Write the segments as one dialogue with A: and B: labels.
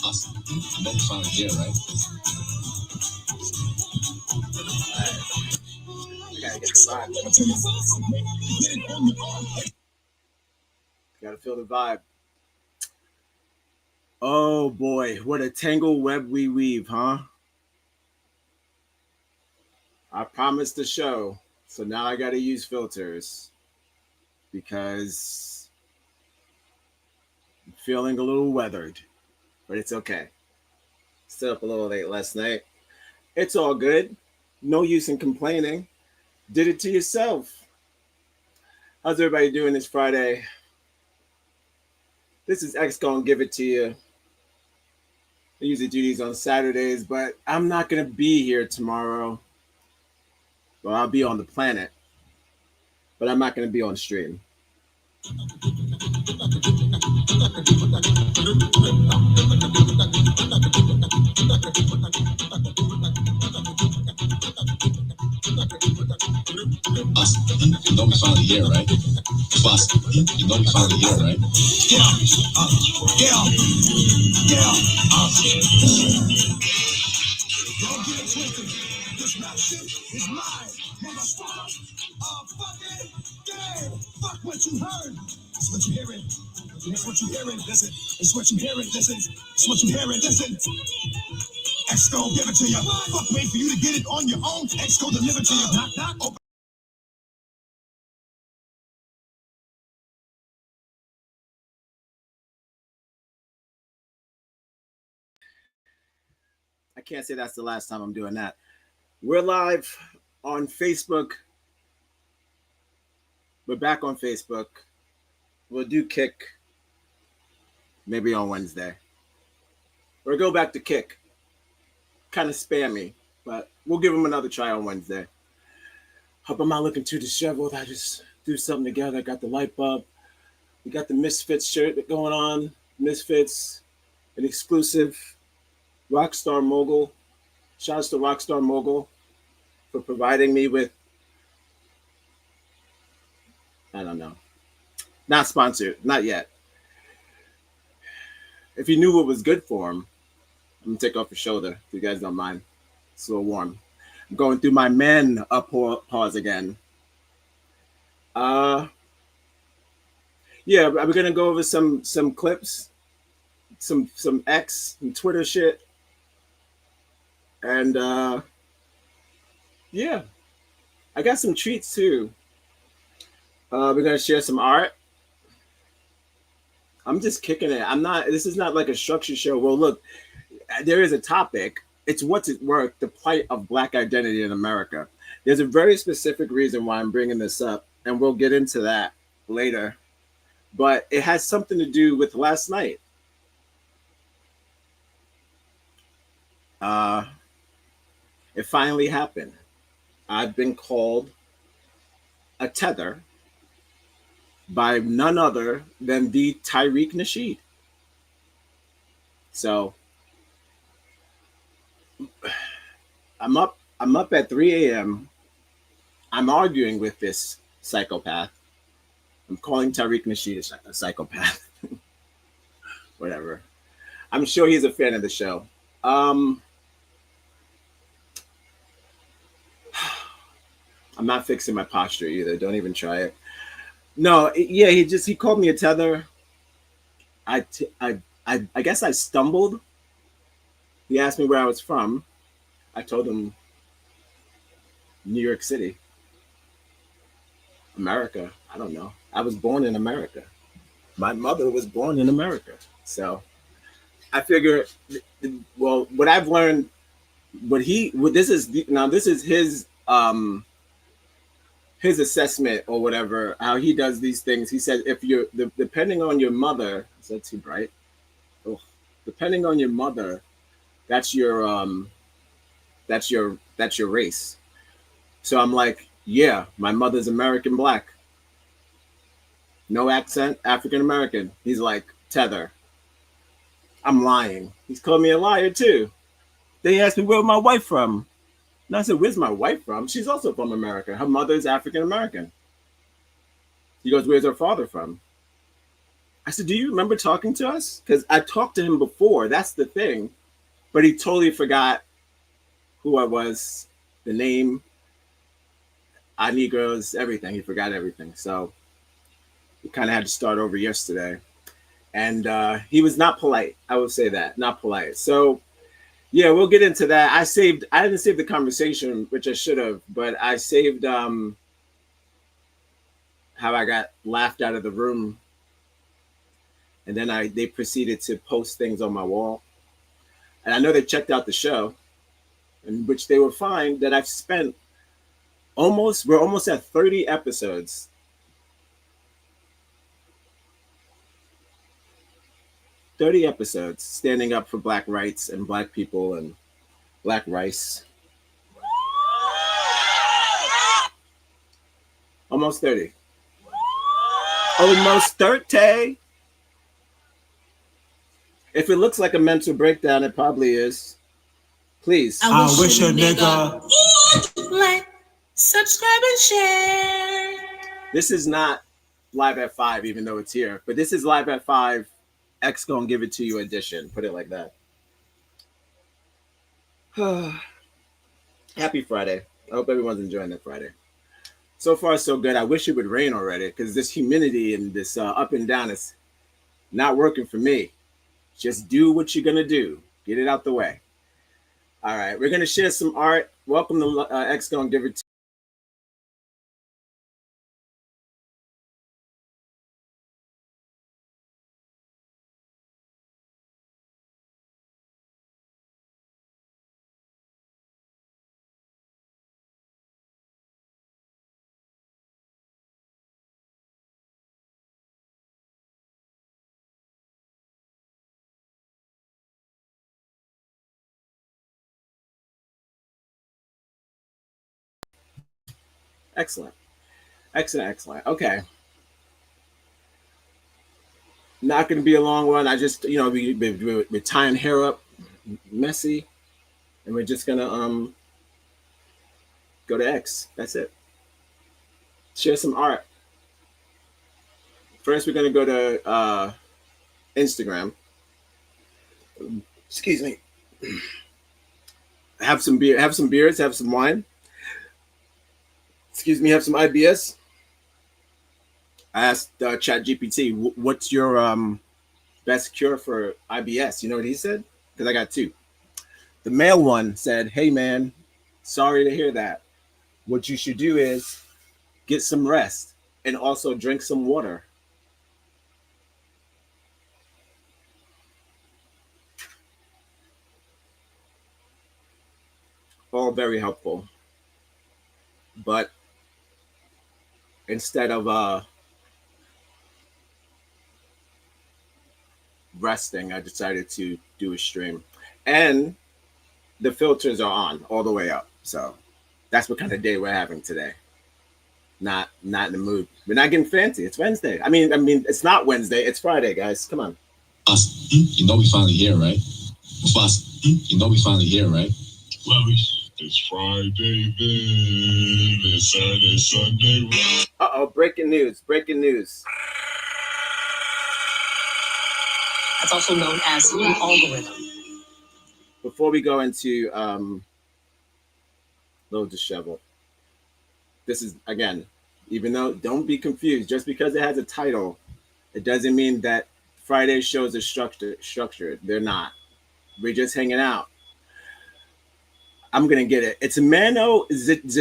A: Awesome. No fun here, right? Gotta get the vibe. Gotta feel the vibe. Oh boy, what a tangled web we weave, huh? I promised the show, so now I gotta use filters because I'm feeling a little weathered, but it's okay. Stayed up a little late last night. It's all good. No use in complaining. Did it to yourself. How's everybody doing this Friday? This is X Gonna Give It To You. I usually do these on Saturdays, but I'm not going to be here tomorrow. Well, I'll be on the planet, but I'm not going to be on stream. Awesome. You know we finally here, right? Awesome. You know we finally here, right? Yeah. Don't get it twisted. This rap shit is mine. Motherfucker. Fucking game. Fuck what you heard. It's what you hearing. It's what you hearing. Listen. It's what you hearing. Listen. It's what you hearing. Listen. X gon' give it to you. Fuck, wait for you to get it on your own. X gon' deliver to you. Knock, knock. Open. I can't say that's the last time I'm doing that. We're live on Facebook. We're back on Facebook. We'll do Kick maybe on Wednesday. Or go back to Kick. Kind of spammy, but we'll give them another try on Wednesday. Hope I'm not looking too disheveled. I just threw something together. Got the light bulb. We got the Misfits shirt going on. Misfits, an exclusive. Rockstar Mogul. Shouts to Rockstar Mogul for providing me with, I don't know, not sponsored, not yet. If you knew what was good for him, I'm going to take off your shoulder if you guys don't mind. It's a little warm. I'm going through my man pause again. Yeah, we're going to go over some clips, some X and Twitter shit. And yeah, I got some treats too. We're gonna share some art. I'm just kicking it. This is not like a structured show. Well, look, there is a topic. It's what's at work, the plight of Black identity in America. There's a very specific reason why I'm bringing this up, and we'll get into that later. But it has something to do with last night. It finally happened. I've been called a tether by none other than the Tariq Nasheed. So I'm up at 3 a.m. I'm arguing with this psychopath. I'm calling Tariq Nasheed a psychopath. Whatever. I'm sure he's a fan of the show. I'm not fixing my posture either. Don't even try it. No, yeah, he called me a tether. I guess I stumbled. He asked me where I was from. I told him New York City, America. I don't know. I was born in America. My mother was born in America. So I figure, well, what I've learned, this is his assessment or whatever, how he does these things. He said, if you're depending on your mother, is that too bright? Oh, depending on your mother, that's your race. So I'm like, yeah, my mother's American Black. No accent, African American. He's like, tether. I'm lying. He's called me a liar too. Then he asked me where my wife from. And I said, where's my wife from? She's also from America. Her mother's African American. He goes, where's her father from? I said, do you remember talking to us? Because I talked to him before. That's the thing. But he totally forgot who I was, the name, I Negroes, everything. He forgot everything. So we kind of had to start over yesterday. And he was not polite. I will say that, not polite. So yeah, we'll get into that. I didn't save the conversation, which I should have, but I saved how I got laughed out of the room. And then they proceeded to post things on my wall. And I know they checked out the show, in which they will find that I've spent we're almost at 30 episodes. 30 episodes standing up for Black rights and Black people and Black rice. Almost 30. Almost 30. If it looks like a mental breakdown, it probably is. Please.
B: I wish a nigga would like, subscribe and share.
A: This is not Live at 5, even though it's here, but this is Live at 5 X gonna give it to you edition. Put it like that. Happy Friday. I hope everyone's enjoying their Friday. So far, so good. I wish it would rain already because this humidity and this up and down is not working for me. Just do what you're going to do. Get it out the way. All right. We're going to share some art. Welcome to X Gonna Give It to Excellent. Excellent. Excellent. Okay. Not going to be a long one. I just, we're tying hair up messy, and we're just going to go to X. That's it. Share some art. First, we're going to go to Instagram. Excuse me. Have some beer. Have some beers. Have some wine. Excuse me. Have some IBS. I asked ChatGPT, what's your best cure for IBS? You know what he said? Because I got two. The male one said, hey, man, sorry to hear that. What you should do is get some rest and also drink some water. All very helpful. But instead of resting, I decided to do a stream. And the filters are on all the way up. So that's what kind of day we're having today. Not in the mood. We're not getting fancy. It's Wednesday. I mean, it's not Wednesday. It's Friday, guys. Come on.
C: You know we finally here, right? You know we finally here, right?
D: Well, it's Friday, then it's Saturday, Sunday.
A: Uh-oh, breaking news. Breaking news.
B: That's also known as the algorithm.
A: Before we go into little disheveled, this is, again, even though, don't be confused, just because it has a title, it doesn't mean that Friday shows are structured. They're not. We're just hanging out. I'm going to get it. It's Mano Zatatras.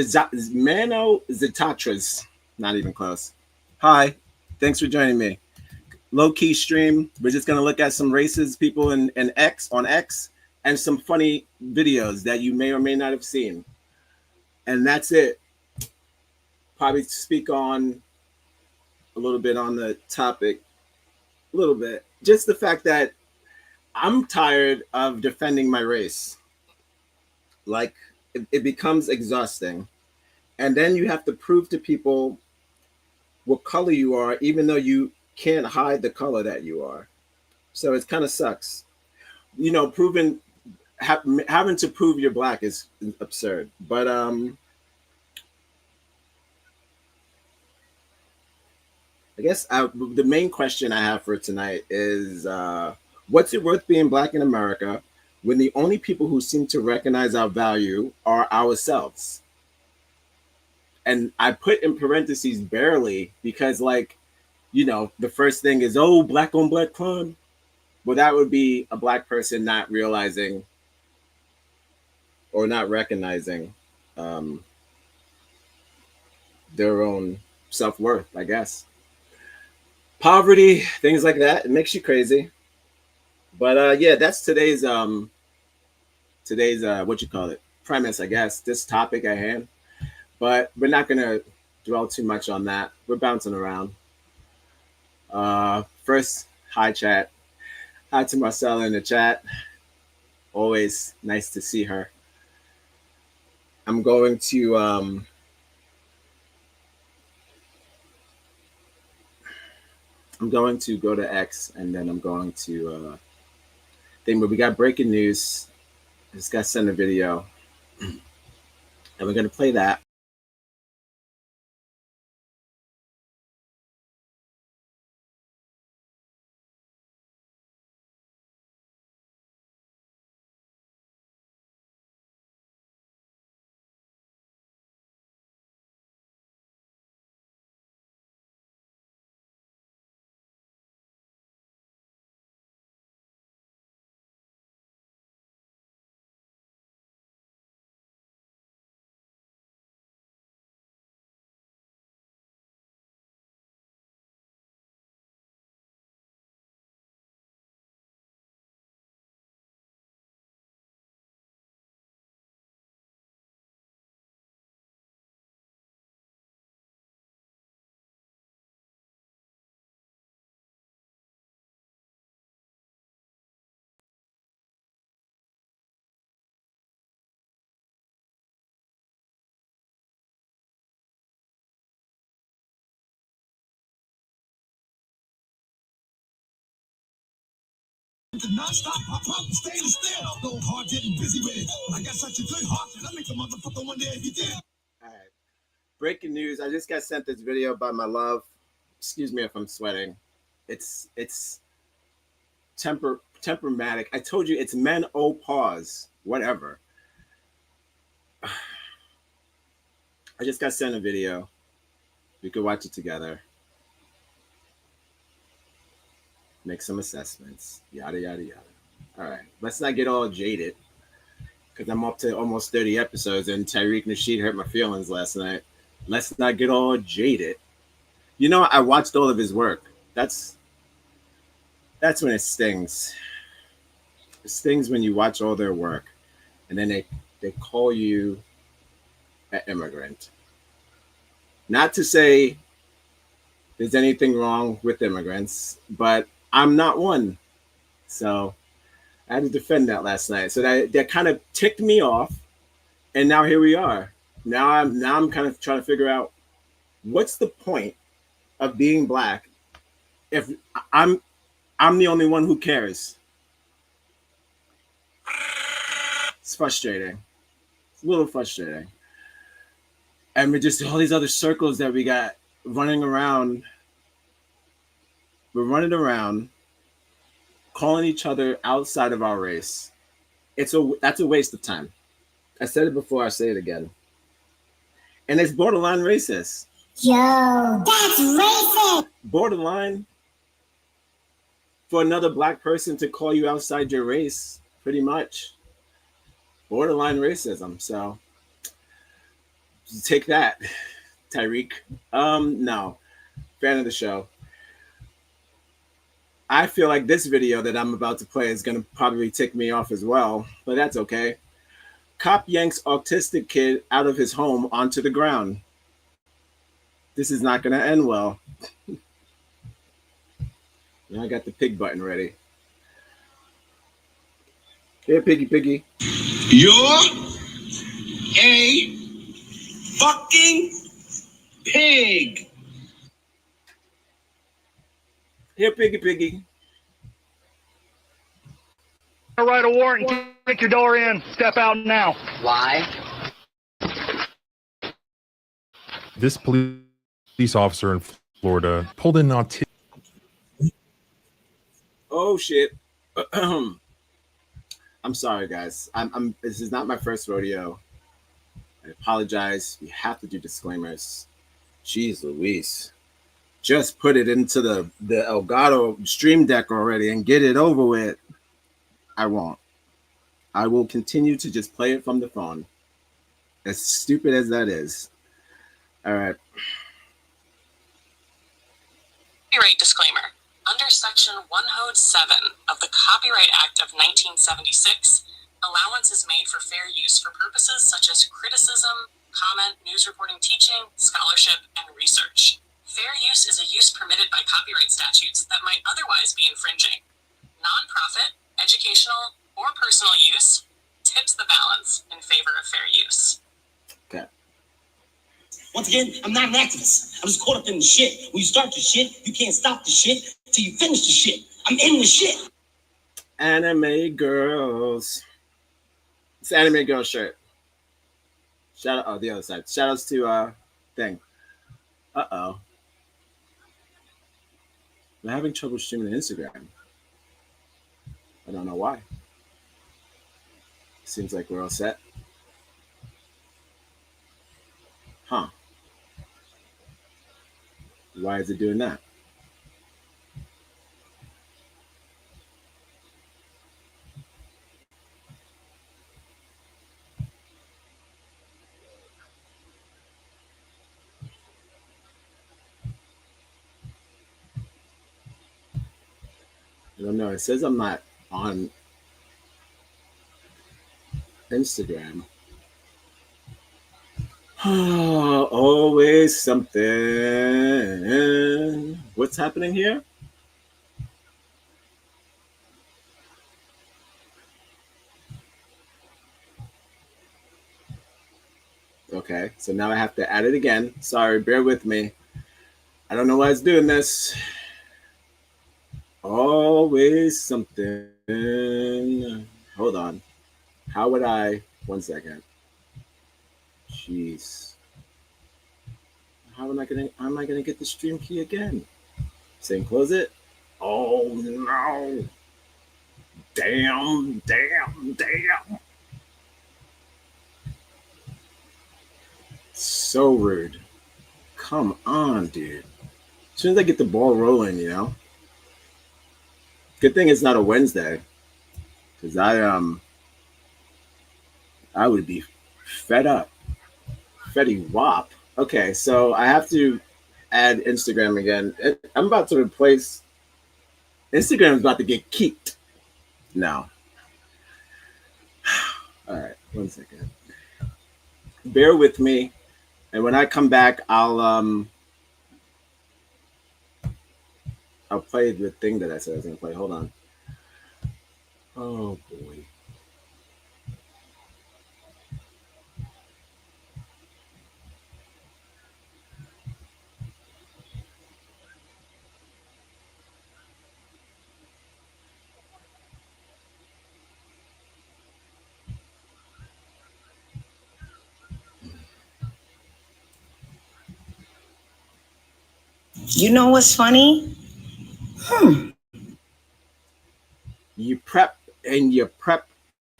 A: Not even close. Hi. Thanks for joining me. Low-key stream. We're just going to look at some racist people in X, on X, and some funny videos that you may or may not have seen. And that's it. Probably speak on a little bit on the topic. A little bit. Just the fact that I'm tired of defending my race. Like, it becomes exhausting. And then you have to prove to people what color you are, even though you can't hide the color that you are. So it kind of sucks. You know, having to prove you're black is absurd. But I guess the main question I have for tonight is, what's it worth being black in America when the only people who seem to recognize our value are ourselves? And I put in parentheses barely because, like, the first thing is, oh, black on black crime. Well, that would be a black person not realizing or not recognizing um, their own self worth, I guess. Poverty, things like that. It makes you crazy. But yeah, that's today's what you call it, premise, I guess. This topic at hand. But we're not gonna dwell too much on that. We're bouncing around. First, hi chat. Hi to Marcella in the chat. Always nice to see her. I'm going to go to X, and then I'm going to thing. But we got breaking news. I just got to send a video, and we're gonna play that.
B: Non-stop, pop, staying still. No hard getting busy with it. I got such a good heart that I make a motherfucker wonder if he did.
A: All right. Breaking news. I just got sent this video by my love. Excuse me if I'm sweating. It's temperamatic. I told you it's men. Oh, pause. Whatever. I just got sent a video. We could watch it together. Make some assessments. Yada yada yada. All right. Let's not get all jaded because I'm up to almost 30 episodes, and Tariq Nasheed hurt my feelings last night. Let's not get all jaded. I watched all of his work. That's when it stings. It stings when you watch all their work, and then they call you an immigrant. Not to say there's anything wrong with immigrants, but I'm not one. So I had to defend that last night. So that kind of ticked me off, and now here we are. Now I'm kind of trying to figure out what's the point of being black if I'm the only one who cares. It's frustrating. It's a little frustrating. And we're just all these other circles that we got running around. We're running around calling each other outside of our race. That's a waste of time. I said it before, I say it again. And it's borderline racist.
E: Yo, that's racist.
A: Borderline for another black person to call you outside your race, pretty much. Borderline racism. So take that, Tyreek. No. Fan of the show. I feel like this video that I'm about to play is going to probably tick me off as well, but that's okay. Cop yanks autistic kid out of his home onto the ground. This is not going to end well. Now I got the pig button ready. Here, piggy.
B: You're a fucking pig.
A: Here, piggy.
F: Write a warrant and kick your door in. Step out now.
G: Why?
H: This police officer in Florida pulled in on
A: Oh shit. I'm sorry, guys. I'm. This is not my first rodeo. I apologize. We have to do disclaimers. Jeez Louise. Just put it into the Elgato Stream Deck already and get it over with. I won't. I will continue to just play it from the phone. As stupid as that is. All right.
I: Copyright disclaimer. Under Section 107 of the Copyright Act of 1976, allowance is made for fair use for purposes such as criticism, comment, news reporting, teaching, scholarship, and research. Fair use is a use permitted by copyright statutes that might otherwise be infringing. Non-profit, educational, or personal use tips the balance in favor of fair use.
A: Okay.
B: Once again, I'm not an activist. I'm just caught up in the shit. When you start the shit, you can't stop the shit till you finish the shit. I'm in the shit.
A: Anime girls. It's anime girl shirt. Shout out. Oh, the other side. Shout outs to thing. Uh-oh. I'm having trouble streaming Instagram. I don't know why. Seems like we're all set. Huh. Why is it doing that? I don't know. It says I'm not on Instagram. Always something. What's happening here? Okay, so now I have to add it again. Sorry, bear with me. I don't know why it's doing this. Always something. Hold on. How would I? 1 second. Jeez. How am I gonna get the stream key again? Saying close it. Oh no. Damn. So rude. Come on, dude. As soon as I get the ball rolling, you know. Good thing it's not a Wednesday. Because I would be fed up. Fetty Wap. Okay, so I have to add Instagram again. I'm about to replace Instagram is about to get kicked. No. All right, 1 second. Bear with me. And when I come back, I'll play the thing that I said I was gonna play. Hold on. Oh boy.
J: You know what's funny?
A: You prep and you prep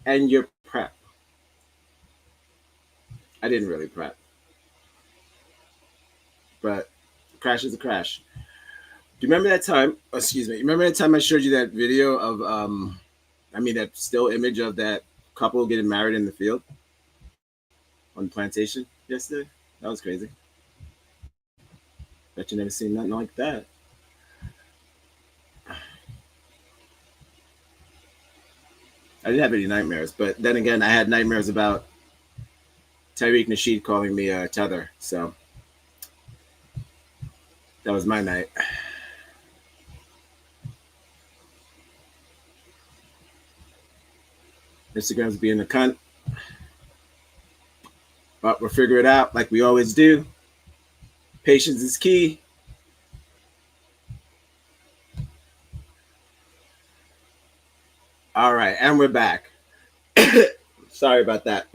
A: and you prep. I didn't really prep. But a crash is a crash. Do you remember that time? Excuse me. Remember that time I showed you that video of that still image of that couple getting married in the field on the plantation yesterday? That was crazy. Bet you never seen nothing like that. I didn't have any nightmares, but then again, I had nightmares about Tyreek Nasheed calling me a tether. So that was my night. Instagram's being a cunt. But we'll figure it out like we always do. Patience is key. All right, and we're back. Sorry about that.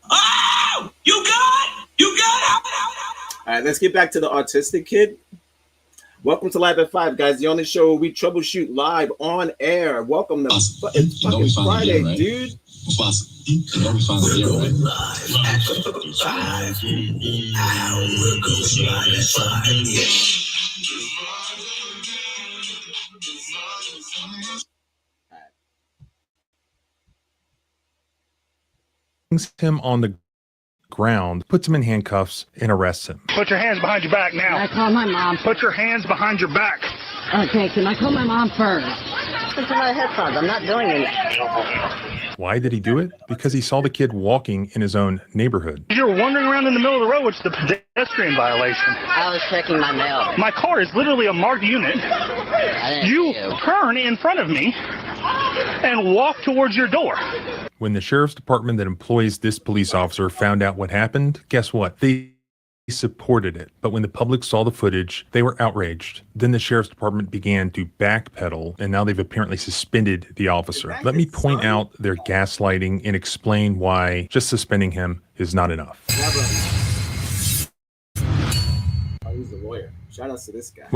B: Oh, you good? You good?
A: All right, let's get back to the autistic kid. Welcome to Live at 5, guys. The only show where we troubleshoot live on air. Welcome to it's fucking Friday,
C: right?
A: dude.
C: Boss, you know we finally here, right?
H: Him on the ground, puts him in handcuffs, and arrests him.
F: Put your hands behind your back now.
G: I call my mom.
F: Put your hands behind your back.
G: Okay, can I call my mom first?
J: Listen to my headphones. I'm not doing anything.
H: Why did he do it? Because he saw the kid walking in his own neighborhood.
F: You're wandering around in the middle of the road, which is a pedestrian violation.
J: I was checking my mail.
F: My car is literally a marked unit. You turn in front of me and walk towards your door.
H: When the sheriff's department that employs this police officer found out what happened, guess what? They supported it. But when the public saw the footage, they were outraged. Then the sheriff's department began to backpedal, and now they've apparently suspended the officer. Let me point out their gaslighting and explain why just suspending him is not enough.
A: Oh, he's a lawyer. Shout out to this guy.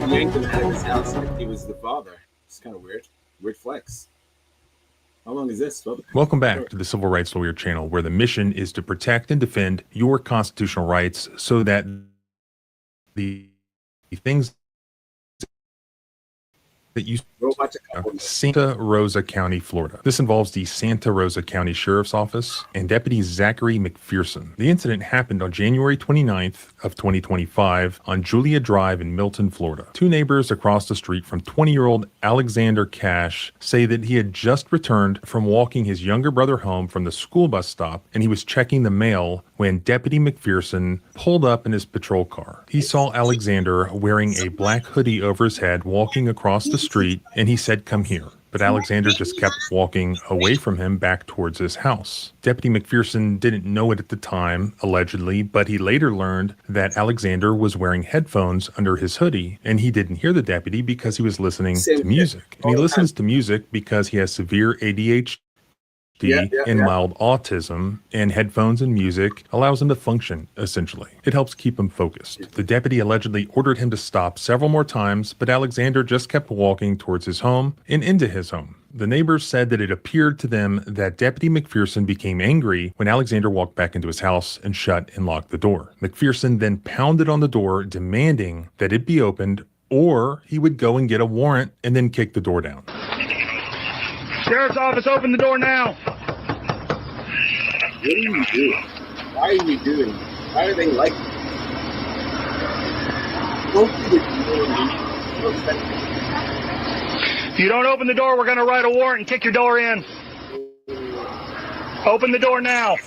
A: He yanked him out of his house like he was the father. It's kind of weird. Weird flex. How long is this?
H: Welcome back to the Civil Rights Lawyer channel, where the mission is to protect and defend your constitutional rights so that the things that you Santa Rosa County, Florida. This involves the Santa Rosa County Sheriff's Office and Deputy Zachary McPherson. The incident happened on January 29th of 2025 on Julia Drive in Milton, Florida. Two neighbors across the street from 20-year-old Alexander Cash say that he had just returned from walking his younger brother home from the school bus stop, and he was checking the mail when Deputy McPherson pulled up in his patrol car. He saw Alexander wearing a black hoodie over his head walking across the street, and he said, "Come here." But Alexander just kept walking away from him back towards his house. Deputy McPherson didn't know it at the time, allegedly, but he later learned that Alexander was wearing headphones under his hoodie, and he didn't hear the deputy because he was listening to music. And he listens to music because he has severe ADHD and mild autism, and headphones and music allows him to function, essentially. It helps keep him focused. The deputy allegedly ordered him to stop several more times, but Alexander just kept walking towards his home and into his home. The neighbors said that it appeared to them that Deputy McPherson became angry when Alexander walked back into his house and shut and locked the door. McPherson then pounded on the door, demanding that it be opened, or he would go and get a warrant and then kick the door down.
F: Sheriff's office, open the door now.
A: What are you doing? Why are you doing this? Why are they like this?
F: If you don't open the door, we're going to write a warrant and kick your door in. Open the door now.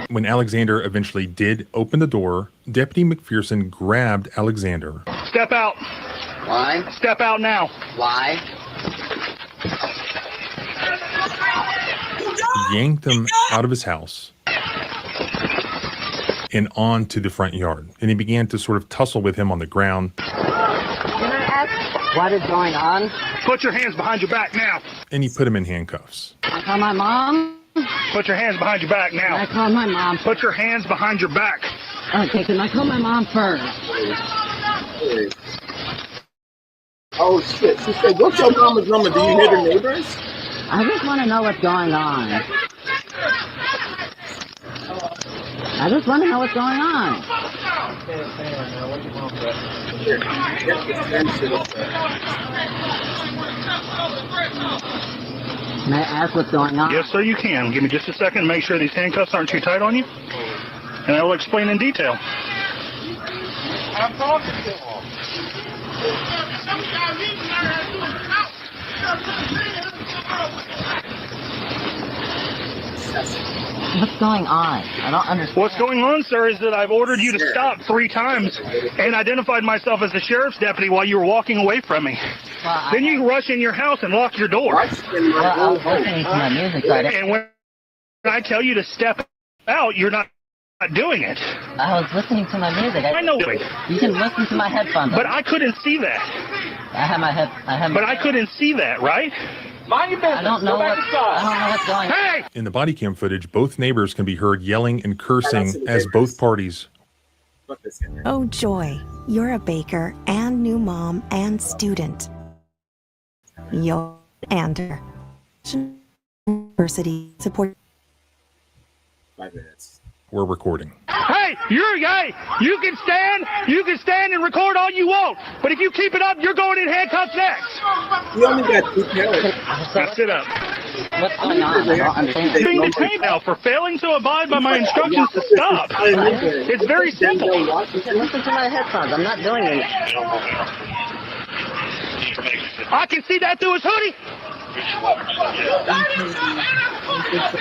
H: When Alexander eventually did open the door, Deputy McPherson grabbed Alexander.
F: Step out.
J: Why?
F: Step out now.
J: Why?
H: Yanked him out of his house and onto the front yard. And he began to sort of tussle with him on the ground.
J: Can I ask what is going on?
F: Put your hands behind your back now.
H: And he put him in handcuffs.
G: I call my mom.
F: Put your hands behind your back now.
G: I call my mom.
F: Put your hands behind your back.
G: Okay, can I call my mom first?
A: Oh shit, she said, what's your mama's number? Do you hear the neighbors?
G: I just want to know what's going on. I just want to know what's going on. May I ask what's going on?
F: Yes, sir, you can. Give me just a second. Make sure these handcuffs aren't too tight on you. And I will explain in detail. I'm talking to him.
G: What's going on? I don't understand.
F: What's going on, sir, is that I've ordered you to stop 3 times and identified myself as the sheriff's deputy while you were walking away from me.
G: Well,
F: Then you rush in your house and lock your door.
G: I was listening to my music.
F: And when I tell you to step out, you're not doing it.
G: I was listening to my music.
F: I know.
G: You can listen to my headphones.
F: But I couldn't see that.
G: I have my head.
F: But I couldn't see that, right?
G: I don't know what's going on.
F: Hey!
H: In the body cam footage, both neighbors can be heard yelling and cursing as both parties.
K: Oh, joy. You're a baker and new mom and student. You'll enter. University support.
A: 5 minutes.
H: We're recording.
F: Hey, you're gay. You can stand and record all you want. But if you keep it up, you're going in handcuffs next.
A: You only got 2 parents.
F: Now sit up.
G: What's going on? I don't understand.
F: Being detained now for failing to abide by my instructions to stop. It's very simple.
J: You can listen to my headphones. I'm not doing anything.
F: I can see that through his hoodie.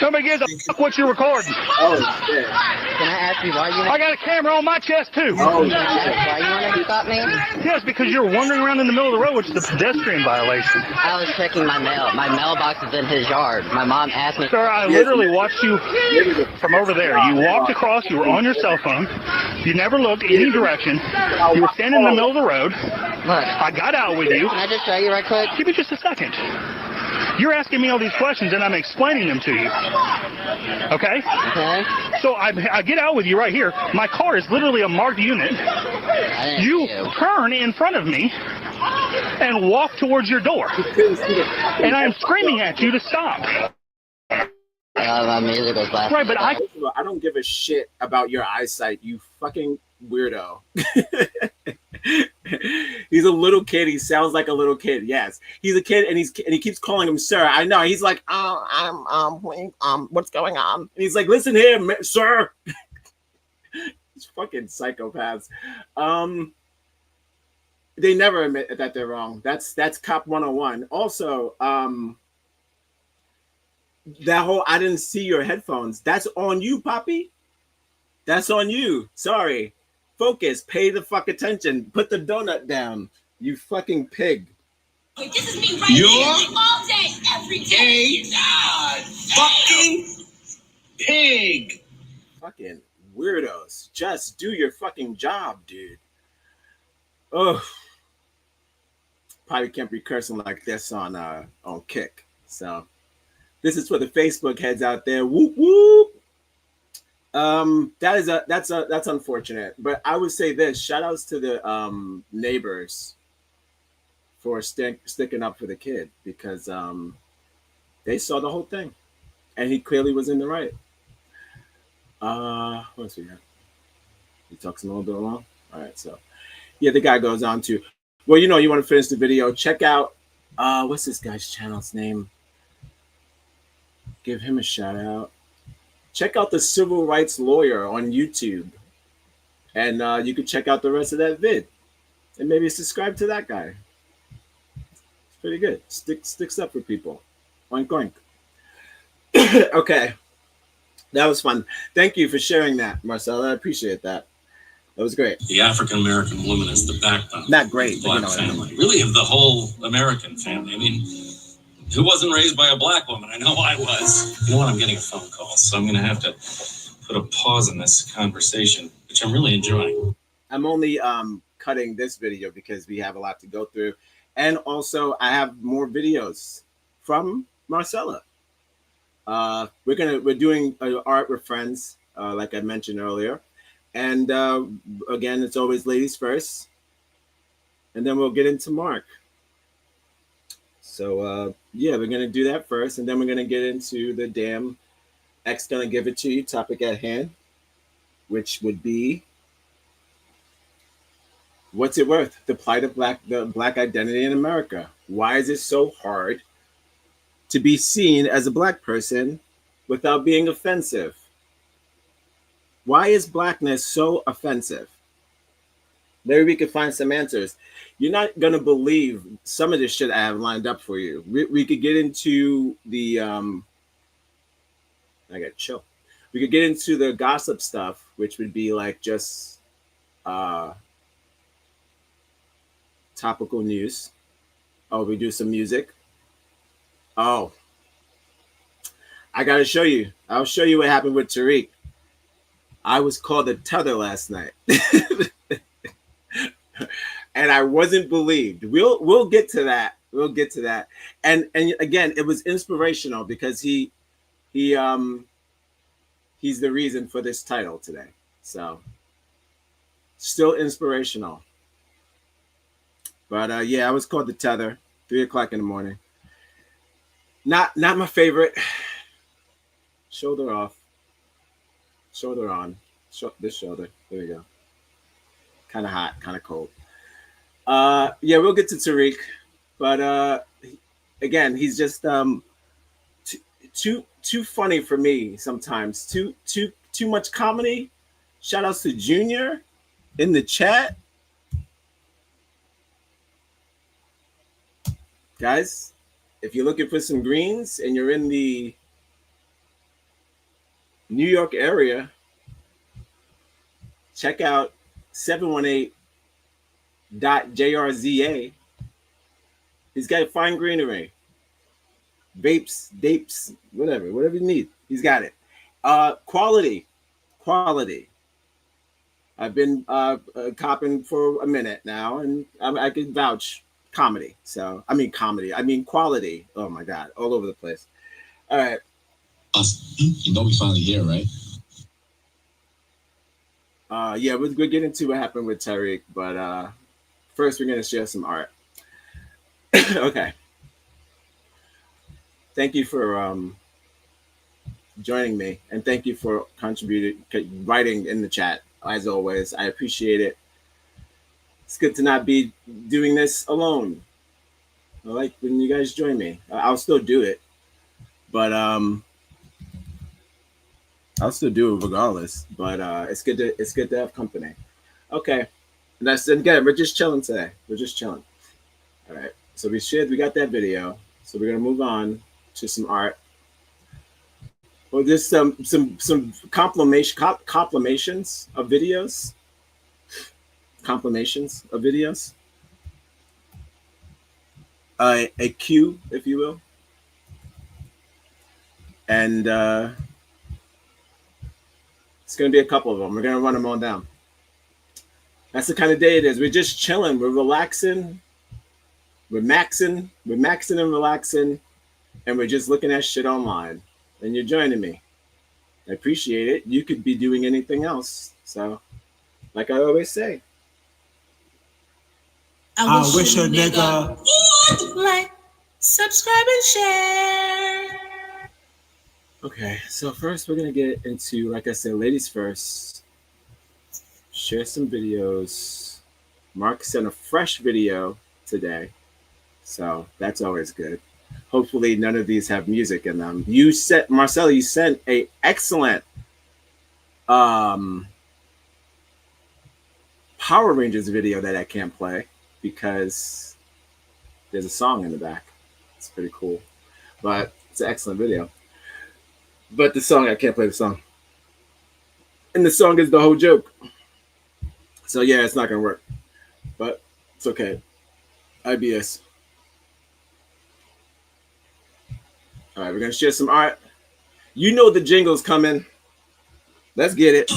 F: Nobody gives a fuck what you're recording.
A: Oh, shit.
J: Can I ask you why you
F: I got a camera on my chest, too.
J: why you want to stop me?
F: Yes, because you're wandering around in the middle of the road, which is a pedestrian violation.
J: I was checking my mail. My mailbox is in his yard. My mom asked me.
F: Sir, I literally watched you from over there. You walked across, you were on your cell phone. You never looked any direction. You were standing in the middle of the road.
J: Look,
F: I got out with you.
J: can I just show you right quick?
F: Give me just a second. You're asking me all these questions, and I'm explaining them to you. Okay?
J: Okay.
F: So I get out with you right here. My car is literally a marked unit. You turn in front of me and walk towards your door. And I am screaming at you to stop.
J: My music was last.
F: Right, but I
A: don't give a shit about your eyesight, you fucking weirdo. He's a little kid. He sounds like a little kid. Yes, he's a kid, and he keeps calling him sir. I know. He's like, what's going on? And he's like, listen here, sir. These fucking psychopaths. They never admit that they're wrong. That's cop 101. Also, that whole I didn't see your headphones. That's on you, Poppy. That's on you. Sorry. Focus. Pay the fuck attention. Put the donut down. You fucking pig.
B: This is me right here all day, every day. Fucking pig.
A: Fucking weirdos. Just do your fucking job, dude. Oh. Probably can't be cursing like this on Kick. So this is for the Facebook heads out there. Whoop whoop. That's unfortunate, but I would say this: shout outs to the neighbors for sticking up for the kid, because they saw the whole thing, and he clearly was in the right. What else we got? He talks a little bit long. All right, so yeah, the guy goes on to, well, you want to finish the video. Check out what's this guy's channel's name? Give him a shout out. Check out the Civil Rights Lawyer on YouTube, and you can check out the rest of that vid, and maybe subscribe to that guy. It's pretty good. Sticks up for people. Oink oink. Okay, that was fun. Thank you for sharing that, Marcel. I appreciate that. That was great.
L: The African American woman is the backbone.
A: Not great,
L: of the black family. Really, of the whole American family. I mean, who wasn't raised by a black woman? I know I was. You know what? I'm getting a phone call, so I'm going to have to put a pause in this conversation, which I'm really enjoying.
A: I'm only cutting this video because we have a lot to go through, and also I have more videos from Marcella. We're doing art with friends, like I mentioned earlier, and again, it's always ladies first, and then we'll get into Mark. So, yeah, we're going to do that first, and then we're going to get into the damn X Gonna Give It To You topic at hand, which would be, what's it worth? The plight of the black identity in America. Why is it so hard to be seen as a black person without being offensive? Why is blackness so offensive? Maybe we could find some answers. You're not going to believe some of this shit I have lined up for you. We could get into the, I got to chill. We could get into the gossip stuff, which would be like just topical news. Oh, we do some music. Oh, I got to show you. I'll show you what happened with Tariq. I was called a tether last night. And I wasn't believed. We'll get to that. We'll get to that. And again, it was inspirational because he's the reason for this title today. So still inspirational. But yeah, I was called the tether, 3 o'clock in the morning. Not my favorite. Shoulder off. Shoulder on. This shoulder. There we go. Kind of hot, kind of cold. Yeah, we'll get to Tariq, but again, he's just too funny for me sometimes. Too much comedy. Shout outs to Junior in the chat. Guys, if you're looking for some greens and you're in the New York area, check out 718.jrza. He's got fine greenery. Vapes, dapes, whatever you need. He's got it. Quality. I've been copping for a minute now, and I can vouch comedy. So, I mean quality. Oh my God, all over the place. All right.
C: You know we finally here, right?
A: Yeah, we'll get into what happened with Tariq, but first we're gonna share some art. Okay. Thank you for joining me, and thank you for writing in the chat. As always, I appreciate it. It's good to not be doing this alone. I like when you guys join me. I'll still do it, but I'll still do it regardless. But it's good to have company. Okay, and again, we're just chilling today. We're just chilling. All right. So we got that video. So we're gonna move on to some art. Well, there's some compilations of videos. Compilations of videos. A queue, if you will. And it's going to be a couple of them. We're going to run them all down. That's the kind of day it is. We're just chilling. We're relaxing. We're maxing and relaxing. And we're just looking at shit online. And you're joining me. I appreciate it. You could be doing anything else. So, like I always say,
B: I wish a nigga would like, subscribe, and share.
A: Okay, so first we're going to get into, like I said, ladies first. Share some videos. Mark sent a fresh video today, so that's always good. Hopefully none of these have music in them. Marcel, you sent a excellent Power Rangers video that I can't play because there's a song in the back. It's pretty cool, but it's an excellent video. But the song, I can't play the song. And the song is the whole joke. So yeah, it's not gonna work, but it's okay. IBS. All right, we're gonna share some art. You know the jingle's coming. Let's get it.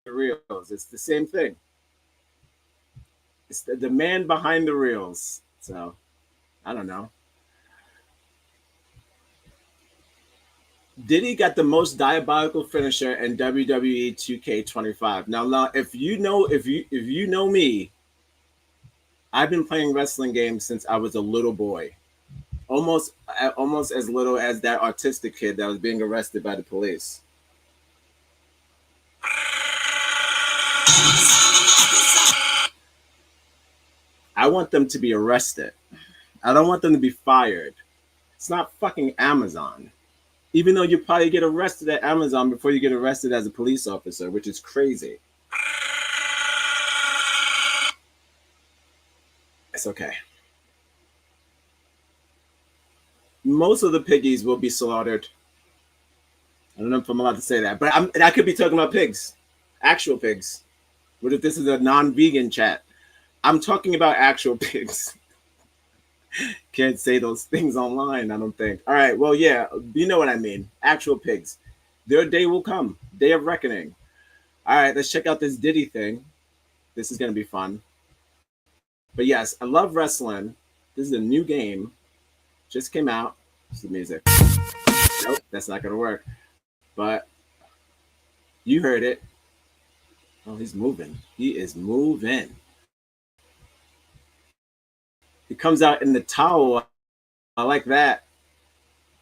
A: Reels. It's the same thing. It's the man behind the reels. So I don't know. Diddy got the most diabolical finisher in WWE 2K25. Now, if you know me, I've been playing wrestling games since I was a little boy, almost as little as that autistic kid that was being arrested by the police. I want them to be arrested. I don't want them to be fired. It's not fucking Amazon. Even though you probably get arrested at Amazon before you get arrested as a police officer, which is crazy. It's okay. Most of the piggies will be slaughtered. I don't know if I'm allowed to say that, but I could be talking about pigs, actual pigs. What if this is a non-vegan chat? I'm talking about actual pigs. Can't say those things online, I don't think. All right, well, yeah, you know what I mean. Actual pigs. Their day will come. Day of reckoning. All right, let's check out this Diddy thing. This is going to be fun. But yes, I love wrestling. This is a new game. Just came out. It's the music. Nope, that's not going to work. But you heard it. Oh, he's moving. He is moving. He comes out in the towel. I like that.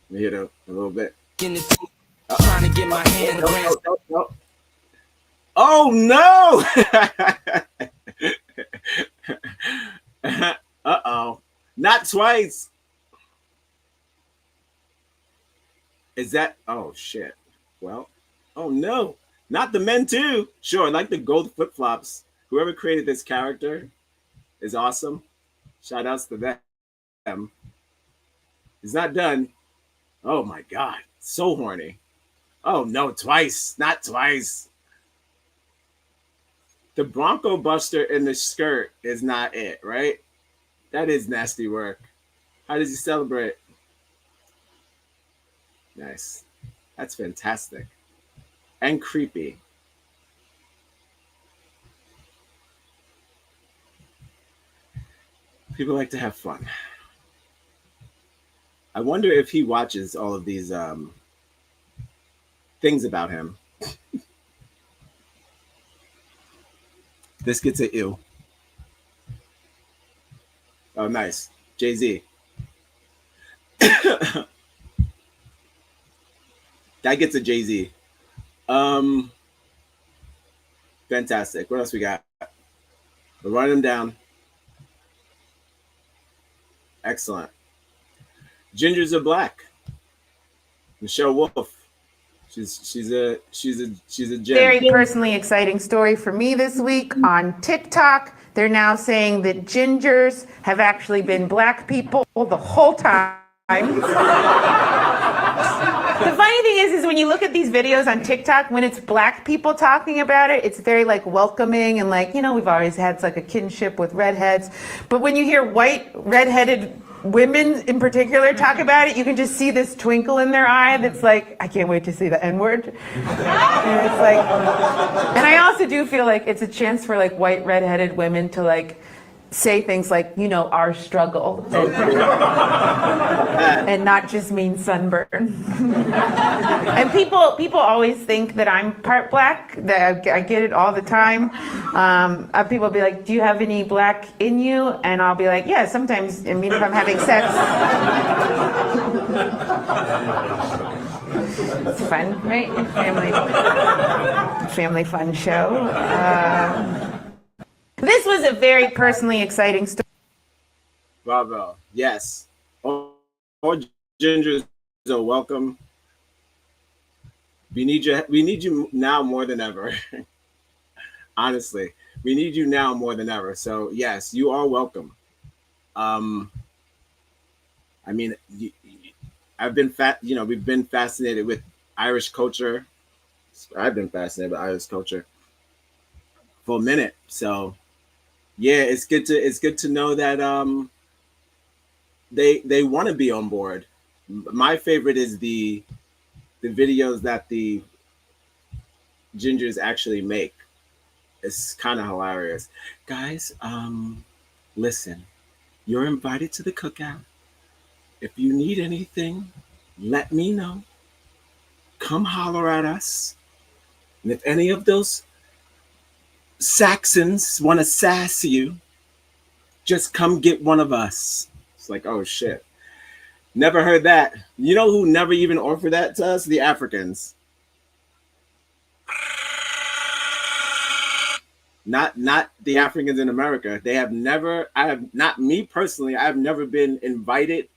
A: Let me hit a little bit. Trying to get my hand no. Oh no! Uh-oh. Not twice. Is that oh shit. Well, oh no. Not the men too. Sure, I like the gold flip-flops. Whoever created this character is awesome. Shout outs to them. He's not done. Oh my god. So horny. Oh no, twice. Not twice. The Bronco Buster in the skirt is not it, right? That is nasty work. How does he celebrate? Nice. That's fantastic. And creepy. People like to have fun. I wonder if he watches all of these things about him. This gets an ew. Oh, nice. Jay-Z. That gets a Jay-Z. Fantastic. What else we got? We're running them down. Excellent. Gingers are black. Michelle Wolf. She's a gem.
M: Very personally exciting story for me this week on TikTok. They're now saying that gingers have actually been black people the whole time. The funny thing is when you look at these videos on TikTok, when it's black people talking about it, it's very like welcoming and like, you know, we've always had like a kinship with redheads. But when you hear white redheaded women in particular talk about it, you can just see this twinkle in their eye that's like, I can't wait to see the N-word. And it's like, and I also do feel like it's a chance for like white redheaded women to like say things like, you know, our struggle, and not just mean sunburn. And people always think that I'm part black. That I get it all the time. People will be like, do you have any black in you? And I'll be like, yeah, sometimes. I mean, if I'm having sex. It's fun, right? Family fun show. This was a very personally exciting story.
A: Bravo. Yes. All gingers are welcome. We need you now more than ever. Honestly, we need you now more than ever. So yes, you are welcome. I mean, I've been we've been fascinated with Irish culture. I've been fascinated with Irish culture for a minute. So yeah, it's good to know that they want to be on board. My favorite is the videos that the gingers actually make. It's kind of hilarious. Guys, listen, You're invited to the cookout. If you need anything, let me know. Come holler at us. And if any of those Saxons want to sass you, just come get one of us. It's like, oh shit. Never heard that. You know who never even offered that to us? The Africans. Not the Africans in America. They have never, not me personally, I have never been invited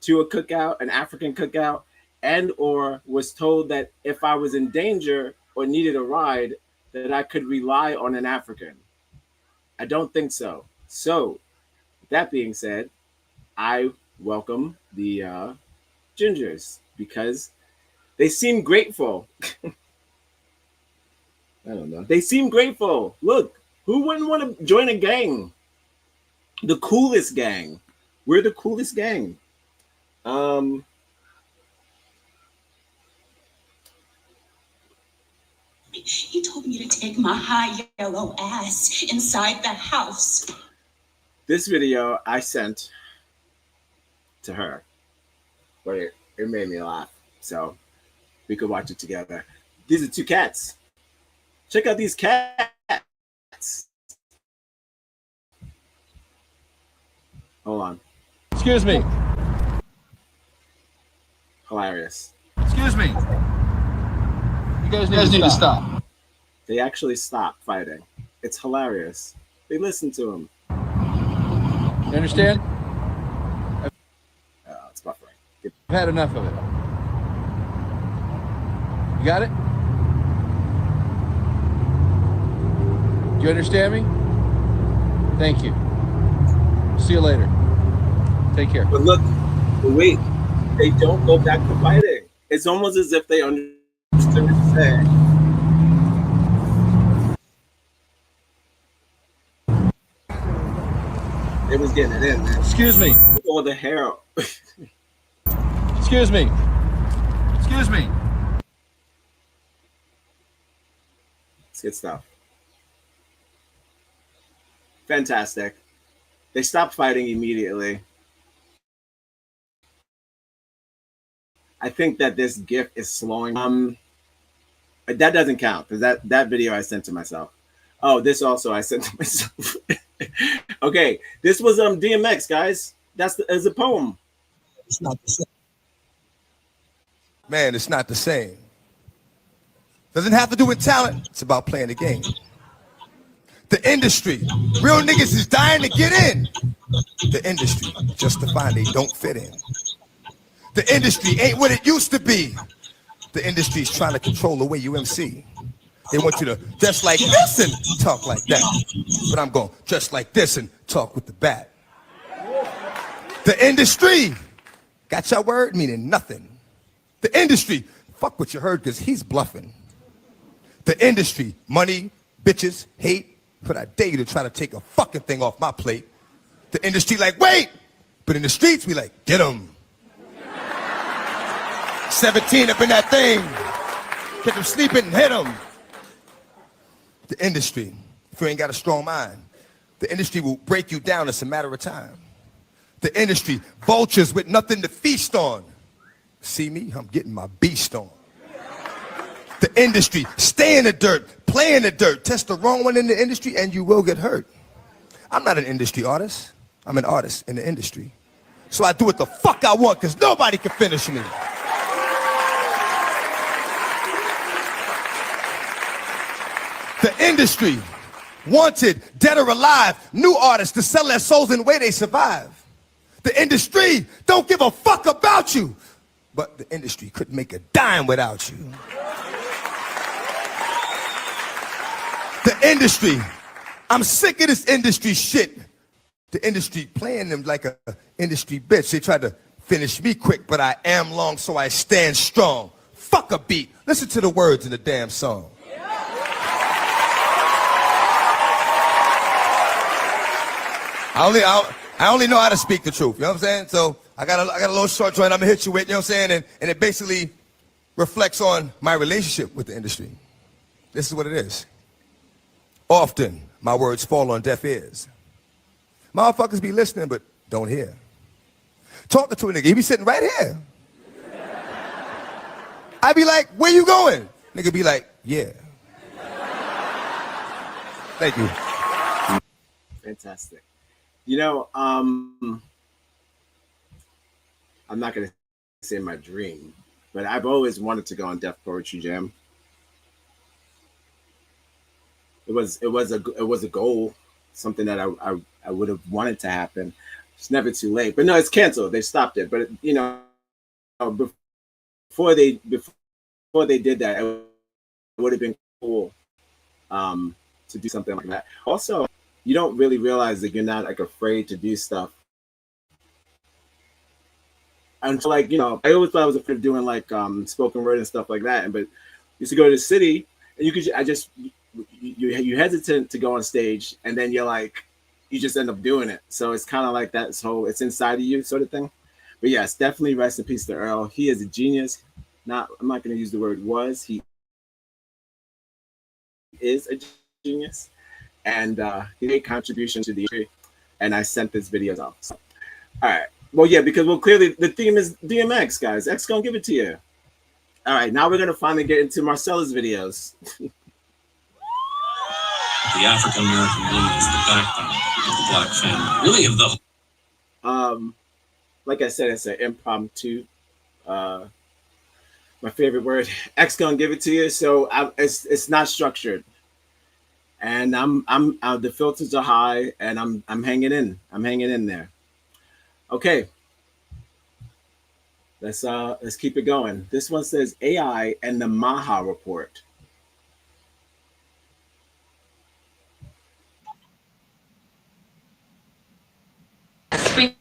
A: to a cookout, an African cookout, and or was told that if I was in danger or needed a ride, that I could rely on an African. I don't think so. So, that being said, I welcome the Gingers because they seem grateful. I don't know. They seem grateful. Look, who wouldn't want to join a gang? The coolest gang. We're the coolest gang.
N: He told me to take my high yellow ass inside the house.
A: This video I sent to her, but it made me laugh. So we could watch it together. These are two cats. Check out these cats. Hold on.
O: Excuse me.
A: Hilarious.
O: Excuse me. You guys need to stop.
A: They actually stopped fighting. It's hilarious. They listen to him.
O: You understand?
A: It's buffering.
O: I've had enough of it. You got it? Do you understand me? Thank you. See you later. Take care.
A: But look, wait. They don't go back to fighting. It's almost as if they understood what to say. It was getting it in, man.
O: Excuse me.
A: All the hair.
O: Excuse me. Excuse me.
A: It's good stuff. Fantastic. They stopped fighting immediately. I think that this GIF is slowing. That doesn't count because that video I sent to myself. Oh, this also I sent to myself. Okay, this was DMX, guys. That's a poem.
P: It's not the same. Man, it's not the same. Doesn't have to do with talent. It's about playing the game. The industry. Real niggas is dying to get in. The industry. Just to find they don't fit in. The industry ain't what it used to be. The industry's trying to control the way you MC. They want you to dress like this and talk like that. But I'm going to dress like this and talk with the bat. The industry. Got your word? Meaning nothing. The industry. Fuck what you heard because he's bluffing. The industry. Money, bitches, hate. But I dare you to try to take a fucking thing off my plate. The industry like, wait. But in the streets, we like, get him. 17 up in that thing. Get them sleeping and hit them. The industry, if you ain't got a strong mind, the industry will break you down. It's a matter of time. The industry, vultures with nothing to feast on. See me? I'm getting my beast on. The industry, stay in the dirt, play in the dirt. Test the wrong one in the industry and you will get hurt. I'm not an industry artist. I'm an artist in the industry. So I do what the fuck I want because nobody can finish me. The industry, wanted, dead or alive, new artists to sell their souls in the way they survive. The industry don't give a fuck about you, but the industry couldn't make a dime without you. The industry, I'm sick of this industry shit. The industry playing them like a industry bitch. They tried to finish me quick, but I am long, so I stand strong. Fuck a beat. Listen to the words in the damn song. I only know how to speak the truth, you know what I'm saying? So I got a little short joint I'm gonna hit you with, you know what I'm saying? And it basically reflects on my relationship with the industry. This is what it is. Often my words fall on deaf ears. Motherfuckers be listening, but don't hear. Talking to a nigga, he be sitting right here. I be like, where you going? Nigga be like, yeah. Thank you.
A: Fantastic. You know, I'm not gonna say my dream, but I've always wanted to go on Def Poetry Jam. It was a goal, something that I would have wanted to happen. It's never too late, but no, it's canceled. They stopped it. But you know, before they did that, it would have been cool to do something like that. Also, you don't really realize that you're not like afraid to do stuff until, like, you know, I always thought I was afraid of doing like spoken word and stuff like that. But used to go to the city and you hesitant to go on stage, and then you're like, you just end up doing it. So it's kind of like that. So it's inside of you, sort of thing. But yes, definitely rest in peace to Earl. He is a genius. I'm not going to use the word was. He is a genius, and he made contribution to the industry. And I sent this video off. So, all right. Well, yeah, because clearly the theme is DMX, guys. X gonna give it to you. All right, now we're gonna finally get into Marcella's videos.
L: The African American woman is the backbone of the Black family. Really, of the.
A: Like I said, it's an impromptu. My favorite word. X gonna give it to you. So it's not structured, and I'm the filters are high, and I'm hanging in. I'm hanging in there. Okay. Let's keep it going. This one says AI and the Maha report.
Q: We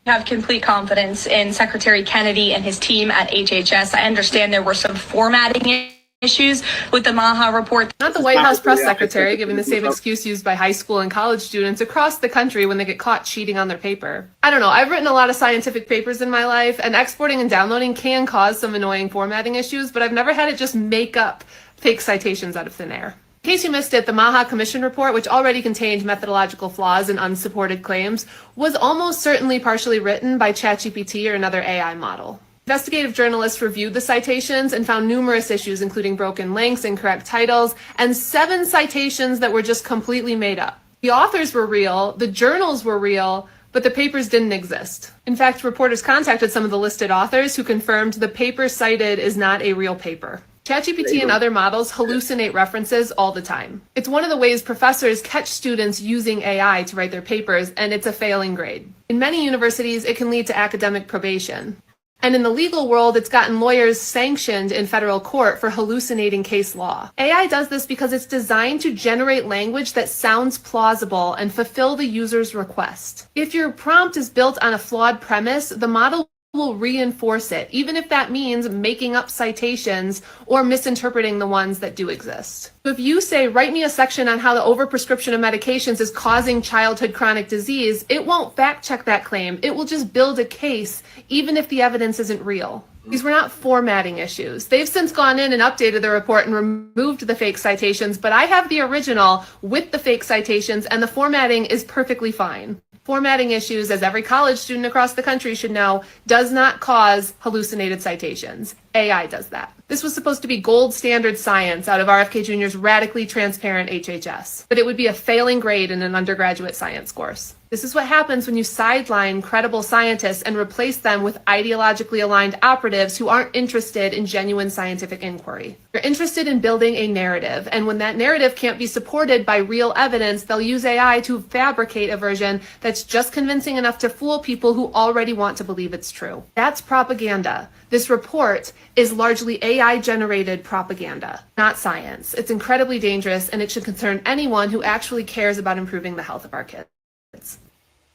Q: have complete confidence in Secretary Kennedy and his team at HHS. I understand there were some formatting issues with the Maha report.
R: Not the White House press secretary giving the same excuse used by high school and college students across the country when they get caught cheating on their paper. I don't know, I've written a lot of scientific papers in my life, and exporting and downloading can cause some annoying formatting issues, but I've never had it just make up fake citations out of thin air. In case you missed it, the Maha Commission report, which already contained methodological flaws and unsupported claims, was almost certainly partially written by ChatGPT or another AI model. Investigative journalists reviewed the citations and found numerous issues, including broken links, incorrect titles, and 7 citations that were just completely made up. The authors were real, the journals were real, but the papers didn't exist. In fact, reporters contacted some of the listed authors who confirmed the paper cited is not a real paper. ChatGPT and other models hallucinate references all the time. It's one of the ways professors catch students using AI to write their papers, and it's a failing grade. In many universities, it can lead to academic probation. And in the legal world, it's gotten lawyers sanctioned in federal court for hallucinating case law. AI does this because it's designed to generate language that sounds plausible and fulfill the user's request. If your prompt is built on a flawed premise, the model will reinforce it, even if that means making up citations or misinterpreting the ones that do exist. So if you say, write me a section on how the overprescription of medications is causing childhood chronic disease, it won't fact check that claim. It will just build a case, even if the evidence isn't real. These were not formatting issues. They've since gone in and updated the report and removed the fake citations, but I have the original with the fake citations, and the formatting is perfectly fine. Formatting issues, as every college student across the country should know, does not cause hallucinated citations. AI does that. This was supposed to be gold standard science out of RFK Jr.'s radically transparent HHS, but it would be a failing grade in an undergraduate science course. This is what happens when you sideline credible scientists and replace them with ideologically aligned operatives who aren't interested in genuine scientific inquiry. You're interested in building a narrative, and when that narrative can't be supported by real evidence, they'll use AI to fabricate a version that's just convincing enough to fool people who already want to believe it's true. That's propaganda. This report is largely AI-generated propaganda, not science. It's incredibly dangerous, and it should concern anyone who actually cares about improving the health of our kids.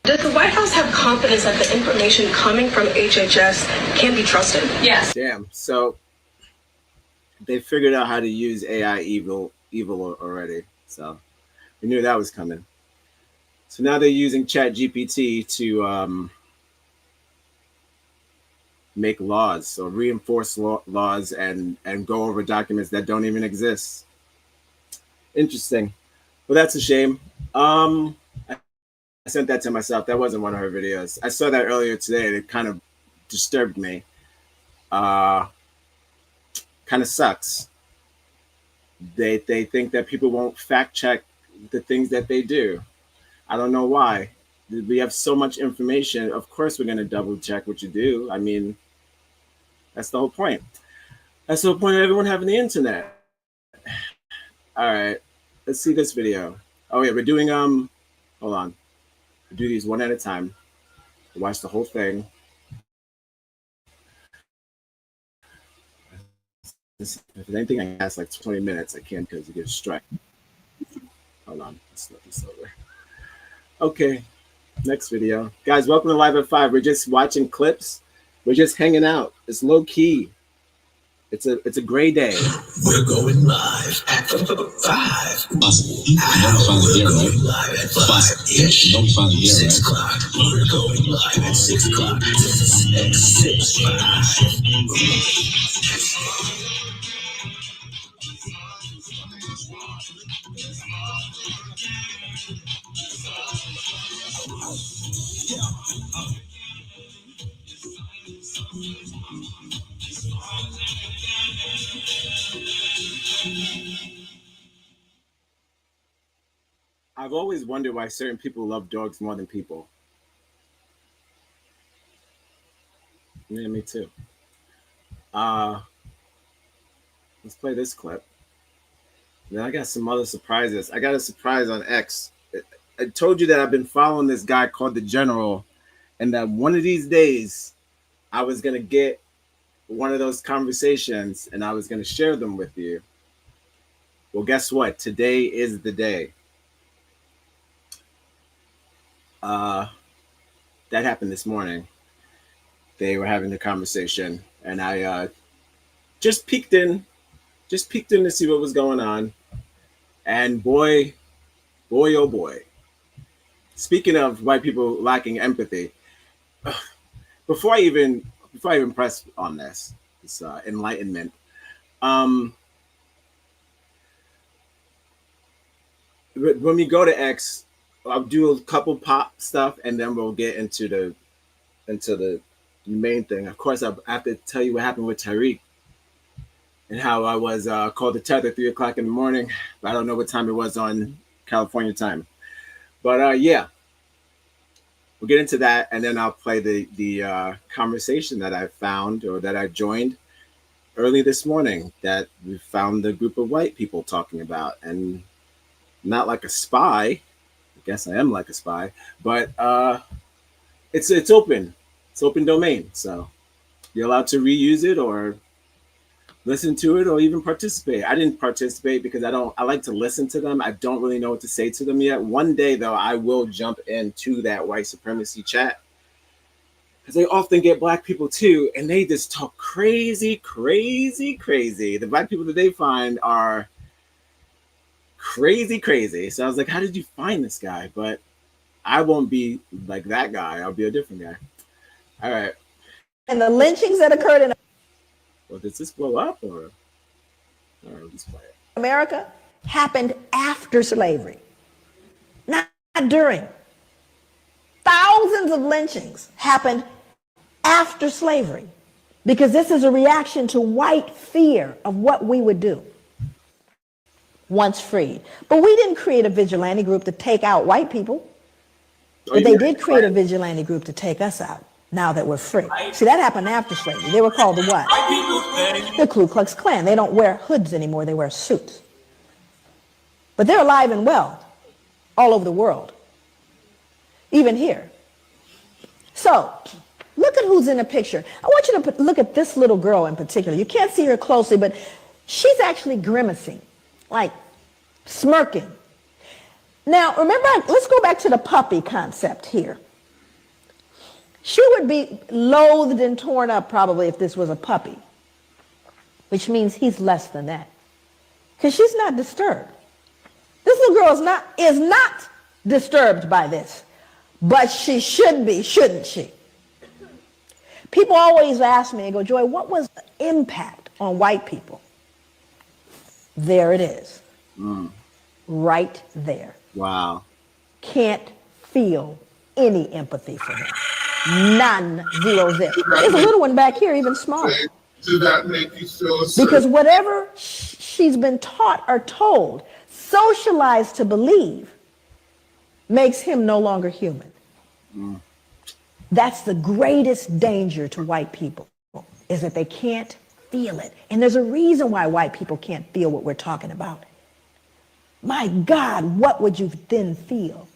Q: Does the White House have confidence that the information coming from HHS can be trusted? Yes.
A: Damn. So they figured out how to use AI evil already. So we knew that was coming. So now they're using ChatGPT to make laws or reinforce laws and go over documents that don't even exist. Interesting. Well, that's a shame. sent that to myself. That wasn't one of her videos. I saw that earlier today, and it kind of disturbed me. Kind of sucks. They think that people won't fact check the things that they do. I don't know why. We have so much information. Of course, we're going to double check what you do. I mean, that's the whole point. That's the whole point of everyone having the internet. All right, let's see this video. Oh yeah, we're doing hold on. We do these one at a time. Watch the whole thing. If there's anything I ask like 20 minutes, I can't because it gets strike. Hold on, let's let this over. Okay, next video. Guys, welcome to Live at 5. We're just watching clips. We're just hanging out. It's low key. It's a gray day.
B: We're going live at 5.
C: You know we finally here, right?
B: Live at 5-ish.
C: You know we finally here,
B: 6
C: right?
B: o'clock. We're going live at 6 o'clock. At 6, 5.
A: I've always wondered why certain people love dogs more than people. Yeah, me too. Let's play this clip. Then I got some other surprises. I got a surprise on X. I told you that I've been following this guy called the General, and that one of these days I was gonna get one of those conversations and I was gonna share them with you. Well, guess what? Today is the day. That happened this morning. They were having the conversation, and I just peeked in to see what was going on. And boy, oh boy. Speaking of white people lacking empathy, before I even press on this enlightenment, when we go to X, I'll do a couple pop stuff, and then we'll get into the main thing. Of course, I have to tell you what happened with Tariq and how I was called to tether at 3 o'clock in the morning. I don't know what time it was on California time, but yeah, we'll get into that, and then I'll play the conversation that I found, or that I joined early this morning, that we found a group of white people talking about, and not like a spy. I guess I am like a spy, but it's open. It's open domain, so you're allowed to reuse it or listen to it or even participate. I didn't participate because I like to listen to them. I don't really know what to say to them yet. One day though, I will jump into that white supremacy chat, because they often get black people too, and they just talk crazy. The black people that they find are crazy. So I was like, how did you find this guy? But I won't be like that guy. I'll be a different guy. All right.
S: And the lynchings that occurred in
A: Well, does this blow up or? All right, let's play it.
S: America happened after slavery, not during. Thousands of lynchings happened after slavery, because this is a reaction to white fear of what we would do once freed. But we didn't create a vigilante group to take out white people. But they did create a vigilante group to take us out now that we're free. See, that happened after slavery. They were called the what? The Ku Klux Klan. They don't wear hoods anymore. They wear suits. But they're alive and well all over the world, even here. So look at who's in the picture. I want you to look at this little girl in particular. You can't see her closely, but she's actually grimacing, like smirking. Now, remember, let's go back to the puppy concept here. She would be loathed and torn up probably if this was a puppy, which means he's less than that, because she's not disturbed. This little girl is not disturbed by this, but she should be, shouldn't she? People always ask me, they go, Joy, what was the impact on white people? There it is. Right there.
A: Wow.
S: Can't feel any empathy for him. None, zero, zip. There's a little one back here, even smaller.
D: Did that make you feel a
S: Because whatever she's been taught or told, socialized to believe, makes him no longer human. That's the greatest danger to white people, is that they can't feel it. And there's a reason why white people can't feel what we're talking about. My God, what would you then feel?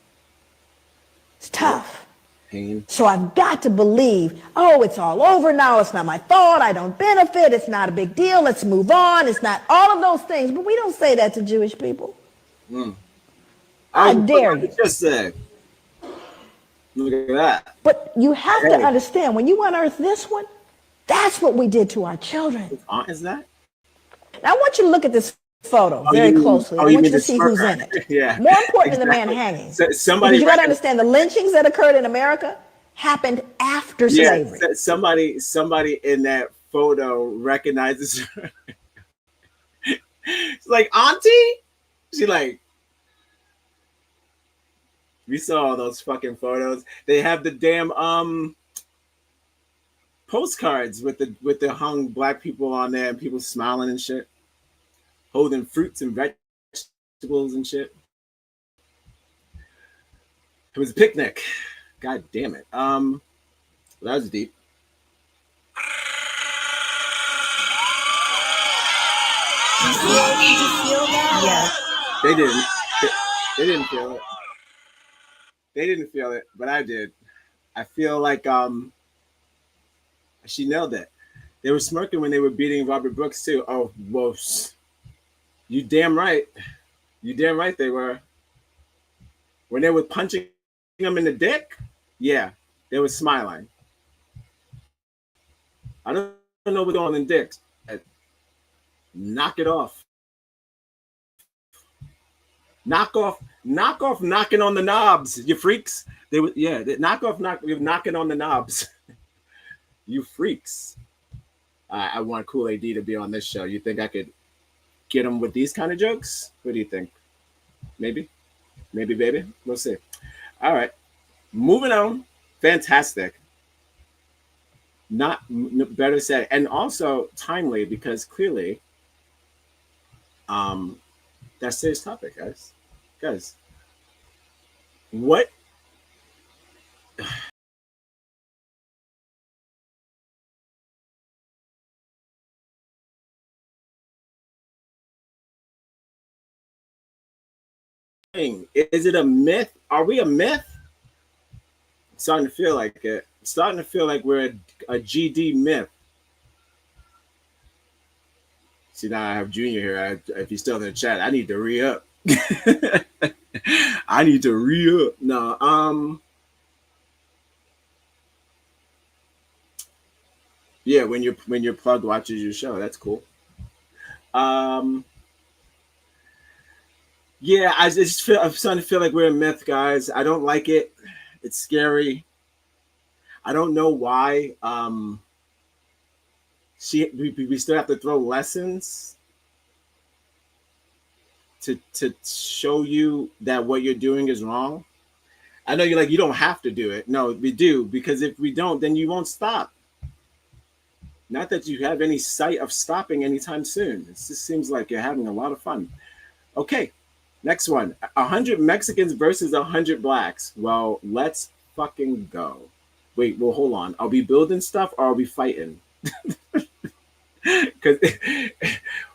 S: It's tough.
A: Pain.
S: So I've got to believe, oh, it's all over now. It's not my fault. I don't benefit. It's not a big deal. Let's move on. It's not all of those things. But we don't say that to Jewish people. I dare you.
A: Just say. Look at that.
S: But you have to understand, when you unearth this one, that's what we did to our children.
A: Is that?
S: Now, I want you to look at this photo very closely. I want you to see who's in it.
A: Yeah.
S: More important than the man hanging.
A: Somebody,
S: because you got to understand, the lynchings that occurred in America happened after slavery.
A: Somebody in that photo recognizes her. She's like, Auntie? She like, we saw all those fucking photos. They have the damn postcards with the hung black people on there and people smiling and shit, holding fruits and vegetables and shit. It was a picnic. God damn it. That was deep.
S: Did you feel that?
A: Yes. They didn't. They didn't feel it. They didn't feel it, but I did. I feel like she nailed it. They were smirking when they were beating Robert Brooks too. Oh, whoa. You damn right. You damn right they were. When they were punching him in the dick, yeah, they were smiling. I don't know what's going on in dicks. Knock it off. Knock off knocking on the knobs, you freaks. They were, yeah, you're knocking on the knobs. You freaks. I want Cool AD to be on this show. You think I could get him with these kind of jokes? What do you think? Maybe, baby. We'll see. All right, moving on. Fantastic. Not better said, and also timely, because clearly, that's today's topic, guys. Guys, what? Is it a myth? Are we a myth? I'm starting to feel like it. I'm starting to feel like we're a GD myth. See, now I have Junior here. If he's still in the chat, I need to re-up. I need to re-up. No, yeah, when your plug watches your show, that's cool. Yeah, I'm starting to feel like we're a myth, guys. I don't like it. It's scary. I don't know why. We still have to throw lessons to show you that what you're doing is wrong. I know you're like, you don't have to do it. No, we do, because if we don't, then you won't stop. Not that you have any sight of stopping anytime soon. It just seems like you're having a lot of fun. Okay, next one. 100 Mexicans versus 100 blacks. Well, let's fucking go. Wait, well, hold on. Are we building stuff or are we fighting? Because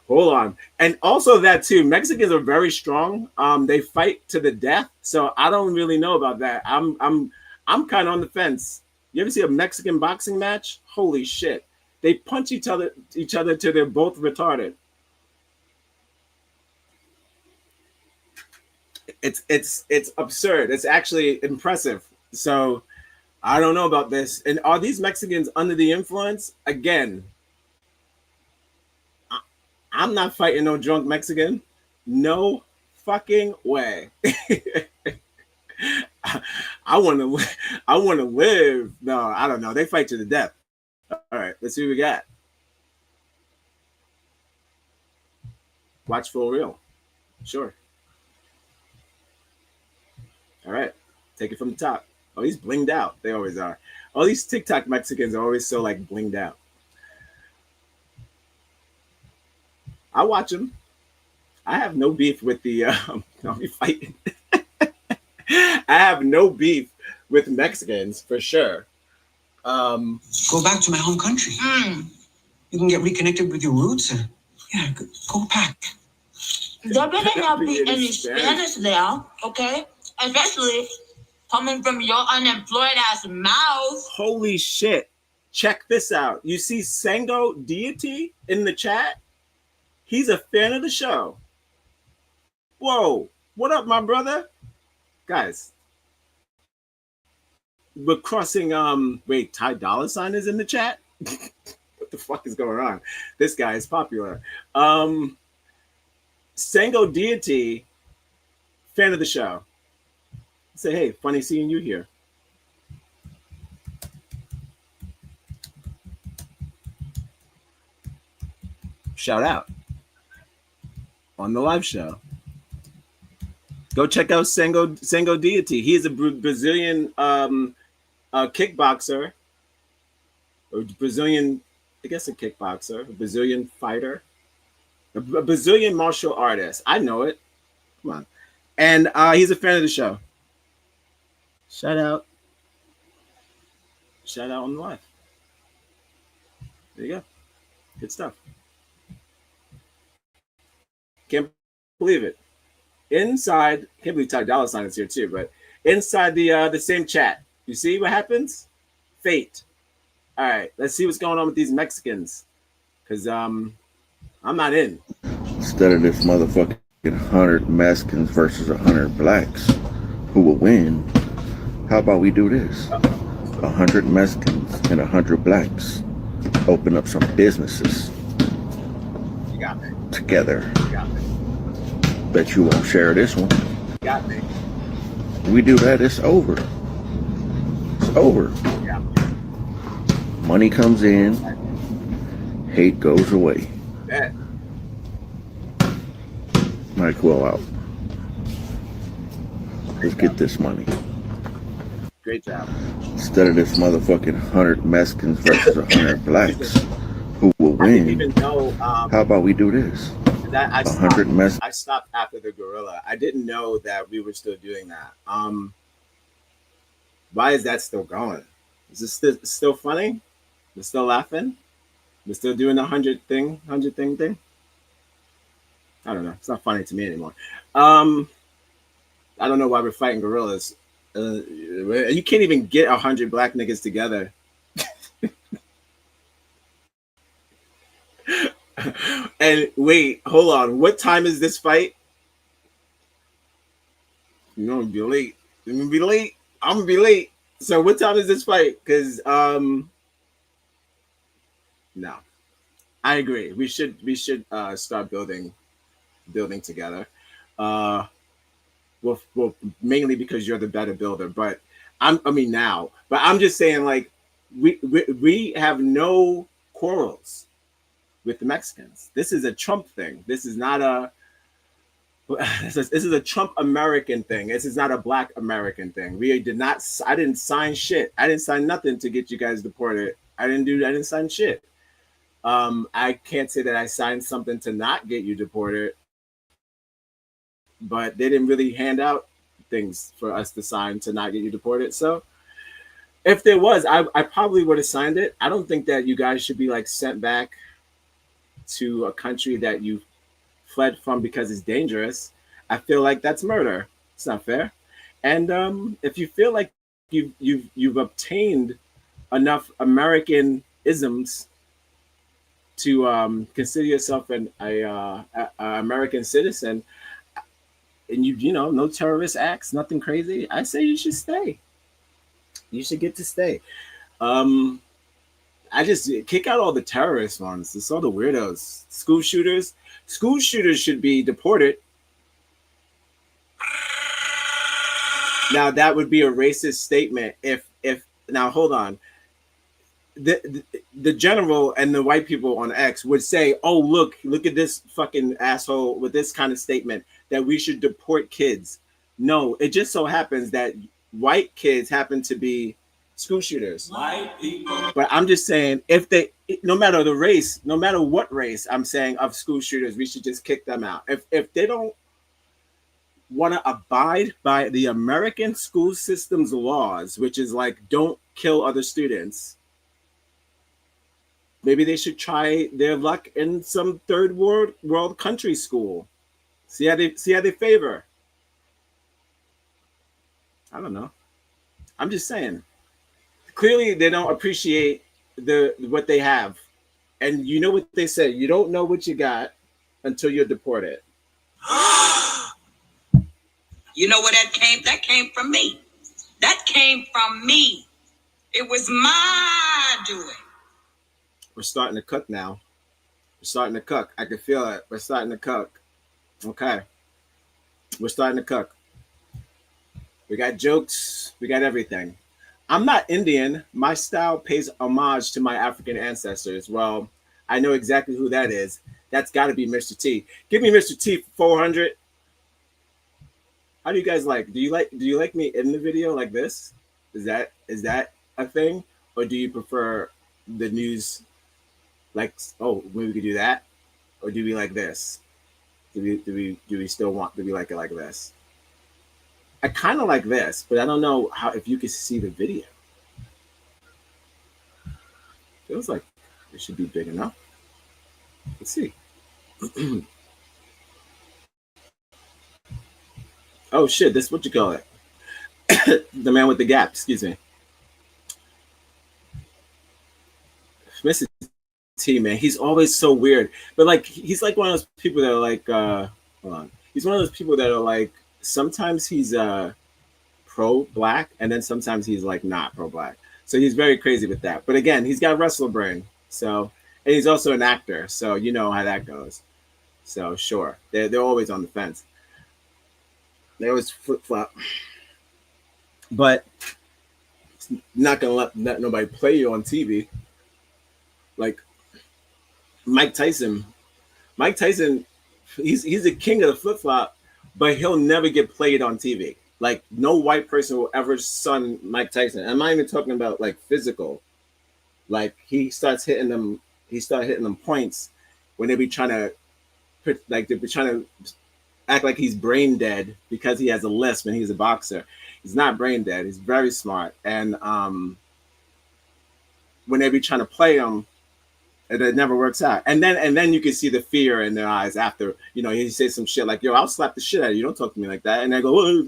A: hold on. And also that too, Mexicans are very strong. They fight to the death. So I don't really know about that. I'm kind of on the fence. You ever see a Mexican boxing match? Holy shit. They punch each other till they're both retarded. It's absurd. It's actually impressive. So I don't know about this. And are these Mexicans under the influence? Again, I'm not fighting no drunk Mexican. No fucking way. I want to live. No, I don't know. They fight to the death. All right, let's see what we got. Watch full reel. Sure. All right. Take it from the top. Oh, he's blinged out. They always are. All these TikTok Mexicans are always so like blinged out. I watch them. I have no beef with the. I'll be fighting. I have no beef with Mexicans for sure.
B: Go back to my home country. You can get reconnected with your roots. Yeah, go back.
N: There better not be any Spanish there, okay? Especially coming from your unemployed ass mouth.
A: Holy shit. Check this out. You see Sango Deity in the chat? He's a fan of the show. Whoa. What up, my brother? Guys. We're crossing, wait, Ty Dolla Sign is in the chat? What the fuck is going on? This guy is popular. Sango Deity, fan of the show. Say, hey, funny seeing you here. Shout out on the live show. Go check out Sango Deity. He is a Brazilian kickboxer, or Brazilian, I guess a kickboxer, a Brazilian fighter, a Brazilian martial artist. I know it. Come on. And he's a fan of the show. Shout out. Shout out on the live. There you go. Good stuff. Can't believe it. Inside, can't believe Ty Dolla Sign is here too, but inside the same chat, you see what happens? Fate. All right, let's see what's going on with these Mexicans, because I'm not in.
T: Instead of this motherfucking 100 Mexicans versus 100 blacks, who will win? How about we do this? 100 Mexicans and 100 blacks open up some businesses.
A: You got me.
T: Together.
A: You got me.
T: Bet you won't share this one.
A: You got me.
T: We do that, it's over. It's over.
A: Yeah.
T: Money comes in, hate goes away.
A: Bet.
T: Mike Will out. Let's get this money.
A: Great job.
T: Instead of this motherfucking 100 Mexicans versus 100 blacks, who will win?
A: I didn't even know.
T: How about we do this?
A: That I
T: 100 Mexicans.
A: I stopped after the gorilla. I didn't know that we were still doing that. Why is that still going? Is this still funny? We're still laughing? We're still doing the 100 thing? I don't know. It's not funny to me anymore. I don't know why we're fighting gorillas. You can't even get 100 black niggas together. And wait, hold on. What time is this fight? You're gonna be late. You're gonna be late. I'm gonna be late. So what time is this fight? Because no. I agree. We should start building together. Well, mainly because you're the better builder, but I'm just saying, like, we have no quarrels with the Mexicans. This is a Trump thing. This is not a this is a Trump American thing. This is not a Black American thing. I didn't sign shit. I didn't sign nothing to get you guys deported. I didn't sign shit. I can't say that I signed something to not get you deported, but they didn't really hand out things for us to sign to not get you deported. So if there was, I probably would have signed it. I don't think that you guys should be like sent back to a country that you fled from because it's dangerous. I feel like that's murder. It's not fair. And if you feel like you've obtained enough American isms to consider yourself an American citizen, and you know, no terrorist acts, nothing crazy, I say you should stay. You should get to stay. I just kick out all the terrorist ones. It's all the weirdos. School shooters should be deported. Now that would be a racist statement if now hold on. The general and the white people on X would say, oh, look at this fucking asshole with this kind of statement that we should deport kids. No, it just so happens that white kids happen to be school shooters.
B: White people.
A: But I'm just saying, if they, no matter the race, no matter what race, I'm saying of school shooters, we should just kick them out. If they don't want to abide by the American school system's laws, which is like don't kill other students, maybe they should try their luck in some third world country school. See how they favor. I don't know. I'm just saying. Clearly, they don't appreciate what they have, and you know what they say. You don't know what you got until you're deported.
N: You know where that came? That came from me. That came from me. It was my doing.
A: We're starting to cook now. We're starting to cook. I can feel it. We're starting to cook. Okay. We're starting to cook. We got jokes. We got everything. I'm not Indian. My style pays homage to my African ancestors. Well, I know exactly who that is. That's got to be Mr. T. Give me Mr. T for 400. How do you guys like? Do you like me in the video like this? Is that a thing, or do you prefer the news? Like, oh, maybe we could do that, or do we like this? Do we still want? Do we like it like this? I kind of like this, but I don't know how if you can see the video. Feels like it should be big enough. Let's see. Oh shit! This what you call it? The man with the gap. Excuse me, Mr. T, man. He's always so weird, but like he's like one of those people that are like, hold on. He's one of those people that are like sometimes he's pro-black, and then sometimes he's like not pro-black. So he's very crazy with that. But again, he's got wrestler brain. So, and he's also an actor. So you know how that goes. So sure, they're always on the fence. They always flip flop. But not gonna let nobody play you on TV. Like Mike Tyson. Mike Tyson, he's the king of the flip flop, but he'll never get played on TV. Like no white person will ever son Mike Tyson. I'm not even talking about like physical. Like he starts hitting them points when they be trying to act like he's brain dead because he has a lisp and he's a boxer. He's not brain dead. He's very smart. And when they be trying to play him, it never works out. And then you can see the fear in their eyes after, you know, he says some shit like, yo, I'll slap the shit out of you. Don't talk to me like that. And they go, whoa.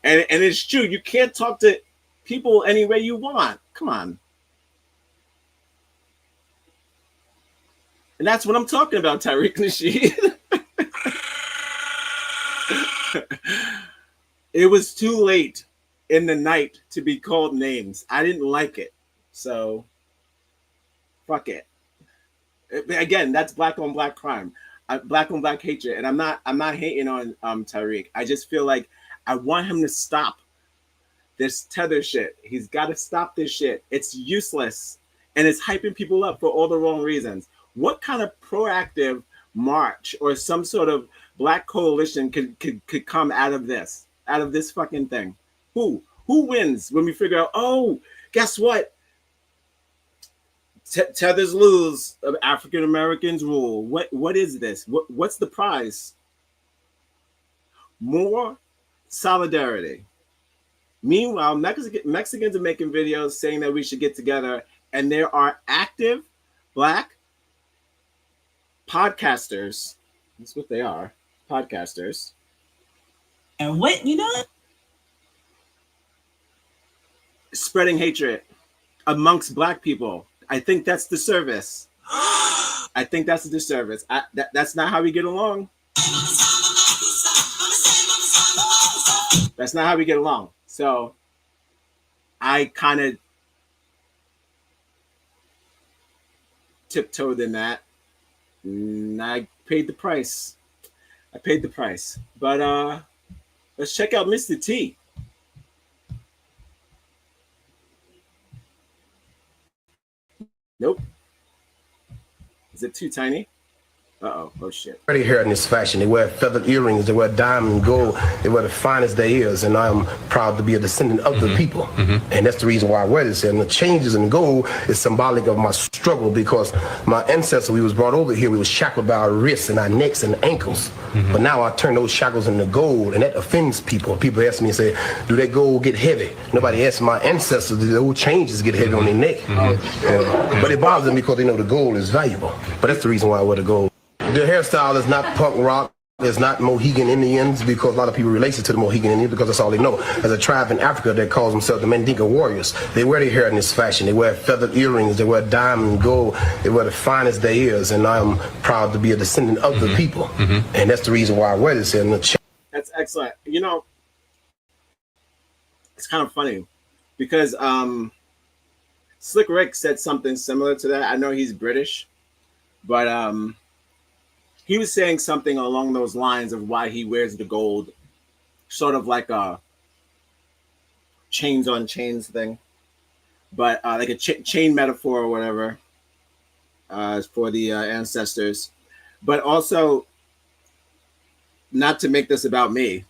A: and it's true. You can't talk to people any way you want. Come on. And that's what I'm talking about, Tariq Nasheed. It was too late in the night to be called names. I didn't like it. So, fuck it. Again, that's black on black crime. Black on black hatred. And I'm not hating on Tariq. I just feel like I want him to stop this tether shit. He's got to stop this shit. It's useless. And it's hyping people up for all the wrong reasons. What kind of proactive march or some sort of black coalition could come out of this fucking thing? Who wins when we figure out, oh, guess what? Tethers lose, African Americans rule. What is this? What's the prize? More solidarity. Meanwhile, Mexicans are making videos saying that we should get together, and there are active black podcasters. That's what they are, podcasters.
N: And what, you know?
A: Spreading hatred amongst black people. I think that's the service. I think that's the disservice. That's not how we get along. That's not how we get along. So I kind of tiptoed in that. And I paid the price. But let's check out Mr. T. Nope. Is it too tiny? Uh-oh. Oh, shit.
U: Pretty hair in this fashion. They wear feathered earrings. They wear diamond and gold. They wear the finest there is. And I'm proud to be a descendant of the people. And that's the reason why I wear this. And the changes in gold is symbolic of my struggle, because my ancestors, we was brought over here, we was shackled by our wrists and our necks and ankles. But now I turn those shackles into gold, and that offends people. People ask me and say, do that gold get heavy? Nobody asks my ancestors, do those changes get heavy on their neck? But it bothers them because they know the gold is valuable. But that's the reason why I wear the gold. The hairstyle is not punk rock. It's not Mohegan Indians, because a lot of people relate it to the Mohegan Indians because that's all they know. There's a tribe in Africa that calls themselves the Mandinka Warriors. They wear their hair in this fashion. They wear feathered earrings. They wear diamond and gold. They wear the finest there is. And I'm proud to be a descendant of the people. And that's the reason why I wear this.
A: That's excellent. You know, it's kind of funny because Slick Rick said something similar to that. I know he's British, but he was saying something along those lines of why he wears the gold, sort of like a chains on chains thing, but like a chain metaphor or whatever for the ancestors. But also, not to make this about me,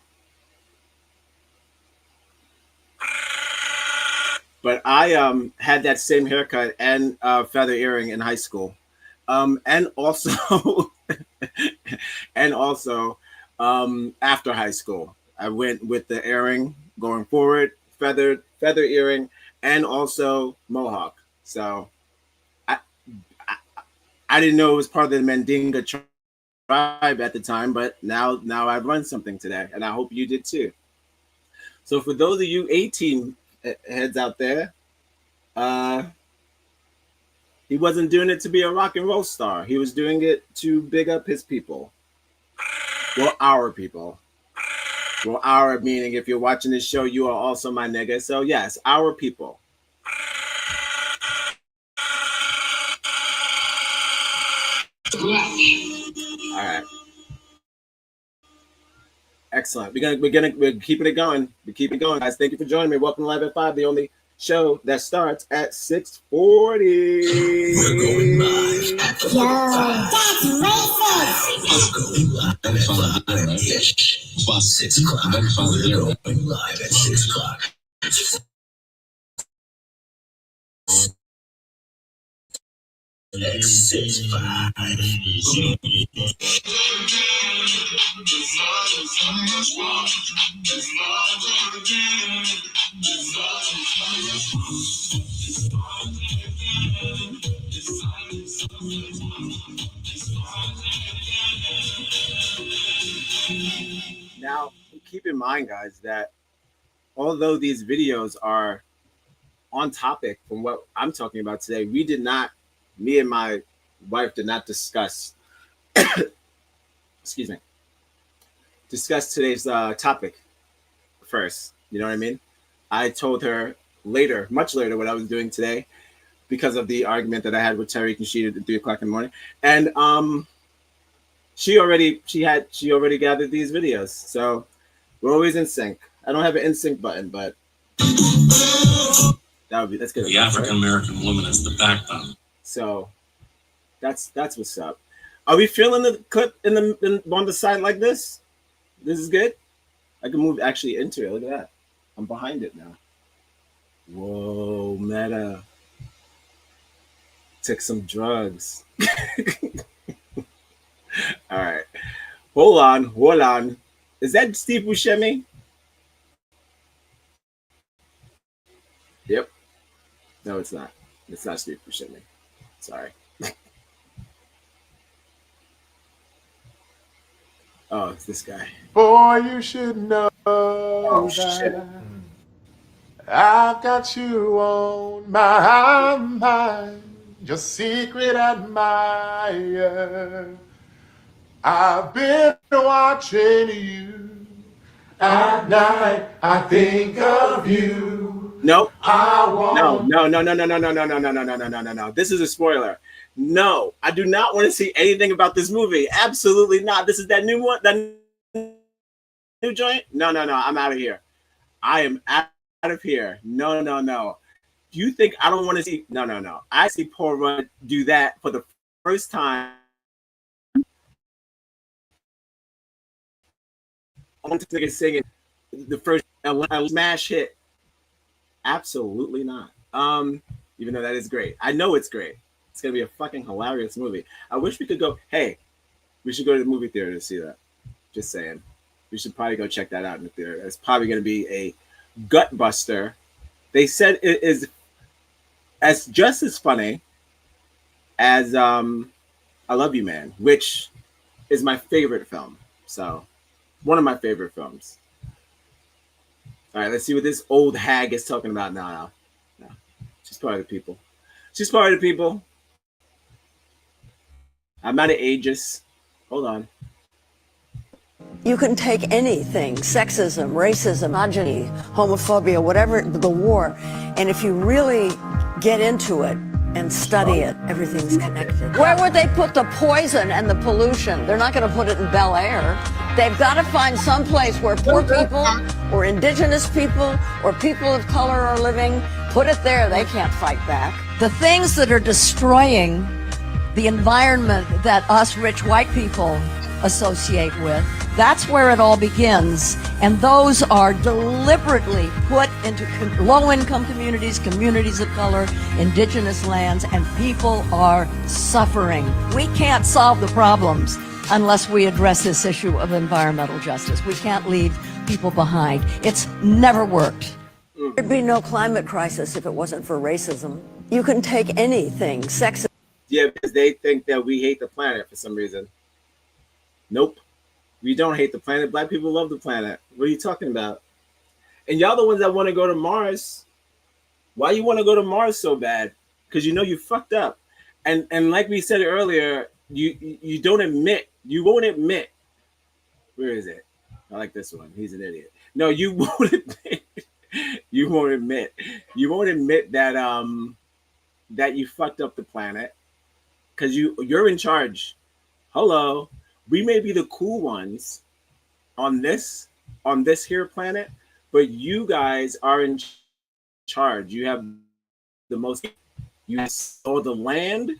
A: but I had that same haircut and feather earring in high school. And also after high school, I went with the earring going forward, feather earring, and also mohawk. So I didn't know it was part of the Mandinka tribe at the time, but now I've learned something today, and I hope you did too. So for those of you 18 heads out there, he wasn't doing it to be a rock and roll star. He was doing it to big up his people. Well, our people. Well, our meaning if you're watching this show, you are also my nigga. So yes, our people. All right. Excellent. We're keeping it going. We're keeping it going, guys. Thank you for joining me. Welcome to Live at 5, the only show that starts at 6:40.
B: We're going live at
E: Yo, that's racist.
C: Never found a right? It's about 6 o'clock. Never found a hero.
B: We're going live at 6 o'clock. X65.
A: Now, keep in mind, guys, that although these videos are on topic from what I'm talking about today, me and my wife did not discuss, excuse me, discuss today's topic first. You know what I mean? I told her later, much later, what I was doing today because of the argument that I had with Tariq and Sheeta at 3 o'clock in the morning. And she already gathered these videos. So we're always in sync. I don't have an in sync button, but that's good.
L: The African American woman is the backbone.
A: So that's what's up. Are we feeling the clip on the side like this? This is good. I can move actually into it. Look at that. I'm behind it now. Whoa, meta. Took some drugs. All right. Hold on. Is that Steve Buscemi? Yep. No, it's not. It's not Steve Buscemi. Sorry. Oh, it's this guy.
V: Boy, you should know
A: shit.
V: that I've got you on my mind, your secret admirer. I've been watching you at night. I think of you.
A: Nope.
V: I want.
A: No. This is a spoiler. No, I do not want to see anything about this movie. Absolutely not. This is that new one, that new joint. No. I'm out of here. I am out of here. No. Do you think I don't want to see? No. I see Paul Rudd do that for the first time on to singing the first a smash hit. Absolutely not. Even though that is great. I know it's great. It's gonna be a fucking hilarious movie. I wish we could go, hey, we should go to the movie theater to see that. Just saying. We should probably go check that out in the theater. It's probably gonna be a gut buster. They said it is as just as funny as I Love You Man, which is my favorite film. So one of my favorite films. All right, let's see what this old hag is talking about now. No. She's part of the people. She's part of the people. I'm not ageist. Hold on.
J: You can take anything, sexism, racism, misogyny, homophobia, whatever, the war, and if you really get into it and study it, everything's connected. Where would they put the poison and the pollution? They're not going to put it in Bel Air. They've got to find some place where poor people or indigenous people or people of color are living. Put it there. They can't fight back. The things that are destroying the environment that us rich white people associate with, that's where it all begins. And those are deliberately put into low-income communities, communities of color, indigenous lands, and people are suffering. We can't solve the problems unless we address this issue of environmental justice. We can't leave people behind. It's never worked. There'd be no climate crisis if it wasn't for racism. You can take anything, sexism.
A: Yeah, because they think that we hate the planet for some reason. Nope. We don't hate the planet. Black people love the planet. What are you talking about? And y'all the ones that want to go to Mars. Why you want to go to Mars so bad? Because you know you fucked up. And like we said earlier, you don't admit. You won't admit. Where is it? I like this one. He's an idiot. No, you won't admit. You won't admit. You won't admit that that you fucked up the planet. Because you're in charge. Hello. We may be the cool ones on this here planet, but you guys are in charge. You have the most. You own the land.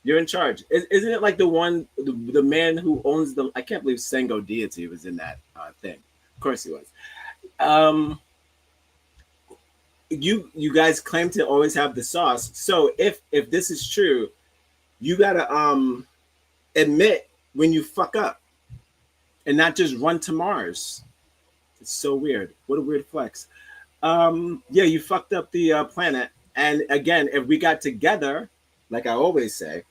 A: You're in charge. Isn't it like the man who owns the? I can't believe Sengo Deity was in that thing. Of course he was. You guys claim to always have the sauce. So if this is true, you gotta admit when you fuck up and not just run to Mars. It's so weird. What a weird flex. Yeah, you fucked up the planet. And again, if we got together, like I always say,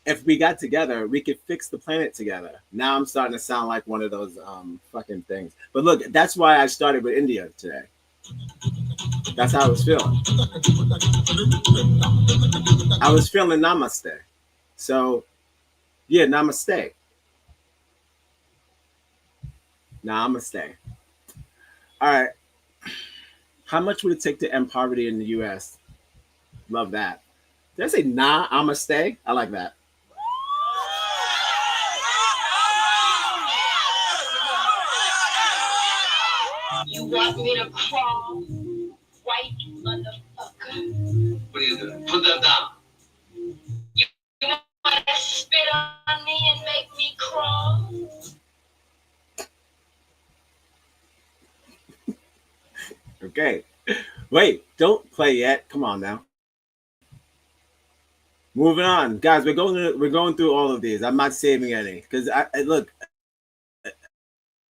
A: if we got together, we could fix the planet together. Now I'm starting to sound like one of those fucking things. But look, that's why I started with India today. That's how I was feeling. I was feeling namaste. So, yeah, namaste. Namaste. All right. How much would it take to end poverty in the U.S.? Love that. Did I say namaste? I like that.
N: You want me to crawl, white motherfucker?
L: What are you doing? Put that down.
N: You want to spit on me and make me crawl?
A: Okay. Wait, don't play yet. Come on now. Moving on, guys. We're going through all of these. I'm not saving any because I look.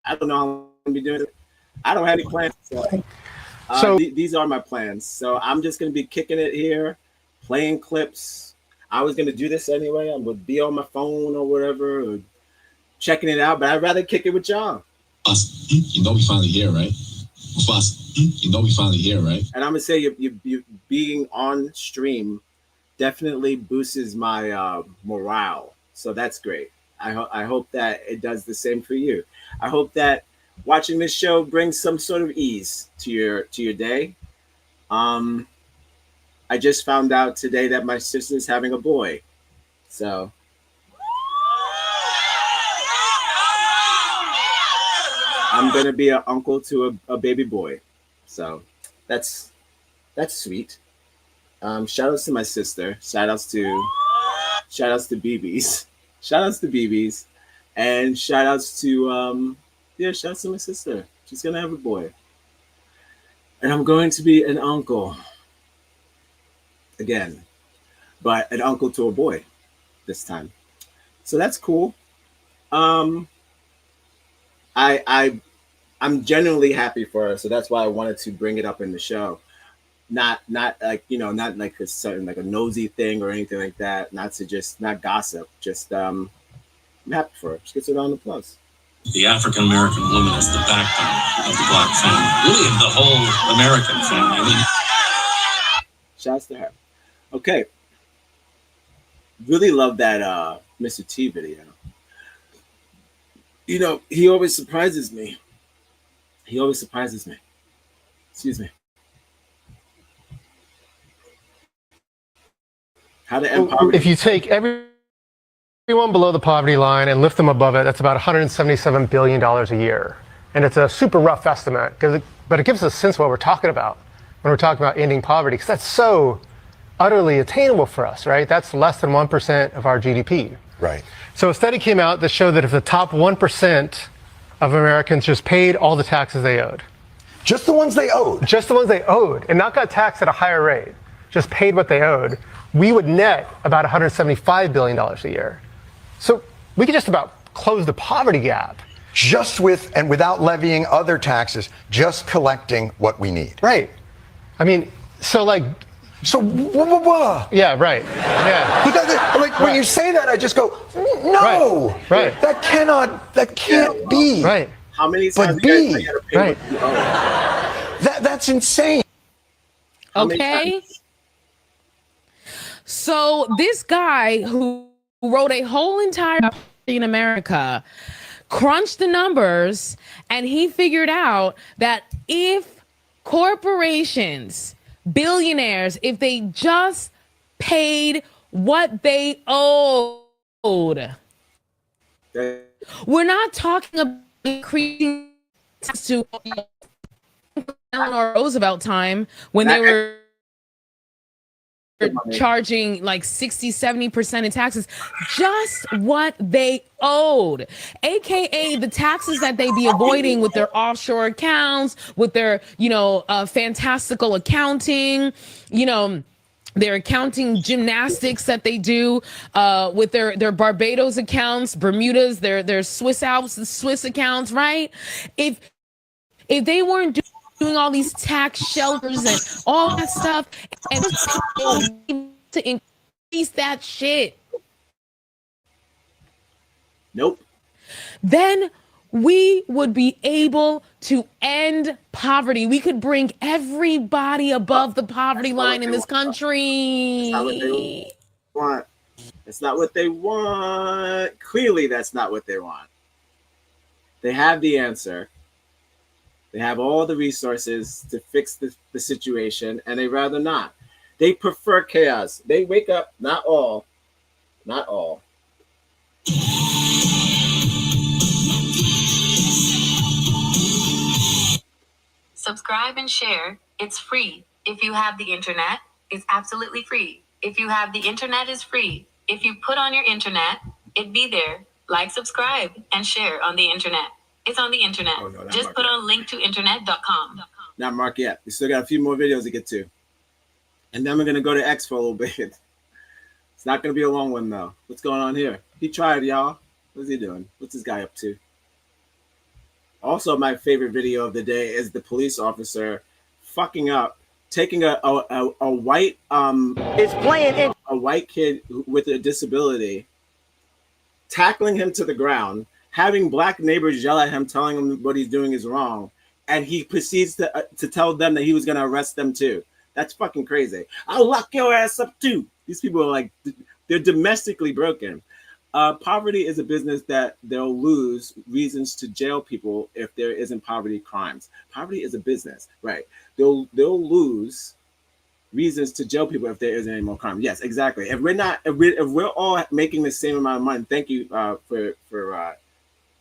A: I don't know how I'm gonna be doing it. I don't have any plans. So these are my plans. So I'm just gonna be kicking it here, playing clips. I was gonna do this anyway. I would be on my phone or whatever, or checking it out. But I'd rather kick it with y'all.
C: You know we finally here, right? You know we finally here, right?
A: And I'm gonna say you being on stream definitely boosts my morale. So that's great. I hope that it does the same for you. I hope that watching this show brings some sort of ease to your day. I just found out today that my sister's having a boy. So I'm gonna be an uncle to a baby boy. So that's sweet. Shout outs to my sister. Shout outs to BBs. Shout outs to BBs, and shout outs to shout outs to my sister. She's gonna have a boy, and I'm going to be an uncle again, but an uncle to a boy this time. So that's cool. I I'm genuinely happy for her, so that's why I wanted to bring it up in the show. Not like not like a certain like a nosy thing or anything like that. Not to just not gossip. Just I'm happy for her. She gets a round of applause.
L: The African American woman is the backbone of the black family, really of the whole American family. I mean,
A: shouts to her. Okay. Really love that Mr. T video. He always surprises me. Excuse me. How to end poverty.
I: If you take everyone below the poverty line and lift them above it, that's about $177 billion a year. And it's a super rough estimate, but it gives us a sense of what we're talking about when we're talking about ending poverty, because that's so utterly attainable for us, right? That's less than 1% of our GDP.
K: Right.
I: So a study came out that showed that if the top 1% of Americans just paid all the taxes they owed.
K: Just the ones they owed?
I: Just the ones they owed, and not got taxed at a higher rate, just paid what they owed, we would net about $175 billion a year. So we could just about close the poverty gap.
K: Just with and without levying other taxes, just collecting what we need.
I: Right. I mean, so like... Yeah, right. Yeah.
K: Because when you say that, I just go, no.
I: Right.
K: That can't be.
I: Right.
A: How many
K: But
A: times you guys gotta pay
I: right.
A: what you owe?
K: That's insane.
W: Okay. So this guy who wrote a whole entire in America crunched the numbers, and he figured out that if corporations, billionaires, if they just paid what they owed, we're not talking about increasing to Eleanor Roosevelt time when they were charging like 60-70% in taxes, just what they owed, aka the taxes that they be avoiding with their offshore accounts, with their fantastical accounting, their accounting gymnastics that they do with their Barbados accounts, Bermudas, their Swiss Alps, Swiss accounts, right? If they weren't doing all these tax shelters and all that stuff, and to increase that shit.
A: Nope.
W: Then we would be able to end poverty. We could bring everybody above the poverty line in this country.
A: That's not what they want. Clearly, that's not what they want. They have the answer. They have all the resources to fix the situation, and they rather not. They prefer chaos. They wake up, not all.
X: Subscribe and share. It's free. If you have the internet, it's absolutely free. If you have the internet, it's free. If you put on your internet, it'd be there. Like, subscribe, and share on the internet. It's on the internet.
A: Oh, no,
X: just put on linktointernet.com.
A: Not marked yet. We still got a few more videos to get to. And then we're going to go to X for a little bit. It's not going to be a long one, though. What's going on here? He tried, y'all. What's he doing? What's this guy up to? Also, my favorite video of the day is the police officer fucking up, taking a white a white kid with a disability, tackling him to the ground, having black neighbors yell at him, telling him what he's doing is wrong, and he proceeds to tell them that he was going to arrest them too. That's fucking crazy. I'll lock your ass up too. These people are like, they're domestically broken. Poverty is a business that they'll lose reasons to jail people if there isn't poverty crimes. Poverty is a business, right? They'll lose reasons to jail people if there isn't any more crime. Yes, exactly. If we're all making the same amount of money, thank you for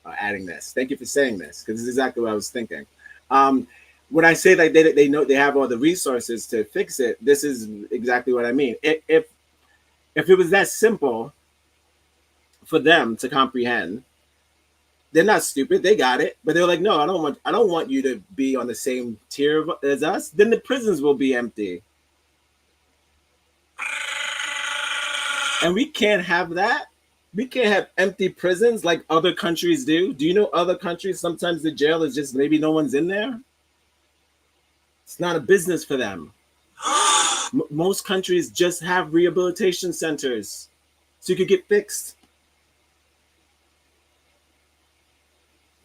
A: adding this. Thank you for saying this, because this is exactly what I was thinking. When I say that they know they have all the resources to fix it, this is exactly what I mean. If it was that simple for them to comprehend. They're not stupid. They got it, but they're like, no, I don't want you to be on the same tier as us. Then the prisons will be empty, and we can't have that. We can't have empty prisons like other countries do. Do you know other countries? Sometimes the jail is just maybe no one's in there. It's not a business for them. Most countries just have rehabilitation centers so you could get fixed.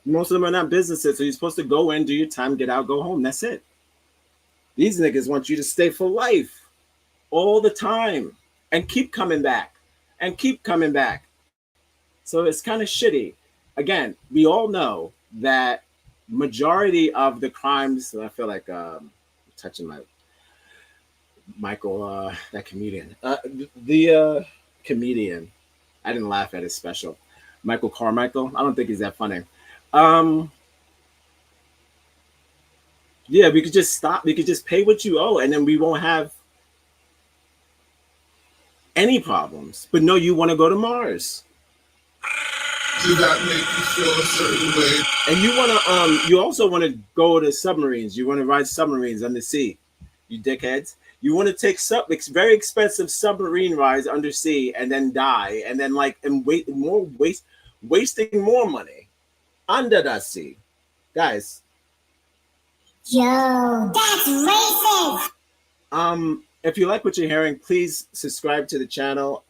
A: Most of them are not businesses, so you're supposed to go in, do your time, get out, go home. That's it. These niggas want you to stay for life all the time and keep coming back and keep coming back. So it's kind of shitty. Again, we all know that majority of the crimes, I feel like touching my Michael, that comedian, the comedian, I didn't laugh at his special, Michael Carmichael. I don't think he's that funny. Yeah, we could just stop. We could just pay what you owe, and then we won't have any problems. But no, you want to go to Mars.
D: Do that make you feel a certain way?
A: And you want to, you also want to go to submarines. You want to ride submarines on the sea, you dickheads. You want to take very expensive submarine rides undersea and then die, and then wasting more money under the sea, guys.
E: Yo, that's racist.
A: If you like what you're hearing, please subscribe to the channel.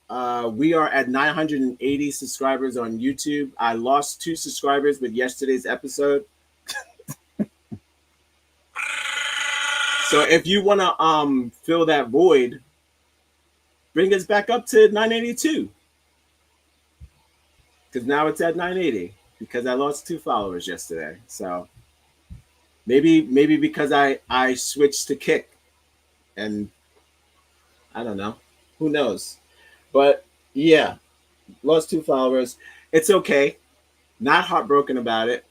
A: We are at 980 subscribers on YouTube. I lost 2 subscribers with yesterday's episode. So if you want to fill that void, bring us back up to 982. Because now it's at 980 because I lost 2 followers yesterday. So maybe because I switched to Kick, and I don't know. Who knows? But yeah, lost 2 followers. It's okay. Not heartbroken about it.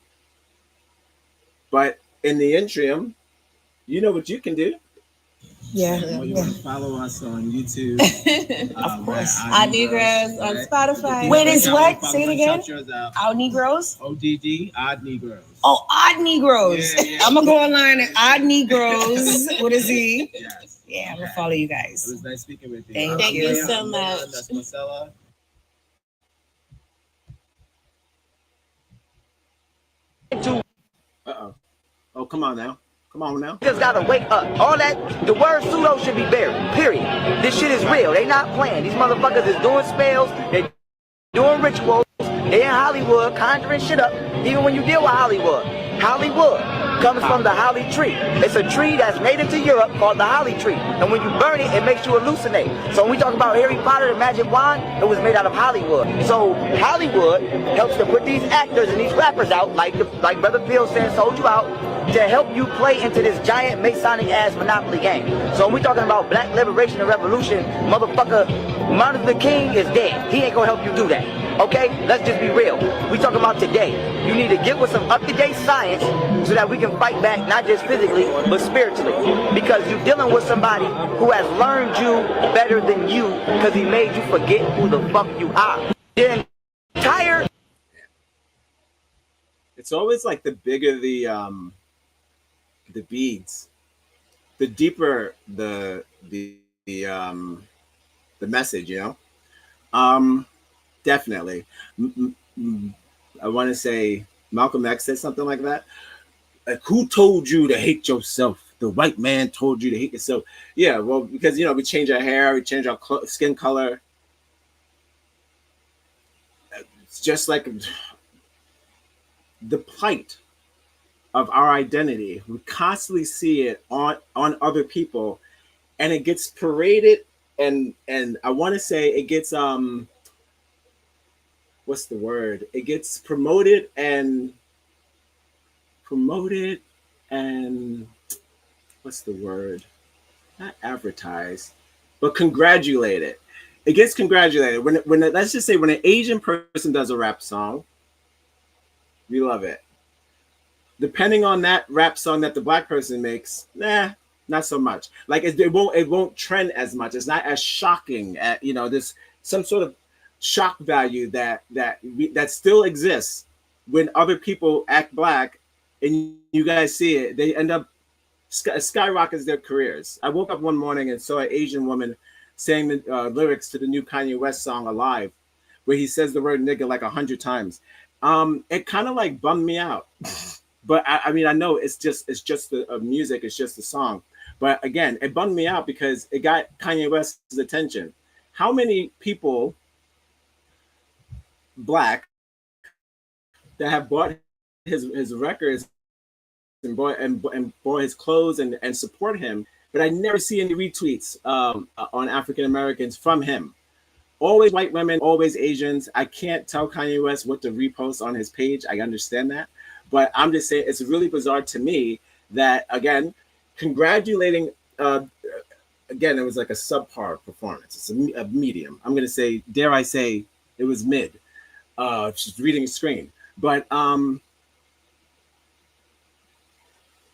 A: But in the interim, you know what you can do.
F: Yeah.
A: You want to follow us on YouTube.
F: Of course. Odd Negroes on Spotify. Wait, is what? Say it again. Odd Negroes?
A: ODD, Odd Negroes.
F: Oh, Odd Negroes.
A: Yeah.
F: I'm going to go online at Odd Negroes with a Z.
A: Yes.
F: Yeah, I'm going to follow you guys.
A: It was nice speaking with you.
F: Thank you so much.
A: That's Marcella. Uh-oh. Oh, come on now. Come on now.
G: Just gotta wake up. All that, the word pseudo should be buried. Period. This shit is real. They not playing. These motherfuckers is doing spells. They doing rituals. They in Hollywood conjuring shit up. Even when you deal with Hollywood. Hollywood comes from the holly tree. It's a tree that's native to Europe called the holly tree. And when you burn it, it makes you hallucinate. So when we talk about Harry Potter, the magic wand, it was made out of Hollywood. So Hollywood helps to put these actors and these rappers out, like Brother Phil said, sold you out, to help you play into this giant Masonic ass Monopoly game. So when we talking about black liberation and revolution, motherfucker, Martin Luther King is dead. He ain't gonna help you do that. Okay? Let's just be real. We talking about today. You need to get with some up-to-date science so that we can fight back, not just physically, but spiritually. Because you're dealing with somebody who has learned you better than you because he made you forget who the fuck you are. The entire...
A: It's always like the bigger the beads, the deeper the message, you know. Definitely. I want to say Malcolm X said something like that. Like, who told you to hate yourself? The white man told you to hate yourself. Yeah, well, because, you know, we change our hair, we change our skin color. It's just like the plight of our identity. We constantly see it on other people, and it gets paraded, and I want to say it gets what's the word? It gets promoted and what's the word? Not advertised, but congratulated. It gets congratulated when let's just say when an Asian person does a rap song, we love it. Depending on that rap song that the black person makes, not so much. Like it won't trend as much. It's not as shocking. You know, there's some sort of shock value that still exists when other people act black, and you guys see it. They end up skyrockets their careers. I woke up one morning and saw an Asian woman saying the lyrics to the new Kanye West song "Alive," where he says the word nigga like 100 times. It kind of like bummed me out. But I mean, I know it's just the music, it's just the song. But again, it bummed me out because it got Kanye West's attention. How many people, black, that have bought his records and bought his clothes and support him, but I never see any retweets on African Americans from him. Always white women, always Asians. I can't tell Kanye West what to repost on his page. I understand that. But I'm just saying it's really bizarre to me that, again, congratulating, again, it was like a subpar performance. It's a medium. I'm going to say, dare I say, it was mid. Just reading a screen. But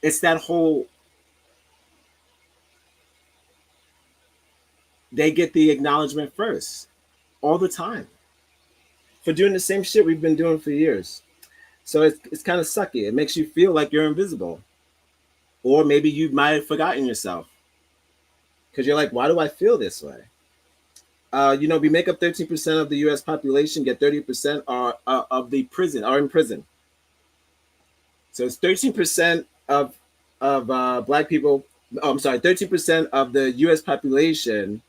A: it's that whole, they get the acknowledgement first all the time for doing the same shit we've been doing for years. So it's kind of sucky. It makes you feel like you're invisible. Or maybe you might have forgotten yourself. Because you're like, why do I feel this way? We make up 13% of the U.S. population, yet 30% of the prison are in prison. So it's 13% of black people. Oh, I'm sorry, 13% of the U.S. population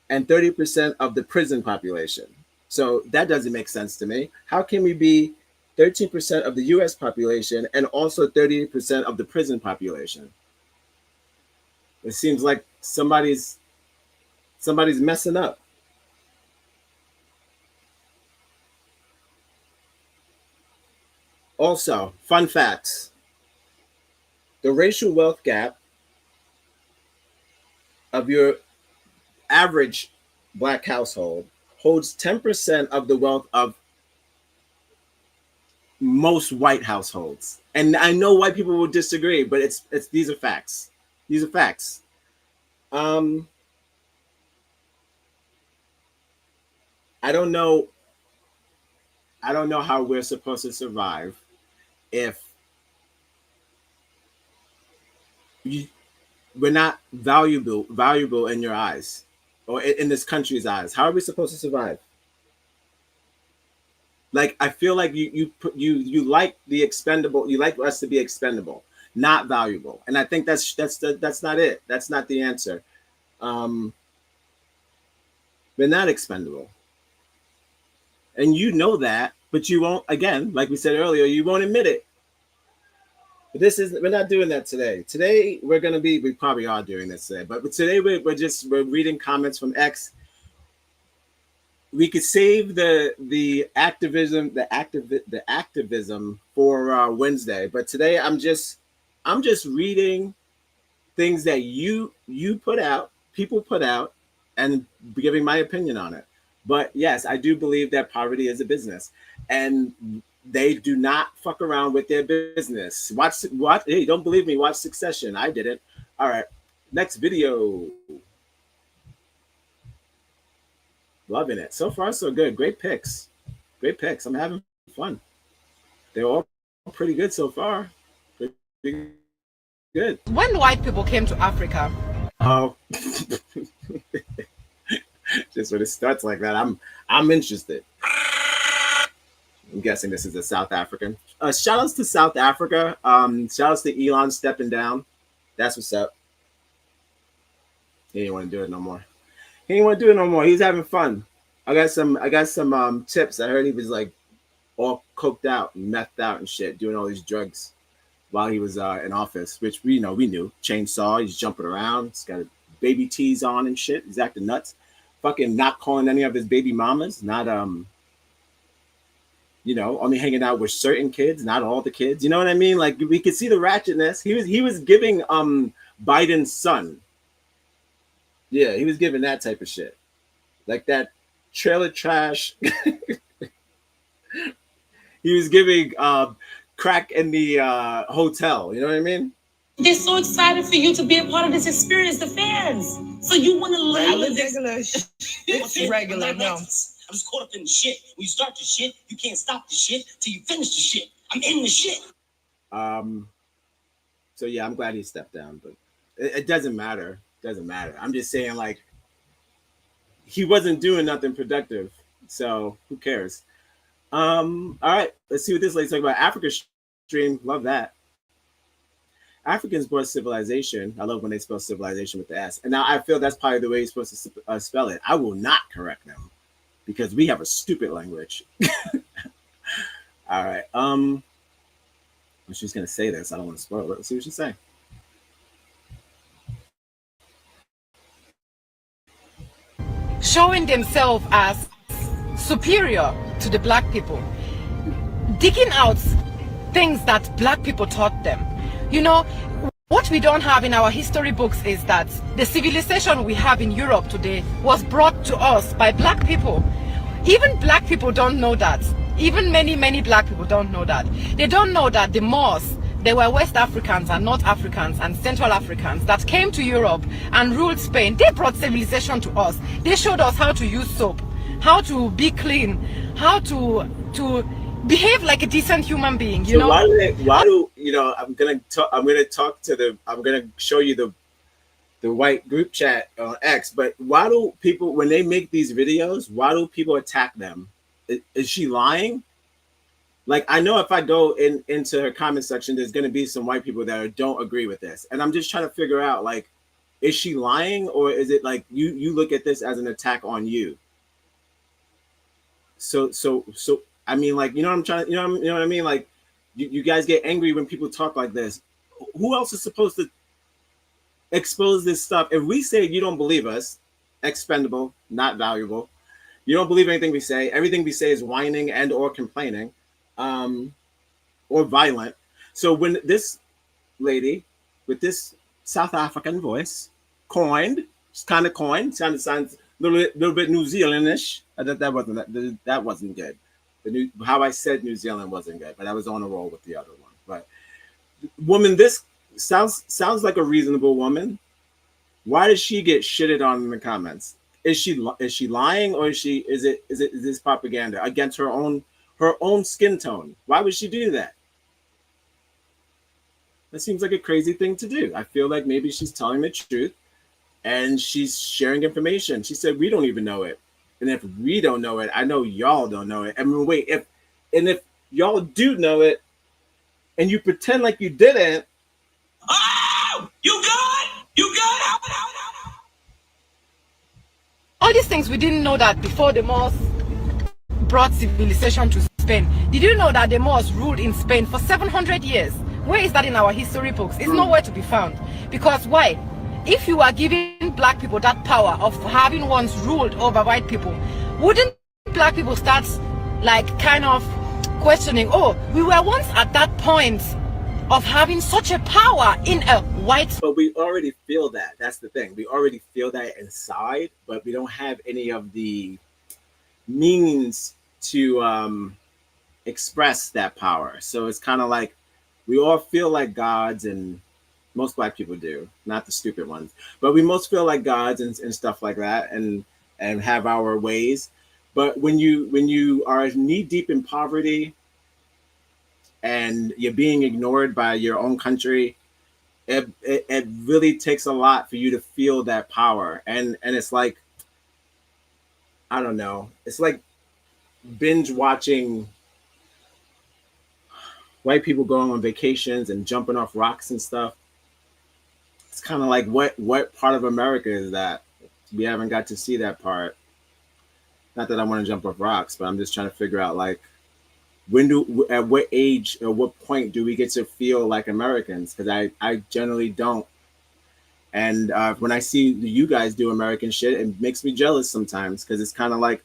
A: and 30% of the prison population. So that doesn't make sense to me. How can we be 13% of the U.S. population and also 30% of the prison population? It seems like somebody's messing up. Also, fun facts. The racial wealth gap of your average black household holds 10% of the wealth of most white households. And I know white people will disagree, but it's these are facts. These are facts. I don't know how we're supposed to survive if we're not valuable in your eyes or in this country's eyes. How are we supposed to survive? Like, I feel like you like the expendable. You like us to be expendable, not valuable. And I think that's not it. That's not the answer. We're not expendable. And you know that, but you won't, again, like we said earlier, you won't admit it. But we're not doing that today. Today, we probably are doing this today, but today we're reading comments from X. We could save the activism for Wednesday, but today I'm just reading things that you put out, people put out, and giving my opinion on it. But yes, I do believe that poverty is a business, and they do not fuck around with their business. Watch. Hey, don't believe me? Watch Succession. I didn't. All right, next video. Loving it. So far, so good. Great picks. Great picks. I'm having fun. They're all pretty good so far. Pretty good.
H: When white people came to Africa.
A: Oh. Just when it starts like that, I'm interested. I'm guessing this is a South African. Shout outs to South Africa. Shout outs to Elon stepping down. That's what's up. He didn't want to do it no more. He's having fun. I got some tips. I heard he was like all coked out and methed out and shit, doing all these drugs while he was in office, which we knew. Chainsaw, he's jumping around. He's got baby tees on and shit. He's acting nuts. Fucking not calling any of his baby mamas. Not only hanging out with certain kids, not all the kids. You know what I mean? Like, we could see the ratchetness. He was giving Biden's son. Yeah, he was giving that type of shit. Like that trailer trash. He was giving crack in the hotel. You know what I mean?
N: They're so excited for you to be a part of this experience, the fans. So you want to live
H: regular. It's regular, no.
B: I'm just caught up in the shit. When you start the shit, you can't stop the shit till you finish the shit. I'm in the shit.
A: So yeah, I'm glad he stepped down, but it doesn't matter. It doesn't matter. I'm just saying, like, he wasn't doing nothing productive, so who cares? All right, let's see what this lady's talking about. Africa stream, love that. Africans brought civilization. I love when they spell civilization with the S. And now I feel that's probably the way you're supposed to spell it. I will not correct them because we have a stupid language. All right. She's gonna say this. I don't want to spoil it. Let's see what she's saying.
H: Showing themselves as superior to the black people, digging out things that black people taught them. You know, what we don't have in our history books is that the civilization we have in Europe today was brought to us by black people. Even black people don't know that. Even many black people don't know that. They don't know that the Moors, they were West Africans and North Africans and Central Africans that came to Europe and ruled Spain. They brought civilization to us. They showed us how to use soap, how to be clean, how to behave like a decent human being. You know.
A: Why do you know? I'm gonna show you the white group chat on X. But why do people, when they make these videos, why do people attack them? Is she lying? Like, I know if I go into her comment section, there's going to be some white people that don't agree with this, and I'm just trying to figure out, like, is she lying, or is it like you look at this as an attack on you? So I mean, like, you know what I'm trying, you know what I mean? Like, you guys get angry when people talk like this. Who else is supposed to expose this stuff? If we say you don't believe us, expendable, not valuable, you don't believe anything we say, everything we say is whining and or complaining, or violent. So when this lady with this South African voice coined, sounds a little bit New Zealandish. That wasn't good. How I said New Zealand wasn't good, but I was on a roll with the other one. But woman, this sounds like a reasonable woman. Why does she get shitted on in the comments? Is she lying, or is this propaganda against her own skin tone? Why would she do that? That seems like a crazy thing to do. I feel like maybe she's telling the truth and she's sharing information. She said we don't even know it, and if we don't know it, I know y'all don't know it. I mean, wait, if y'all do know it and you pretend like you didn't.
B: Oh, you good? You good?
H: All these things we didn't know that before the Moors brought civilization to Spain. Did you know that the Moors ruled in Spain for 700 years? Where is that in our history books? It's nowhere to be found. Because why? If you are giving black people that power of having once ruled over white people, wouldn't black people start, like, kind of questioning, oh, we were once at that point of having such a power in a white...
A: But we already feel that. That's the thing. We already feel that inside, but we don't have any of the means to express that power. So it's kind of like we all feel like gods, and most black people do, not the stupid ones, but we most feel like gods and stuff like that, and have our ways. But when you are knee deep in poverty and you're being ignored by your own country, it really takes a lot for you to feel that power. And it's like, I don't know, it's like binge watching white people going on vacations and jumping off rocks and stuff. It's kind of like, what part of America is that? We haven't got to see that part. Not that I want to jump off rocks, but I'm just trying to figure out, like, at what age or what point do we get to feel like Americans? Because I generally don't. And when I see you guys do American shit, it makes me jealous sometimes, because it's kind of like,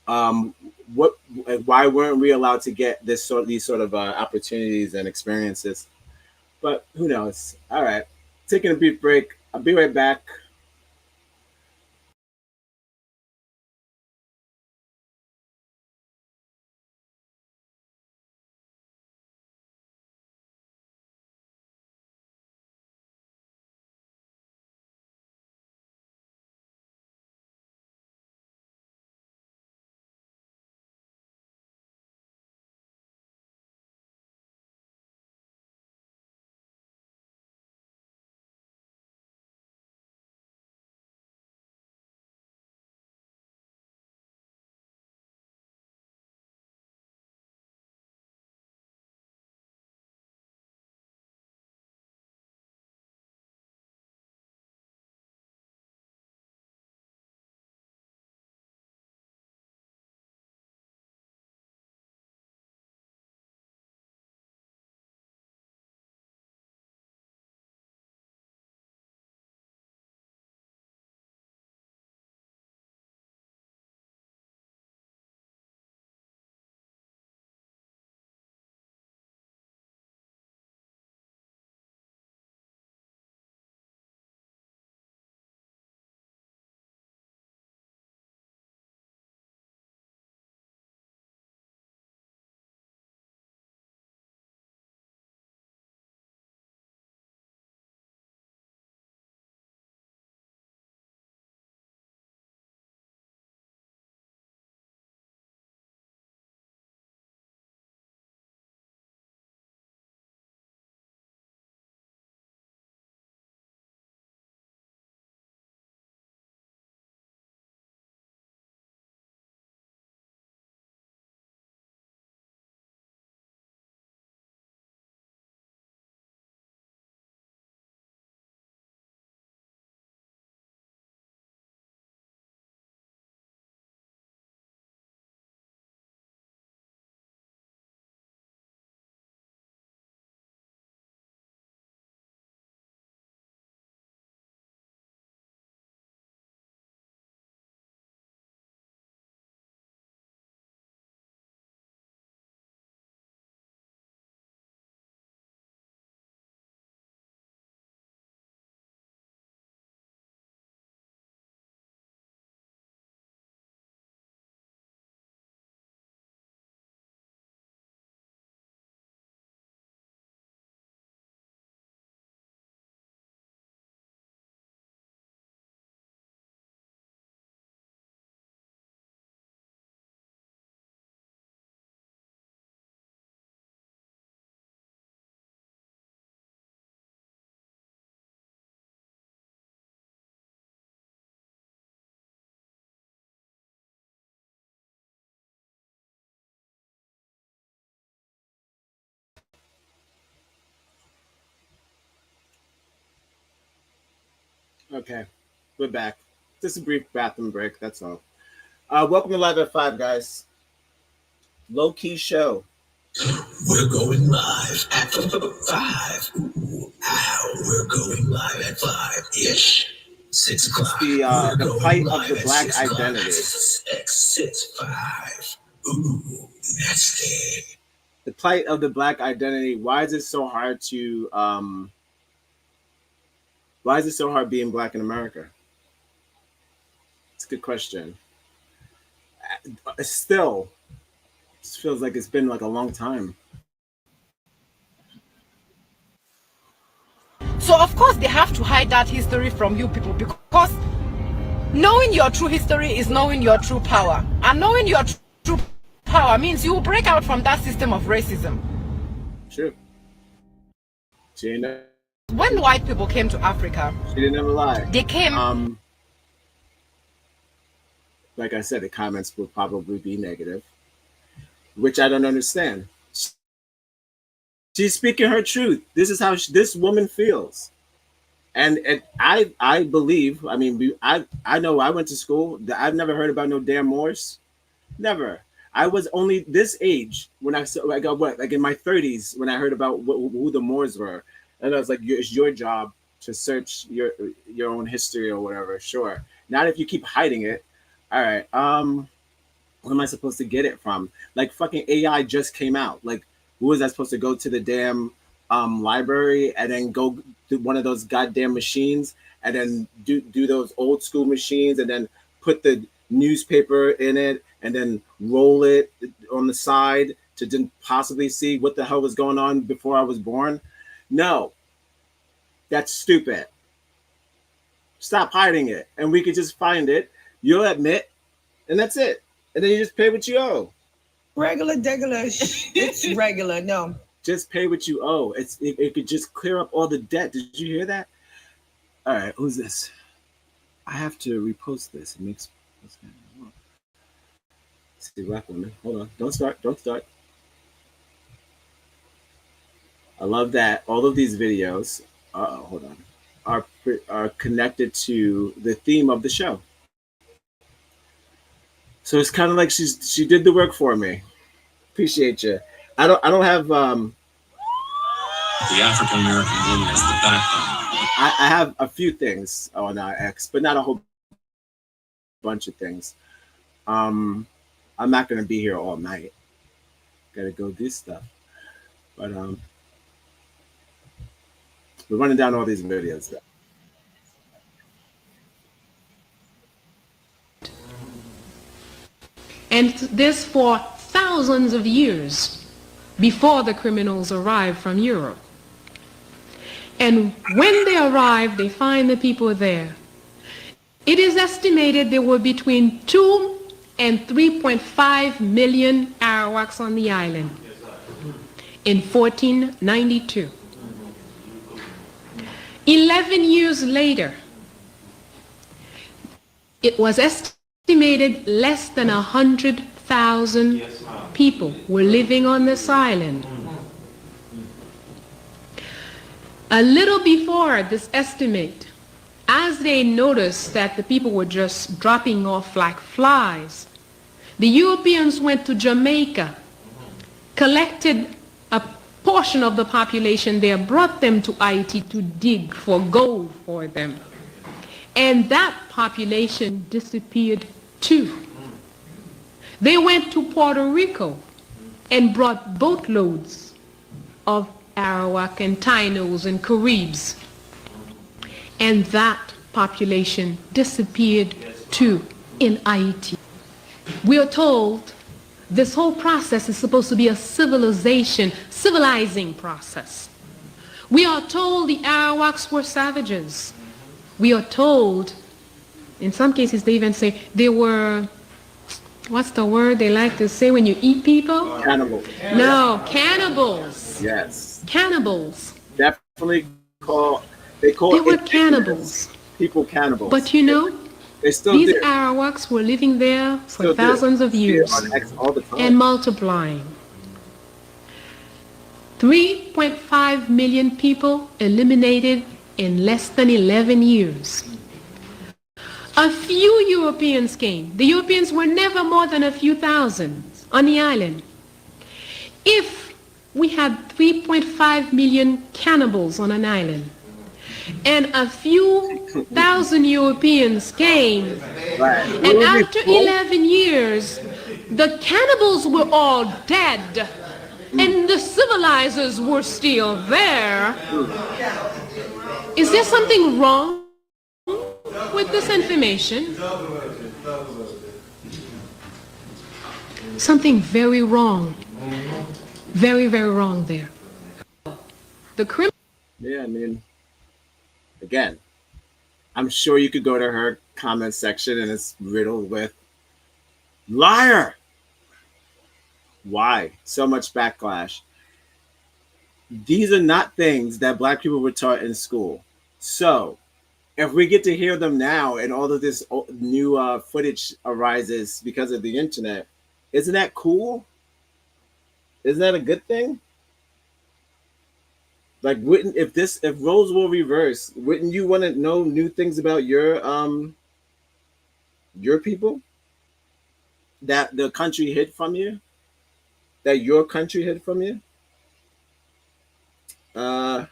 A: why weren't we allowed to get these sort of opportunities and experiences? But who knows? All right, taking a brief break. I'll be right back. Okay, we're back. Just a brief bathroom break. That's all. Welcome to Live at 5, guys. Low key show.
B: We're going live at 5. Ooh, ow, we're going live at 5-ish. 6 o'clock.
A: The plight of the black identity.
B: 6-5. Ooh, nasty.
A: The plight of the black identity. Why is it so hard to why is it so hard being black in America? It's a good question. Still, it feels like it's been like a long time.
H: So of course they have to hide that history from you people, because knowing your true history is knowing your true power. And knowing your true power means you will break out from that system of racism.
A: True. Gina.
H: When white people came to Africa,
A: she didn't ever lie.
H: They came.
A: Like I said, the comments will probably be negative, which I don't understand. She's speaking her truth. This is how this woman feels, and I believe. I mean, I know I went to school. I've never heard about no damn Moors. Never. I was only this age when I got like in my 30s when I heard about who the Moors were, and I was like, it's your job to search your own history or whatever. Sure. Not if you keep hiding it. All right. Where am I supposed to get it from? Like fucking AI just came out. Like, who was I supposed to go to the damn library and then go to one of those goddamn machines and then do those old school machines and then put the newspaper in it and then roll it on the side to then possibly see what the hell was going on before I was born? No, that's stupid. Stop hiding it, and we could just find it. You'll admit, and that's it. And then you just pay what you owe.
F: Regular. It's regular. No.
A: Just pay what you owe. It could just clear up all the debt. Did you hear that? All right, who's this? I have to repost this. It makes. See, black woman. Hold on. Don't start. I love that all of these videos. Hold on. Are connected to the theme of the show. So it's kind of like she did the work for me. Appreciate you. I don't have
L: the African American woman is the backbone.
A: I have a few things on X, but not a whole bunch of things. I'm not gonna be here all night. Gotta go do stuff. But we're running down all these videos.
M: And this for thousands of years before the criminals arrived from Europe. And when they arrive, they find the people there. It is estimated there were between 2 and 3.5 million Arawaks on the island in 1492. 11 years later, it was estimated less than 100,000 people were living on this island. A little before this estimate, as they noticed that the people were just dropping off like flies, the Europeans went to Jamaica, collected a portion of the population there, brought them to Haiti to dig for gold for them. And that population disappeared too. They went to Puerto Rico and brought boatloads of Arawak and Tainos and Caribs. And that population disappeared too in Haiti. We are told this whole process is supposed to be a civilizing process. We are told the Arawaks were savages. We are told, in some cases they even say they were, what's the word they like to say when you eat people?
A: Cannibals.
M: No, cannibals.
A: Yes.
M: Cannibals.
A: Definitely they
M: were cannibals.
A: People cannibals.
M: But you know, these Arawaks were living there for thousands of years
A: all the time.
M: and multiplying. 3.5 million people eliminated in less than 11 years. A few Europeans came. The Europeans were never more than a few thousand on the island. If we had 3.5 million cannibals on an island, and a few thousand Europeans came, and after 11 years, the cannibals were all dead, and the civilizers were still there. Is there something wrong with this information? Something very wrong. Very, very wrong there. The criminal.
A: Yeah, I mean, again, I'm sure you could go to her comment section and it's riddled with liar. Why so much backlash? These are not things that Black people were taught in school. So if we get to hear them now and all of this new footage arises because of the internet, isn't that cool? Isn't that a good thing? Like, wouldn't if roles were reversed, wouldn't you want to know new things about your people that the country hid from you, that your country hid from you? I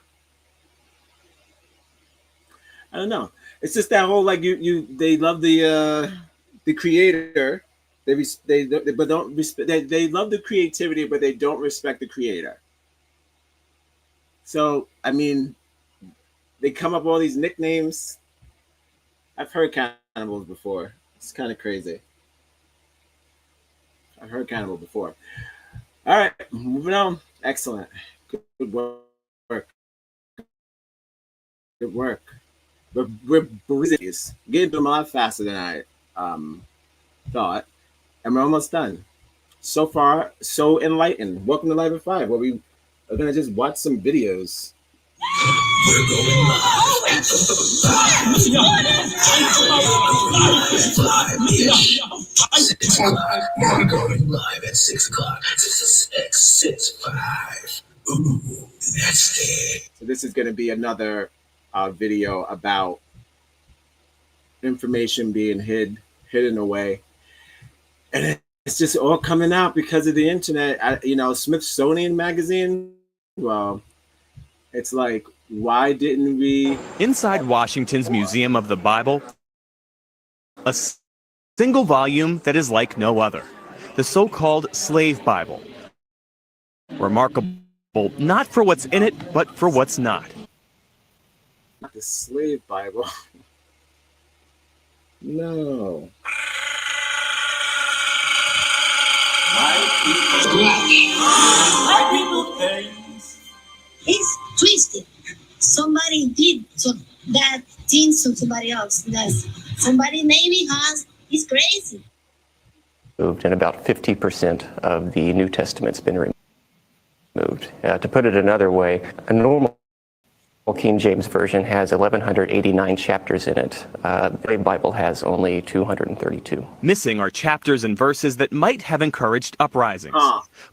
A: don't know. It's just that whole like they love the creator. They don't respect. They love the creativity, but they don't respect the creator. So I mean, they come up with all these nicknames. I've heard cannibals before. It's kind of crazy. I've heard cannibal before. All right, moving on. Excellent. Good work. Good work. We're getting them a lot faster than I thought, and we're almost done. So far, so enlightened. Welcome to Live at 5, where we are gonna just watch some videos.
B: We're going live. We're going live at 6 o'clock. This is X65. Ooh, that's it.
A: So this is going to be another video about information being hidden away, and it's just all coming out because of the internet. Smithsonian Magazine. Well, it's like, why didn't we?
O: Inside Washington's Museum of the Bible, a single volume that is like no other, the so-called Slave Bible. Remarkable not for what's in it, but for what's not.
A: The Slave Bible. No.
N: White people things. It's twisted. Somebody did that thing to somebody else. That's somebody maybe has. It's crazy.
P: And about 50% of the New Testament's been removed. To put it another way, a normal King James Version has 1,189 chapters in it. The Bible has only 232.
O: Missing are chapters and verses that might have encouraged uprisings.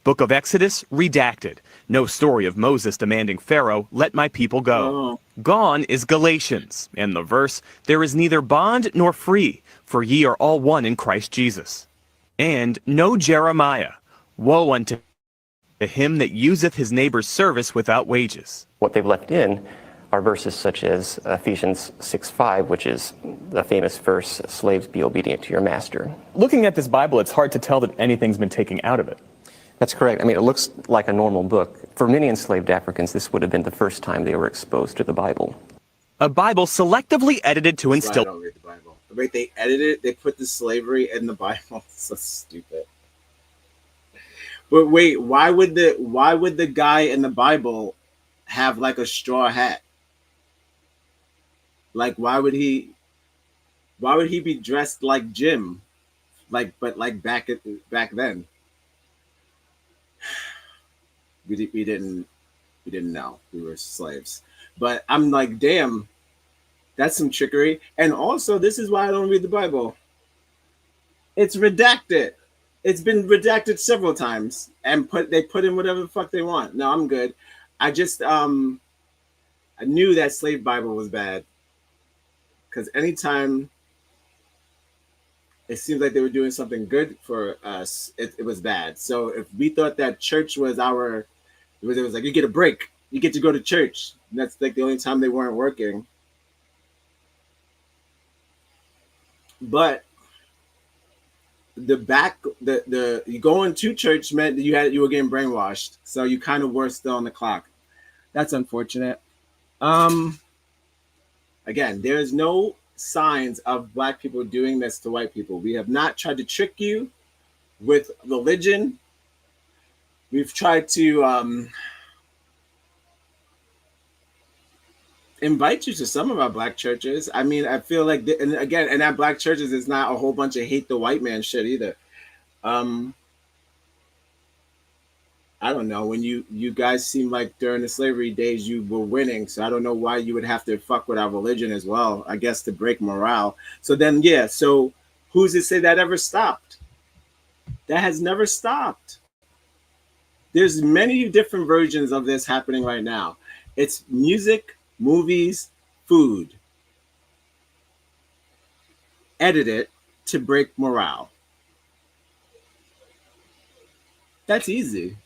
O: Book of Exodus, redacted. No story of Moses demanding Pharaoh, let my people go. Gone is Galatians, and the verse, there is neither bond nor free, for ye are all one in Christ Jesus. And no Jeremiah, woe unto him that useth his neighbor's service without wages.
P: What they've left in are verses such as Ephesians 6:5, which is the famous verse, slaves be obedient to your master.
O: Looking at this Bible, it's hard to tell that anything's been taken out of it.
P: That's correct. I mean, it looks like a normal book. For many enslaved Africans, this would have been the first time they were exposed to the Bible.
O: A Bible selectively edited to instill...
A: I don't read the Bible. Wait, they edited it? They put the slavery in the Bible? It's so stupid. But wait, why would the guy in the Bible have like a straw hat? Like, why would he be dressed like Jim? But back then. We didn't know we were slaves. But I'm like, damn, that's some trickery. And also, this is why I don't read the Bible. It's redacted. It's been redacted several times, and they put in whatever the fuck they want. No, I'm good. I just I knew that Slave Bible was bad, because anytime it seems like they were doing something good for us, it was bad. So if we thought that church was it was like, you get a break, you get to go to church. And that's like the only time they weren't working. But the you going to church meant that you were getting brainwashed. So you kind of were still on the clock. That's unfortunate. Again, there's no signs of Black people doing this to white people. We have not tried to trick you with religion. We've tried to invite you to some of our Black churches. I mean, I feel like, and again, and at Black churches, it's not a whole bunch of hate the white man shit either. I don't know. When you guys seem like during the slavery days you were winning, so I don't know why you would have to fuck with our religion as well. I guess to break morale. So then, yeah. So who's to say that ever stopped? That has never stopped. There's many different versions of this happening right now. It's music, movies, food. Edit it to break morale. That's easy.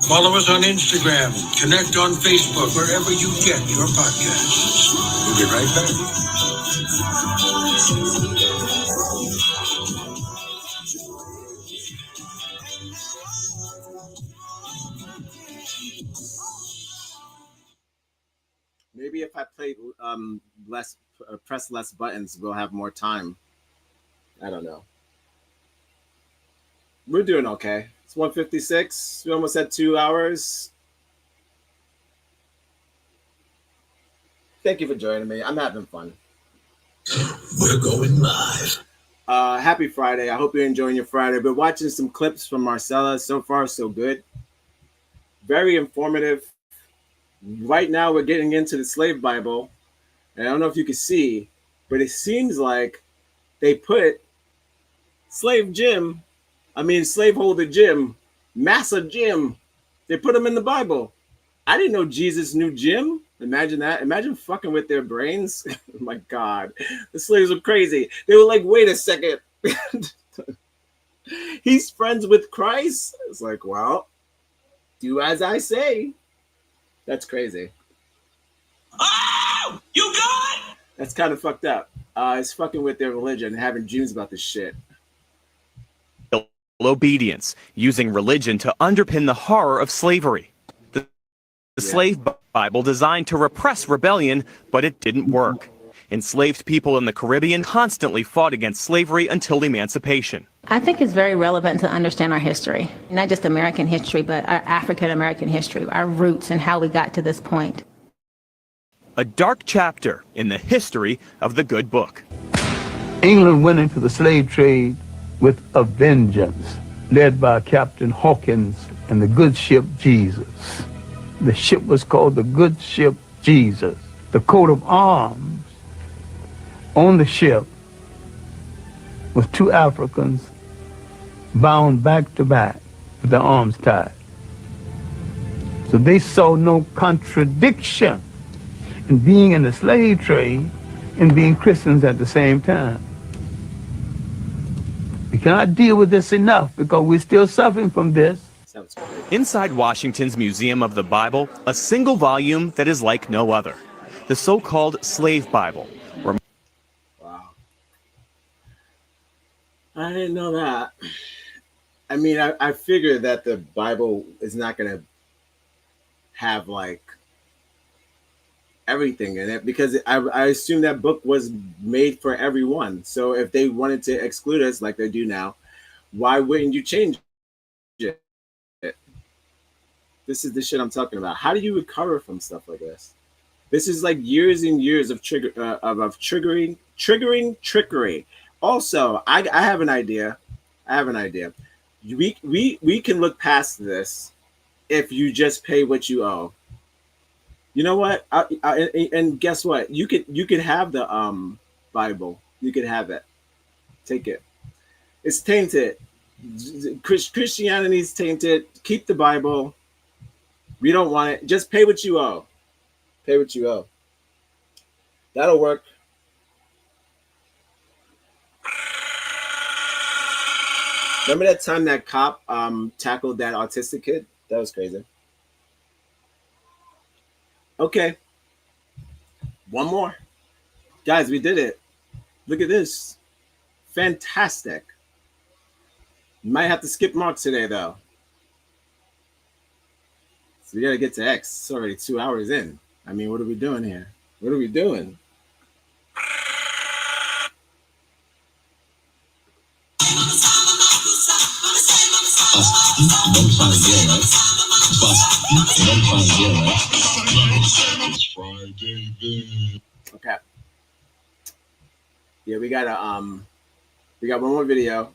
B: Follow us on Instagram. Connect on Facebook, wherever you get your podcasts. We'll be right back.
A: Maybe if I play press less buttons, we'll have more time. I don't know. We're doing okay. It's 1:56. We almost had 2 hours. Thank you for joining me. I'm having fun.
B: We're going live.
A: Happy Friday. I hope you're enjoying your Friday. We're watching some clips from Marcella. So far, so good. Very informative. Right now, we're getting into the Slave Bible. And I don't know if you can see, but it seems like they put slaveholder Jim, Massa Jim. They put him in the Bible. I didn't know Jesus knew Jim. Imagine that. Imagine fucking with their brains. Oh my God. The slaves were crazy. They were like, wait a second. He's friends with Christ. It's like, well, do as I say. That's crazy.
B: Oh, you got it.
A: That's kind of fucked up. It's fucking with their religion and having dreams about this shit.
O: Obedience, using religion to underpin the horror of slavery. The slave Bible designed to repress rebellion, but it didn't work. Enslaved people in the Caribbean constantly fought against slavery until emancipation.
Q: I think it's very relevant to understand our history, not just American history, but our African American history, our roots and how we got to this point.
O: A dark chapter in the history of the good book.
R: England went into the slave trade with a vengeance, led by Captain Hawkins and the good ship Jesus. The ship was called the good ship Jesus. The coat of arms on the ship was two Africans bound back to back with their arms tied. So they saw no contradiction in being in the slave trade and being Christians at the same time. We cannot deal with this enough because we're still suffering from this.
O: Inside Washington's Museum of the Bible, a single volume that is like no other. The so-called Slave Bible.
A: Wow. I didn't know that. I mean, I figured that the Bible is not going to have like everything in it because I assume that book was made for everyone. So if they wanted to exclude us like they do now, why wouldn't you change it? This is the shit I'm talking about. How do you recover from stuff like this? This is like years and years of triggering trickery. Also, I have an idea. We can look past this if you just pay what you owe. You know what? And guess what? You could have the Bible. You could have it. Take it. It's tainted. Christianity's tainted. Keep the Bible. We don't want it. Just pay what you owe. Pay what you owe. That'll work. Remember that time that cop tackled that autistic kid? That was crazy. Okay. One more. Guys, we did it. Look at this. Fantastic. Might have to skip Mark today, though. So we got to get to X. It's already 2 hours in. I mean, what are we doing here? What are we doing?
C: You know we finally here, right? You know we finally here, right? It's Friday,
A: Okay. Yeah, we got one more video.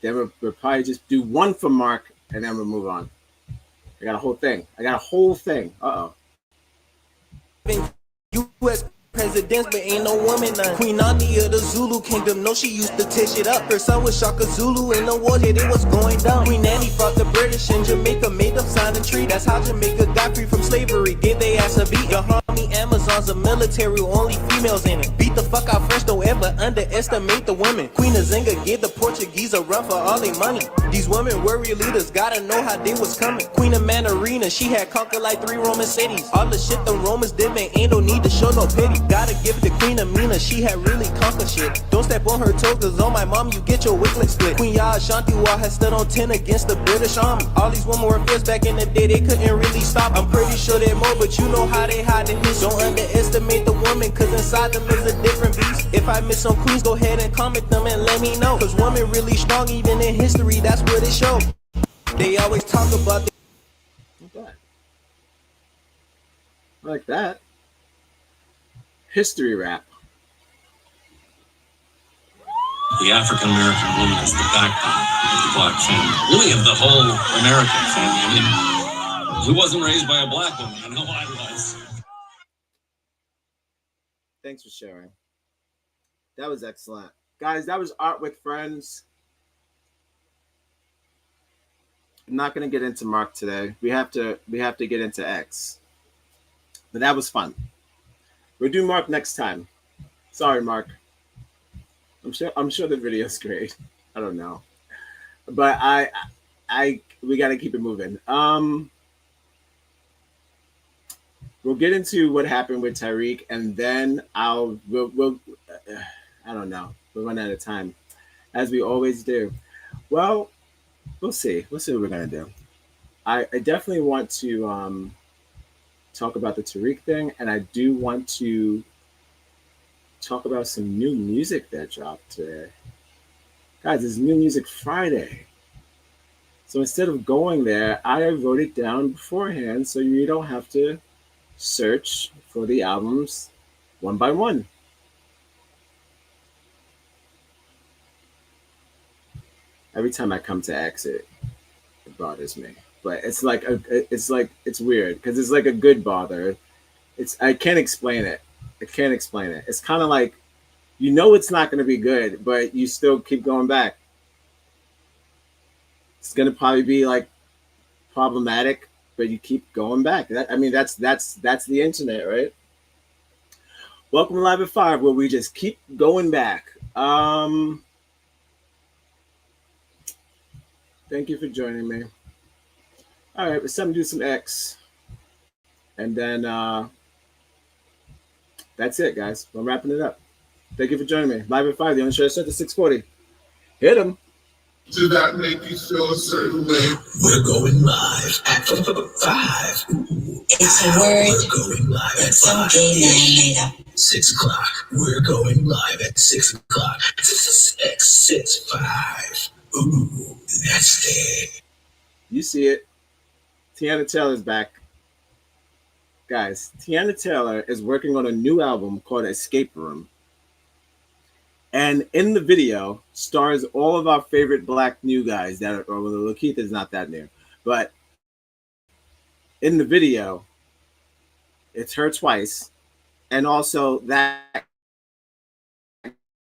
A: Then we'll probably just do one for Mark, and then we'll move on. I got a whole thing. Uh-oh.
B: U.S. presidents, but ain't no woman none. Queen Nani of the Zulu kingdom, no, she used to tear shit up. Her son was Shaka Zulu in the war, it was going down. Queen Nanny fought the British in Jamaica, made them sign a treaty. That's how Jamaica got free from slavery, gave they ass a beat. Your army Amazons, a military, only females in it. Beat the fuck out French, don't ever underestimate the women. Queen Azinga gave the Portuguese a run for all their money. These women warrior leaders, gotta know how they was coming. Queen of Manarina, she had conquered like 3 Roman cities. All the shit the Romans did, man, ain't no need to show no pity. Gotta give it to Queen Amina, she had really conquered shit. Don't step on her toes, cause on my mom, you get your wiglet split. Queen Yah Ashanti War has stood on 10 against the British Army. All these women were fierce back in the day, they couldn't really stop. I'm pretty sure they're more, but you know how they hide the hits. Don't underestimate the woman, cause inside them is a different beast. If I miss some queens, go ahead and comment them and let me know. Cause women really strong, even in history, that's what it shows. They always talk about
A: Like that. History rap.
L: The African American woman is the backbone of the black family, really of the whole American family. I mean, who wasn't raised by a black woman? I know I was.
A: Thanks for sharing. That was excellent. Guys, that was Art with Friends. I'm not going to get into Mark today. We have to get into X. But that was fun. We'll do Mark next time. Sorry, Mark. I'm sure the video's great. I don't know. But we got to keep it moving. We'll get into what happened with Tyreek, and then we'll I don't know. We'll run out of time, as we always do. Well, we'll see. We'll see what we're gonna do. I definitely want to talk about the Tariq thing, and I do want to talk about some new music that dropped today. Guys, it's New Music Friday. So instead of going there, I wrote it down beforehand so you don't have to search for the albums one by one. Every time I come to exit, it bothers me. But it's weird because it's like a good bother. I can't explain it. It's kind of like, you know, it's not going to be good, but you still keep going back. It's going to probably be like problematic, but you keep going back. That's the internet, right? Welcome to Live at 5, where we just keep going back. Thank you for joining me. All right, it's time to do some X. And then that's it, guys. I'm wrapping it up. Thank you for joining me. Live at 5, the only show set to 640. Hit them.
D: Did that make you feel a certain way?
B: We're going live at 5.
N: It's a word.
B: We're going live at
N: Some
B: 5.
N: gay man made up.
B: 6 o'clock. We're going live at 6 o'clock. 6, 5. Ooh, that's it.
A: You see it. Tiana Taylor's back. Guys, Tiana Taylor is working on a new album called Escape Room. And in the video stars all of our favorite black new guys well, Lakeith is not that new, but in the video, it's her twice, and also that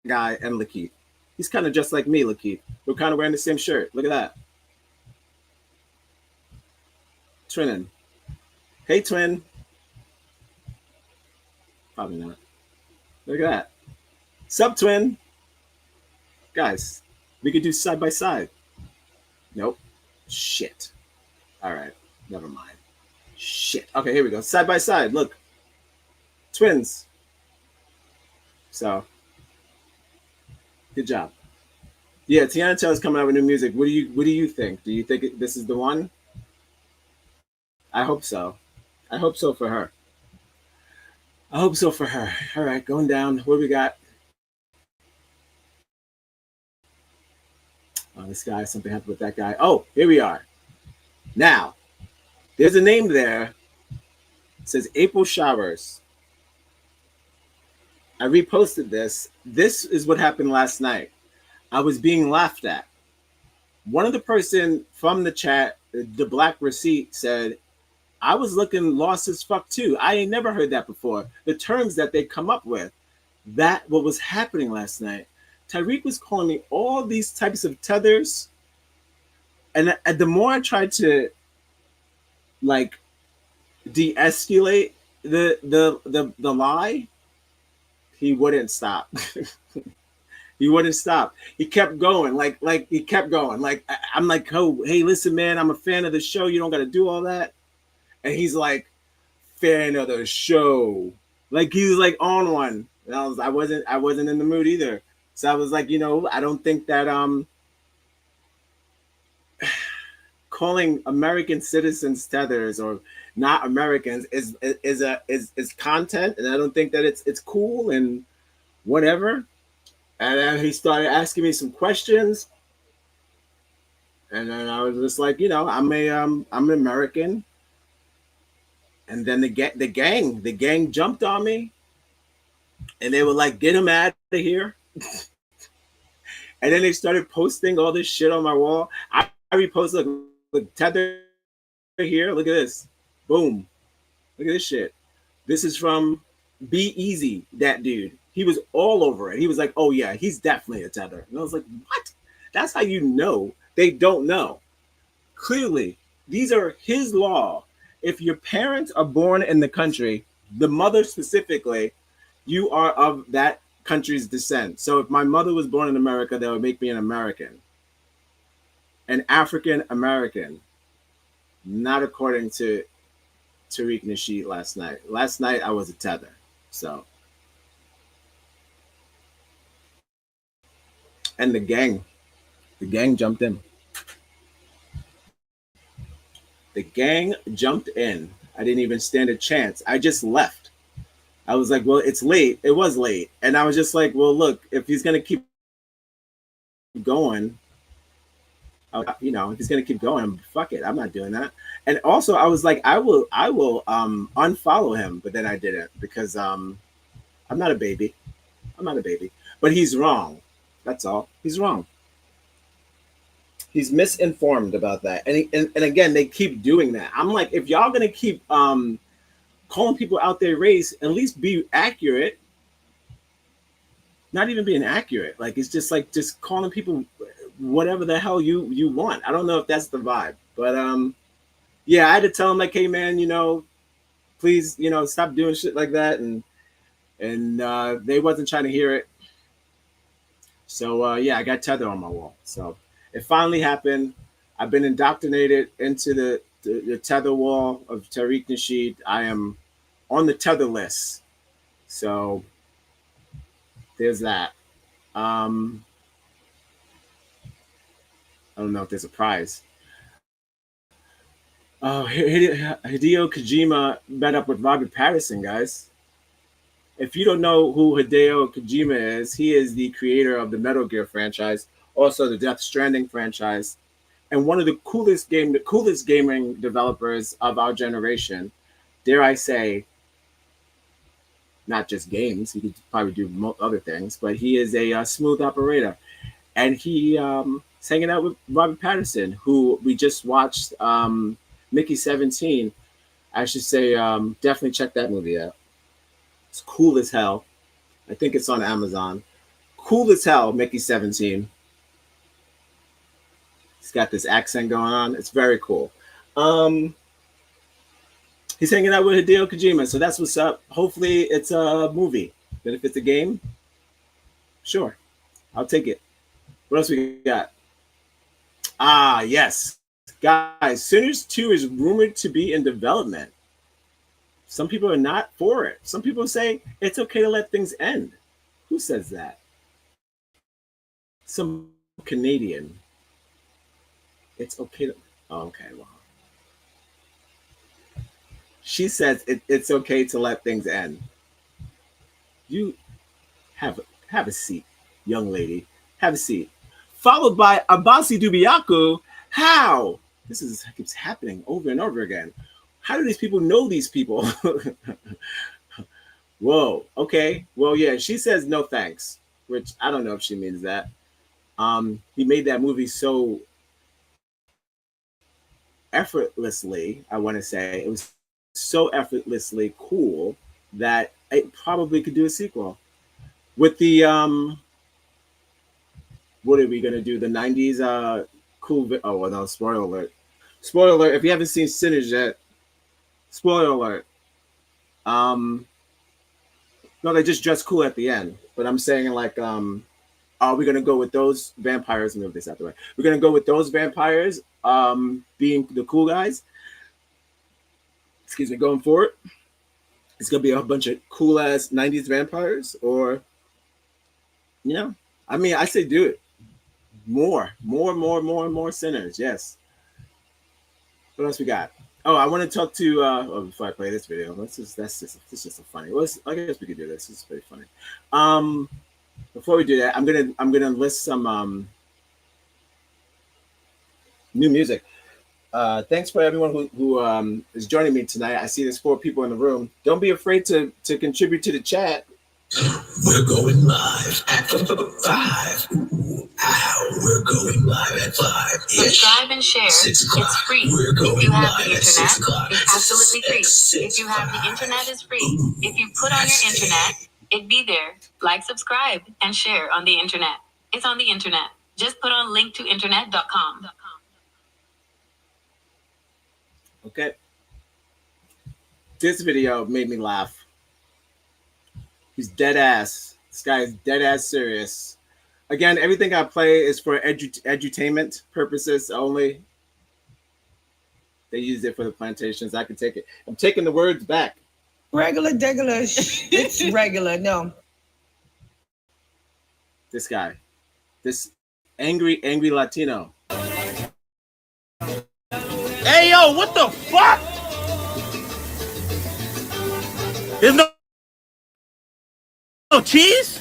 A: guy and Lakeith. He's kind of just like me, Lakeith. We're kind of wearing the same shirt. Look at that. Twinning. Hey, twin. Probably not. Look at that. Sup, twin. Guys, we could do side by side. Nope. Shit. All right. Never mind. Shit. Okay, here we go. Side by side. Look. Twins. So, good job. Yeah, Tiana Taylor's coming out with new music. What do you think? Do you think this is the one? I hope so. I hope so for her. I hope so for her. All right, going down. What do we got? Oh, this guy, something happened with that guy. Oh, here we are. Now, there's a name there. It says April Showers. I reposted this. This is what happened last night. I was being laughed at. One of the person from the chat, the Black Receipt, said, I was looking lost as fuck too. I ain't never heard that before. The terms that they come up with. That what was happening last night. Tariq was calling me all these types of tethers. And the more I tried to like de-escalate the lie, he wouldn't stop. He wouldn't stop. He kept going. Like he kept going. Like I'm like, oh, hey, listen, man, I'm a fan of the show. You don't got to do all that. And he's like, fan of the show. Like he was like on one. And I wasn't in the mood either. So I was like, I don't think that calling American citizens tethers or not Americans is content, and I don't think that it's cool and whatever. And then he started asking me some questions, and then I was just like, I'm an American. And then the gang jumped on me, and they were like, "Get him out of here." And then they started posting all this shit on my wall. I reposted, look, tether here. Look at this. Boom. Look at this shit. This is from Be Easy, that dude. He was all over it. He was like, oh, yeah, he's definitely a tether. And I was like, what? That's how you know they don't know. Clearly, these are his law. If your parents are born in the country, the mother specifically, you are of that country's descent. So if my mother was born in America, that would make me an American. An African American. Not according to Tariq Nasheed last night. Last night I was a tether. So. And the gang jumped in. The gang jumped in. I didn't even stand a chance. I just left. I was like, well, it's late. It was late. And I was just like, well, look, if he's going to keep going, if he's going to keep going, fuck it. I'm not doing that. And also I was like, I will unfollow him, but then I didn't because I'm not a baby. I'm not a baby. But he's wrong. That's all. He's wrong. He's misinformed about that. And again, they keep doing that. I'm like, if y'all going to keep calling people out their race, at least be accurate. Not even being accurate. Like, it's just like just calling people whatever the hell you want. I don't know if that's the vibe. But yeah, I had to tell him like, hey man, please, stop doing shit like that. And they wasn't trying to hear it. So yeah, I got tether on my wall. So it finally happened. I've been indoctrinated into the tether wall of Tariq Nasheed. I am on the tether list. So there's that. I don't know if there's a prize. Oh, Hideo Kojima met up with Robert Pattinson, guys. If you don't know who Hideo Kojima is, he is the creator of the Metal Gear franchise, also the Death Stranding franchise, and one of the coolest gaming developers of our generation. Dare I say, not just games. He could probably do other things, but he is a smooth operator. And he's hanging out with Robert Pattinson, who we just watched Mickey 17. I should say definitely check that movie out. It's cool as hell. I think it's on Amazon. Cool as hell, Mickey 17. He's got this accent going on. It's very cool. He's hanging out with Hideo Kojima, so that's what's up. Hopefully it's a movie. But if it's a game, sure. I'll take it. What else we got? Ah, yes. Guys, Sinners 2 is rumored to be in development. Some people are not for it. Some people say it's okay to let things end. Who says that? Some Canadian. It's okay to... Oh, okay, well. She says it's okay to let things end. You have a seat, young lady. Have a seat. Followed by Abasi Dubiaku. How? This keeps happening over and over again. How do these people know these people? Whoa. Okay. Well, yeah. She says no thanks, which I don't know if she means that. He made that movie so effortlessly. I want to say it was so effortlessly cool that it probably could do a sequel. With the what are we gonna do? The '90s cool. Oh well, no! Spoiler alert! Spoiler alert! If you haven't seen Sinners yet, spoiler alert. No, they just dress cool at the end. But I'm saying like, are we gonna go with those vampires? Move this out the way. We're gonna go with those vampires, being the cool guys. Excuse me, going forward. It's gonna be a bunch of cool ass '90s vampires, or you know, I mean, I say do it. More Sinners. Yes. What else we got? Oh, I want to talk to. Before I play this video, that's just a funny. I guess we could do this. It's pretty funny. Before we do that, I'm gonna list some new music. Thanks for everyone who is joining me tonight. I see there's 4 people in the room. Don't be afraid to contribute to the chat.
C: We're going live at 5. We're going live at 5.
X: Subscribe and share.
C: 6 o'clock.
X: It's free.
C: We're going
X: if you have
C: live
X: the
C: at 6 o'clock.
X: internet, it's absolutely free. If you have the internet, it's free. If you put on your internet, it'd be there. Like, subscribe, and share on the internet. It's on the internet. Just put on linktointernet.com.
A: Okay. This video made me laugh. He's dead ass. This guy is dead ass serious. Again, everything I play is for edutainment purposes only. They use it for the plantations. I can take it. I'm taking the words back.
F: Regular, degular. It's regular. No.
A: This guy. This angry Latino.
S: Hey, yo, what the fuck? There's no cheese?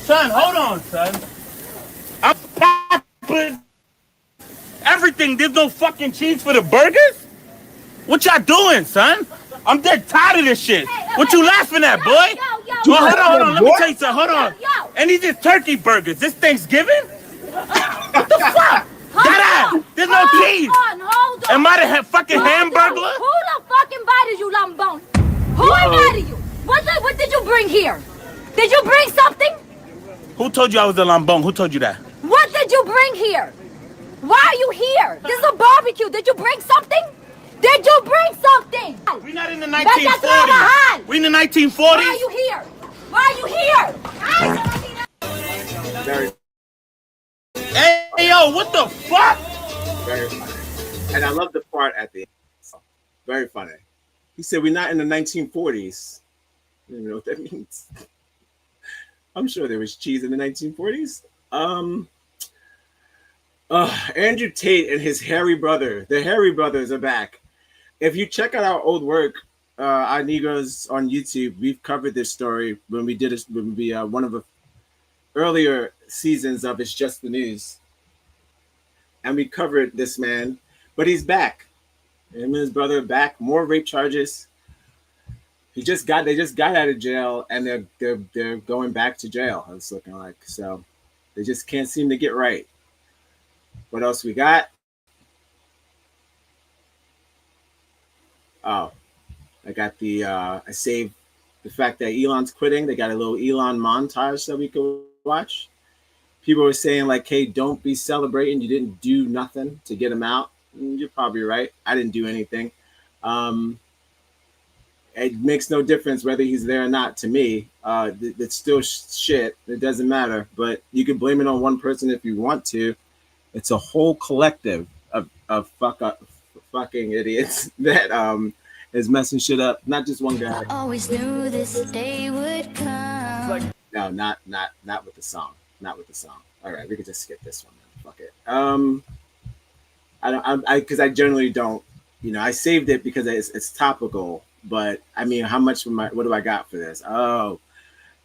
S: Son, hold on, son. I'm popping everything. There's no fucking cheese for the burgers? What y'all doing, son? I'm dead tired of this shit. What you laughing at, boy? Well, hold on. Let me tell you something. Hold on. And these is turkey burgers. This Thanksgiving? What the fuck? That there's no cheese.
T: Hold on.
S: Am I the fucking hamburger?
T: Who the fuck invited you, Lambone? Who invited you? What did you bring here? Did you bring something?
S: Who told you I was a lambong? Who told you that?
T: What did you bring here? Why are you here? This is a barbecue. Did you bring something? Did you bring something?
S: We're not in the 1940s. We in the 1940s.
T: Why are you here? Why are you here?
A: Very.
S: Hey, yo, what the fuck?
A: Very funny. And I love the part at the end. Very funny. He said, we're not in the 1940s. I don't even know what that means. I'm sure there was cheese in the 1940s. Andrew Tate and his hairy brother. The hairy brothers are back. If you check out our old work, our Negroes on YouTube, we've covered this story when we did one of the earlier seasons of It's Just the News. And we covered this man, but he's back. Him and his brother are back. More rape charges. They just got out of jail, and they're going back to jail. It's looking like, so they just can't seem to get right. What else we got? Oh, I got I saved the fact that Elon's quitting. They got a little Elon montage that we could watch. People were saying like, hey, don't be celebrating. You didn't do nothing to get him out. You're probably right. I didn't do anything. It makes no difference whether he's there or not to me. It's still shit. It doesn't matter. But you can blame it on one person if you want to. It's a whole collective of fucking idiots that is messing shit up. Not just one guy.
E: Always knew this day would come.
A: No, not with the song. Not with the song. All right, we could just skip this one. Then. Fuck it. Because I generally don't. You know, I saved it because it's topical. But I mean, how much what do I got for this? Oh,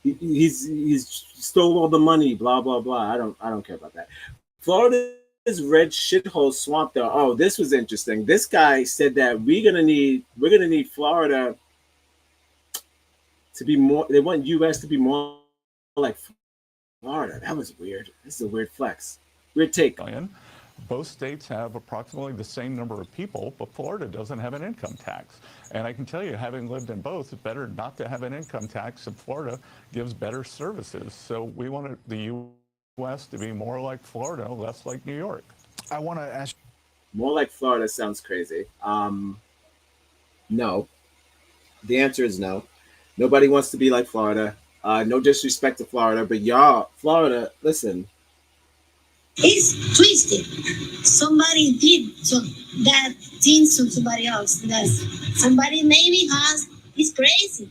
A: he's stole all the money. Blah blah blah. I don't care about that. Florida's red shithole swamp though. Oh, this was interesting. This guy said that we're gonna need Florida to be more. They want U.S. to be more like Florida. That was weird. This is a weird flex. Weird take.
I: Both states have approximately the same number of people, but Florida doesn't have an income tax. And I can tell you, having lived in both, it's better not to have an income tax, and Florida gives better services. So we want the U.S. to be more like Florida, less like New York.
A: I want to ask. More like Florida sounds crazy. No. The answer is no. Nobody wants to be like Florida. No disrespect to Florida, but y'all, Florida, listen.
N: It's twisted. Somebody did that thing to somebody else. That somebody maybe has. It's crazy.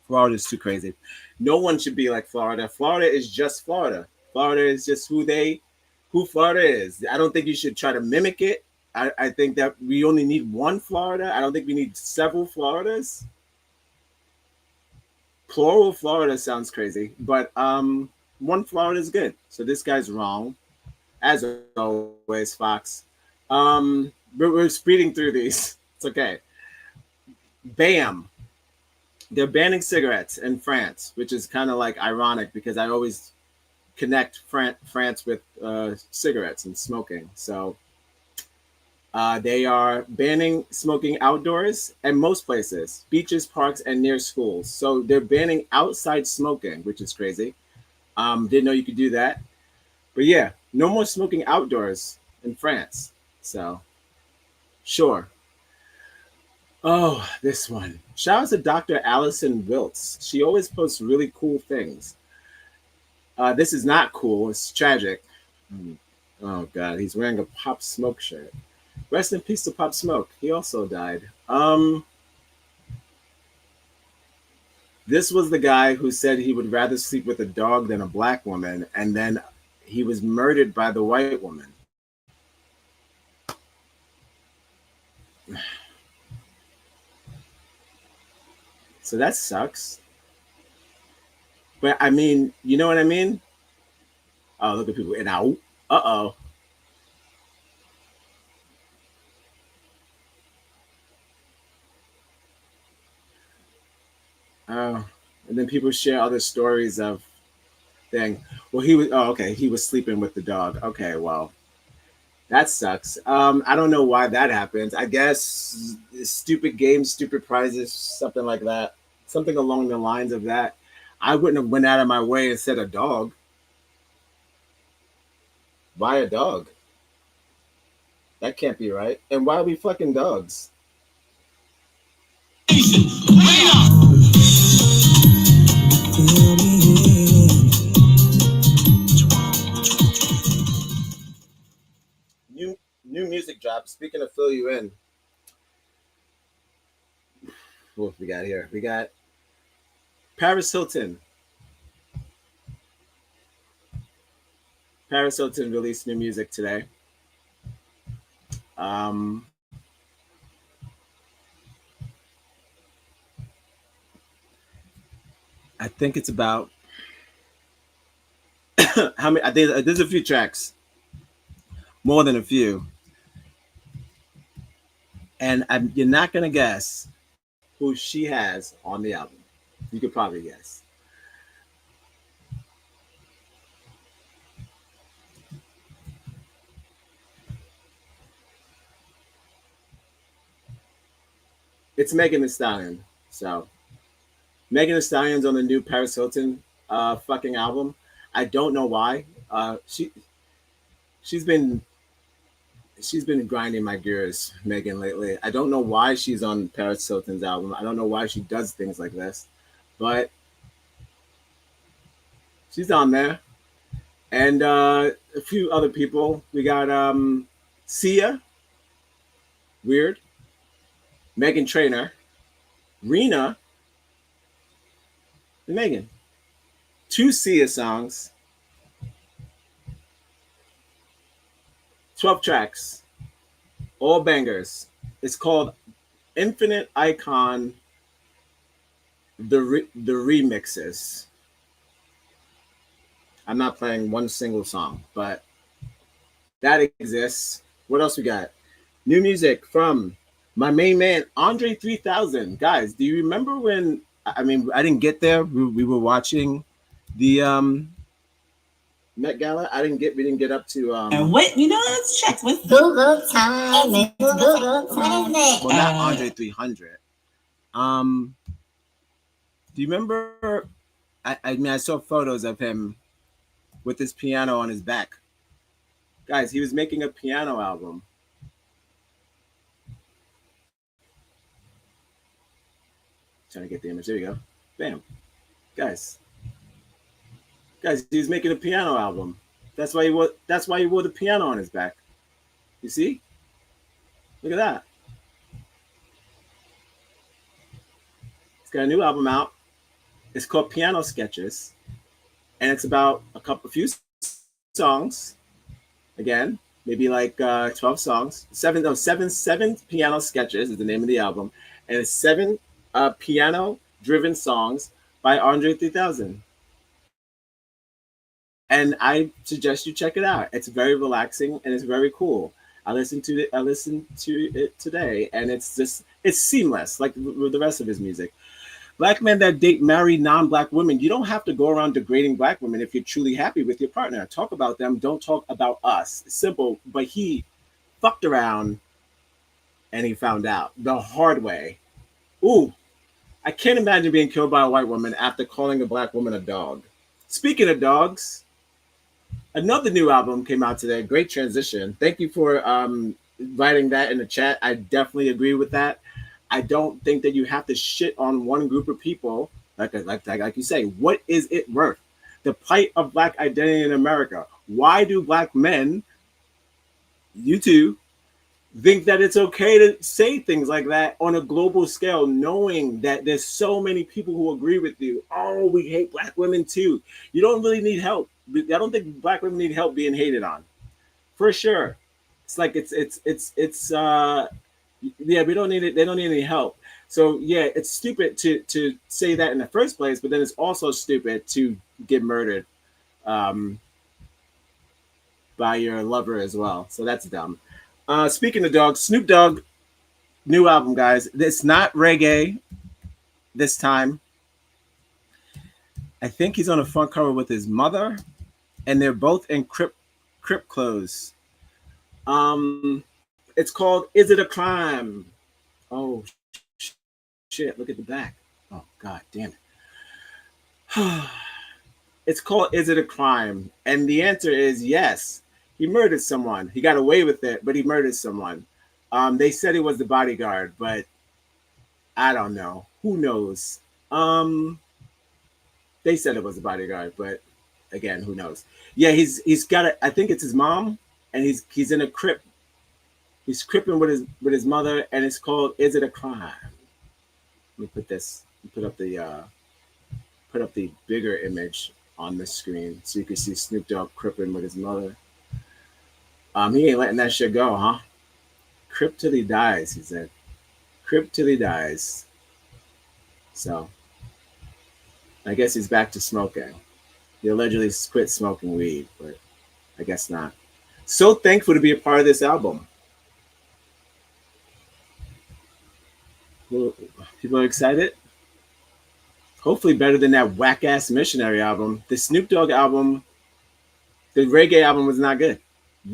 A: Florida is too crazy. No one should be like Florida. Florida is just Florida. Florida is just who Florida is. I don't think you should try to mimic it. I think that we only need one Florida. I don't think we need several Floridas. Plural Florida sounds crazy, but one Florida is good. So this guy's wrong, as always, Fox. We're speeding through these. It's okay. Bam. They're banning cigarettes in France, which is kind of like ironic because I always connect France with cigarettes and smoking. So they are banning smoking outdoors at most places, beaches, parks, and near schools. So they're banning outside smoking, which is crazy. Didn't know you could do that. But yeah, no more smoking outdoors in France. So, sure. Oh, this one. Shout out to Dr. Allison Wiltz. She always posts really cool things. This is not cool. It's tragic. Oh, God. He's wearing a Pop Smoke shirt. Rest in peace to Pop Smoke. He also died. This was the guy who said he would rather sleep with a dog than a black woman, and then he was murdered by the white woman. So that sucks. But I mean, you know what I mean? Oh, look at people. And now, uh-oh. And then people share other stories of thing. Well, he was sleeping with the dog. Okay, well, that sucks. I don't know why that happens. I guess stupid games, stupid prizes, something like that. Something along the lines of that. I wouldn't have went out of my way and said a dog. Why a dog? That can't be right. And why are we fucking dogs? New music drop. Speaking of fill you in. What we got here? We got Paris Hilton. Paris Hilton released new music today. I think it's about how many? There's a few tracks, more than a few, and you're not gonna guess who she has on the album. You could probably guess. It's Megan Thee Stallion. So Megan Thee Stallion's on the new Paris Hilton fucking album. I don't know why. She's been she's been grinding my gears, Megan, lately. I don't know why she's on Paris Hilton's album. I don't know why she does things like this, but she's on there. And a few other people. We got Sia, weird. Megan Trainor, Rena, and Megan. 2 Sia songs, 12 tracks, all bangers. It's called Infinite Icon, the remixes. I'm not playing one single song, but that exists. What else we got? New music from my main man, Andre 3000. Guys, do you remember when, I mean, I didn't get there. We were watching the Met Gala. We didn't get up to
F: And what, let's check with Google time. Google time.
A: Well, not Andre 300. Do you remember? I mean, I saw photos of him with his piano on his back. Guys, he was making a piano album. Trying to get the image. There you go. Bam. Guys, he was making a piano album. That's why he wore the piano on his back. You see? Look at that. He's got a new album out. It's called Piano Sketches, and it's about a few songs. Again, maybe like 12 songs. Seven piano sketches is the name of the album, and it's 7 piano-driven songs by Andre 3000. And I suggest you check it out. It's very relaxing and it's very cool. I listened to it today, and it's seamless, like with the rest of his music. Black men that date married non-black women, you don't have to go around degrading black women if you're truly happy with your partner. Talk about them, don't talk about us. It's simple, but he fucked around and he found out the hard way. Ooh, I can't imagine being killed by a white woman after calling a black woman a dog. Speaking of dogs, another new album came out today. Great transition. Thank you for writing that in the chat. I definitely agree with that. I don't think that you have to shit on one group of people. Like you say, what is it worth? The plight of black identity in America. Why do black men, you too, think that it's okay to say things like that on a global scale, knowing that there's so many people who agree with you? Oh, we hate black women too. You don't really need help. I don't think black women need help being hated on. For sure. It's like yeah, we don't need it. They don't need any help. So yeah, it's stupid to say that in the first place, but then it's also stupid to get murdered by your lover as well. So that's dumb. Speaking of dogs, Snoop Dogg, new album, guys. It's not reggae this time. I think he's on a front cover with his mother, and they're both in Crip clothes. It's called "Is It a Crime?" Oh shit! Look at the back. Oh god damn it! It's called "Is It a Crime?" And the answer is yes. He murdered someone. He got away with it, but he murdered someone. They said he was the bodyguard, but I don't know. Who knows? They said it was the bodyguard, but again, who knows? Yeah, he's got it. I think it's his mom, and he's in a crib. He's cripping with his mother, and it's called "Is It a Crime?" Let me put this. Put up the bigger image on the screen so you can see Snoop Dogg cripping with his mother. He ain't letting that shit go, huh? Crip till he dies, he said. Crip till he dies. So, I guess he's back to smoking. He allegedly quit smoking weed, but I guess not. So thankful to be a part of this album. People are excited. Hopefully better than that whack-ass Missionary album. The Snoop Dogg album, the reggae album was not good.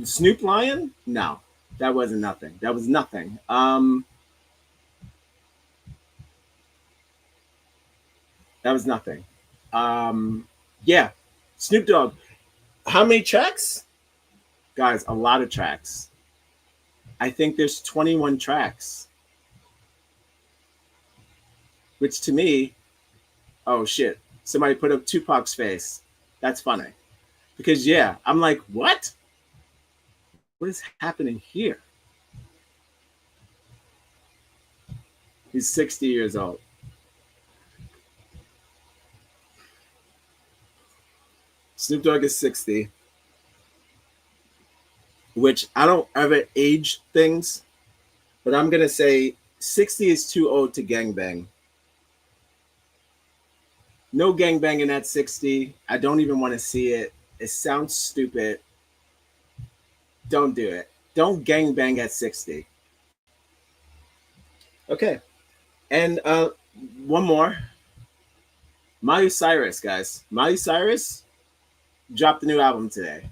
A: Snoop Lion? No, that wasn't nothing. That was nothing. That was nothing. Yeah, Snoop Dogg. How many tracks? Guys, a lot of tracks. I think there's 21 tracks. Which to me, oh shit, somebody put up Tupac's face. That's funny. Because yeah, I'm like, what? What is happening here? He's 60 years old. Snoop Dogg is 60, which I don't ever age things, but I'm going to say 60 is too old to gangbang. No gangbanging at 60. I don't even want to see it. It sounds stupid. Don't do it. Don't gangbang at 60. Okay. And one more. Miley Cyrus, guys. Miley Cyrus dropped a new album today.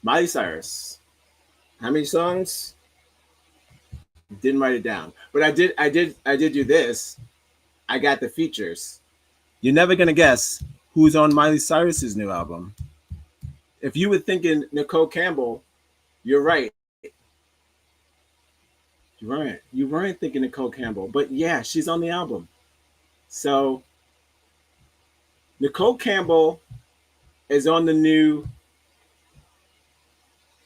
A: Miley Cyrus. How many songs? Didn't write it down. But I did do this. I got the features. You're never gonna guess who's on Miley Cyrus's new album. If you were thinking Nicole Campbell, you're right. You weren't thinking Nicole Campbell, but yeah, she's on the album. So Nicole Campbell is on the new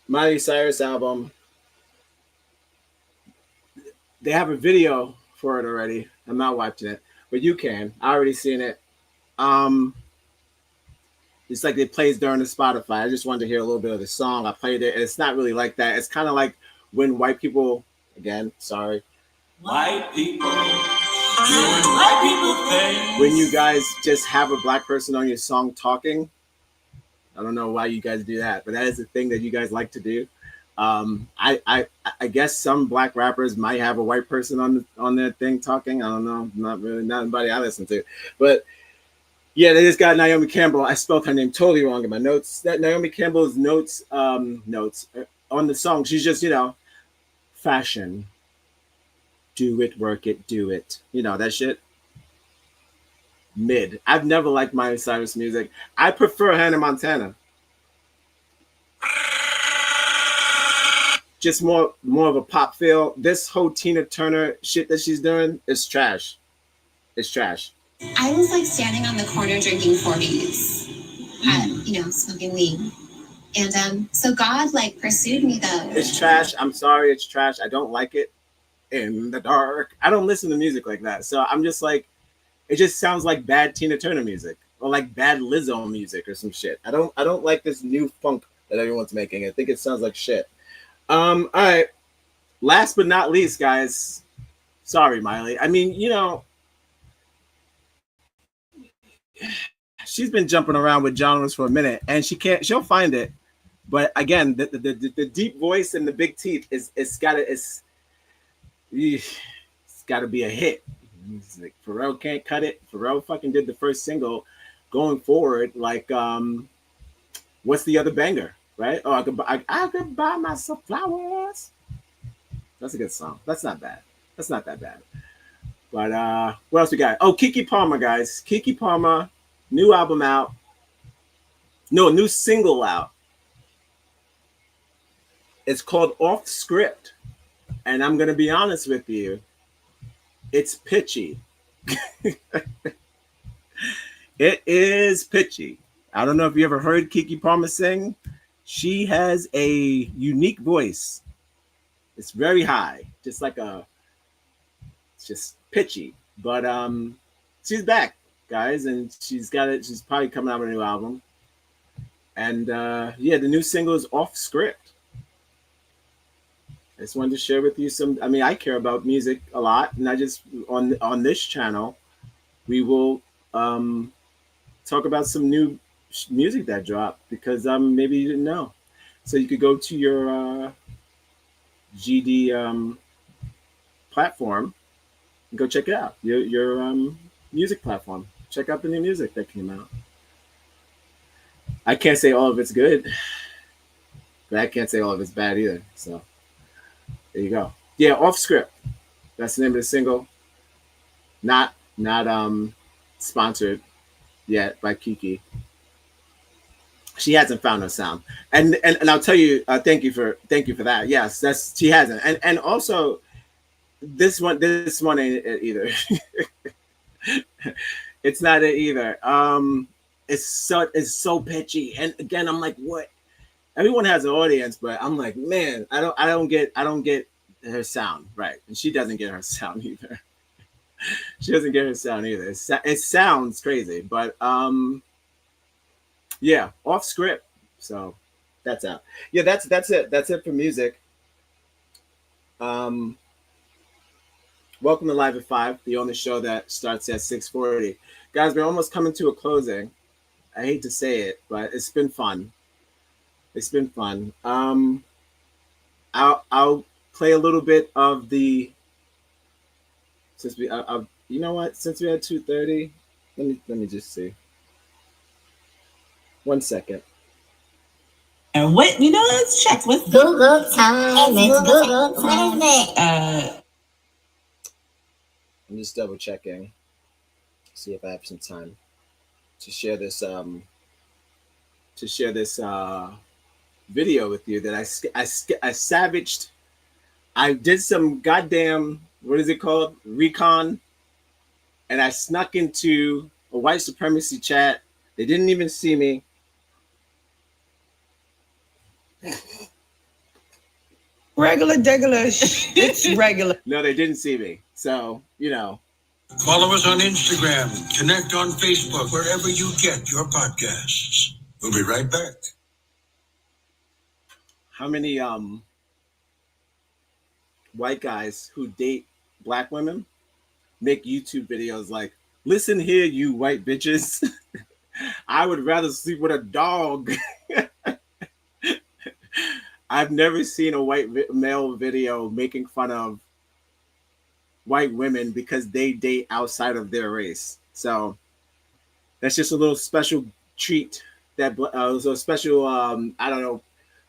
A: Miley Cyrus album. They have a video for it already. I'm not watching it, but you can. I already seen it. It's like it plays during the Spotify. I just wanted to hear a little bit of the song. I played it, and it's not really like that. It's kind of like when white people, again, sorry.
B: White people doing white people things.
A: When you guys just have a black person on your song talking. I don't know why you guys do that, but that is the thing that you guys like to do. I guess some black rappers might have a white person on their thing talking. I don't know. Not anybody I listen to. But yeah, they just got Naomi Campbell. I spelled her name totally wrong in my notes. That Naomi Campbell's notes on the song. She's just, fashion. Do it, work it, do it. That shit. Mid. I've never liked Miley Cyrus music. I prefer Hannah Montana. Just more of a pop feel. This whole Tina Turner shit that she's doing is trash. It's trash.
N: I was like standing on the corner drinking 40s, smoking weed. And so God like pursued me though.
A: It's trash. I'm sorry, it's trash. I don't like it. In the dark. I don't listen to music like that. So I'm just like, it just sounds like bad Tina Turner music or like bad Lizzo music or some shit. I don't like this new funk that everyone's making. I think it sounds like shit. All right. Last but not least, guys. Sorry, Miley. I mean, she's been jumping around with genres for a minute, and she'll find it. But again, the deep voice and the big teeth it's got to be a hit. It's like Pharrell can't cut it. Pharrell fucking did the first single. Going forward, like what's the other banger? Right? Oh, I could buy myself flowers. That's a good song. That's not bad. That's not that bad. But what else we got? Oh, Keke Palmer, guys. Keke Palmer, new album out. No, new single out. It's called Off Script. And I'm going to be honest with you. It's pitchy. It is pitchy. I don't know if you ever heard Keke Palmer sing. She has a unique voice. It's very high. It's just pitchy. But she's back, guys, and she's probably coming out with a new album. And the new single is Off Script. I just wanted to share with you I care about music a lot, and I just on this channel we will talk about some new music that dropped because maybe you didn't know. So you could go to your GD platform and go check it out. Your music platform. Check out the new music that came out. I can't say all of it's good, but I can't say all of it's bad either. So there you go. Yeah, Off Script. That's the name of the single. Not sponsored yet by Keke. She hasn't found her sound, and I'll tell you, thank you for that. Yes, she hasn't, and also this one ain't it either. It's not it either. It's so pitchy, and again, I'm like, what? Everyone has an audience, but I'm like, man, I don't get her sound right, and she doesn't get her sound either. She doesn't get her sound either. It sounds crazy, but yeah, off script. So that's out. Yeah, that's it. That's it for music. Welcome to Live at 5, the only show that starts at 6:40. Guys, we're almost coming to a closing. I hate to say it, but it's been fun. It's been fun. I'll play a little bit of the since we you know what? Since we had 2:30, let me just see. 1 second.
F: And what let's check with
N: Google time. It's Google time. What is it?
A: I'm just double checking. See if I have some time to share this video with you that I savaged. I did some goddamn, what is it called? Recon. And I snuck into a white supremacy chat. They didn't even see me.
F: regular it's regular.
A: No, they didn't see me. So,
J: Follow us on Instagram, connect on Facebook, wherever you get your podcasts. We'll be right back.
A: How many white guys who date black women make YouTube videos like, listen here, you white bitches. I would rather sleep with a dog. I've never seen a white male video making fun of white women because they date outside of their race. So that's just a little special treat that was a special, I don't know,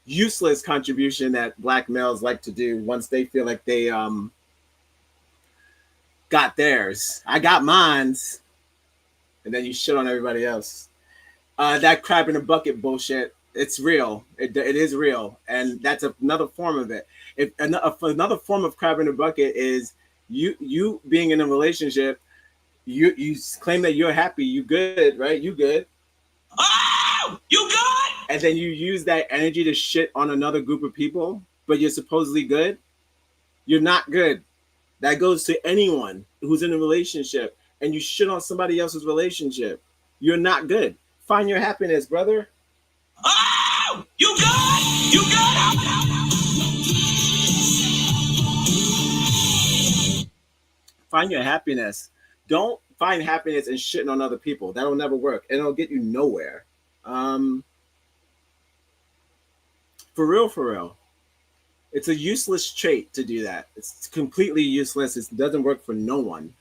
A: useless contribution that black males like to do once they feel like they got theirs. I got mines, and then you shit on everybody else. That crab in a bucket bullshit, it's real. It is real, and that's another form of it. If another form of crab in a bucket is you being in a relationship, you claim that you're happy, you good, right? You good. Oh, you good? And then you use that energy to shit on another group of people, but you're supposedly good. You're not good. That goes to anyone who's in a relationship and you shit on somebody else's relationship. You're not good. Find your happiness, brother. Oh, you good? You good? Find your happiness. Don't find happiness in shitting on other people. That'll never work. And it'll get you nowhere. For real. It's a useless trait to do that. It's completely useless. It doesn't work for no one.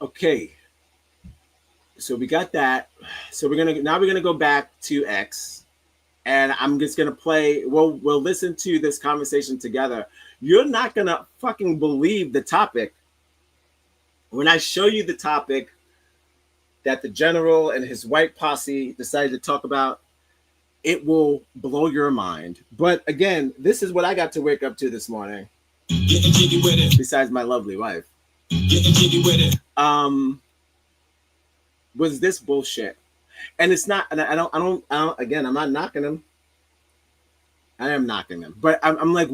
A: Okay. So we got that. So we're gonna go back to X, and I'm just gonna play. We'll listen to this conversation together. You're not gonna fucking believe the topic when I show you the topic that the general and his white posse decided to talk about. It will blow your mind. But again, this is what I got to wake up to this morning. Besides my lovely wife. Was this bullshit. And it's not, and I don't again, I'm not knocking them. I am knocking them. But I'm like,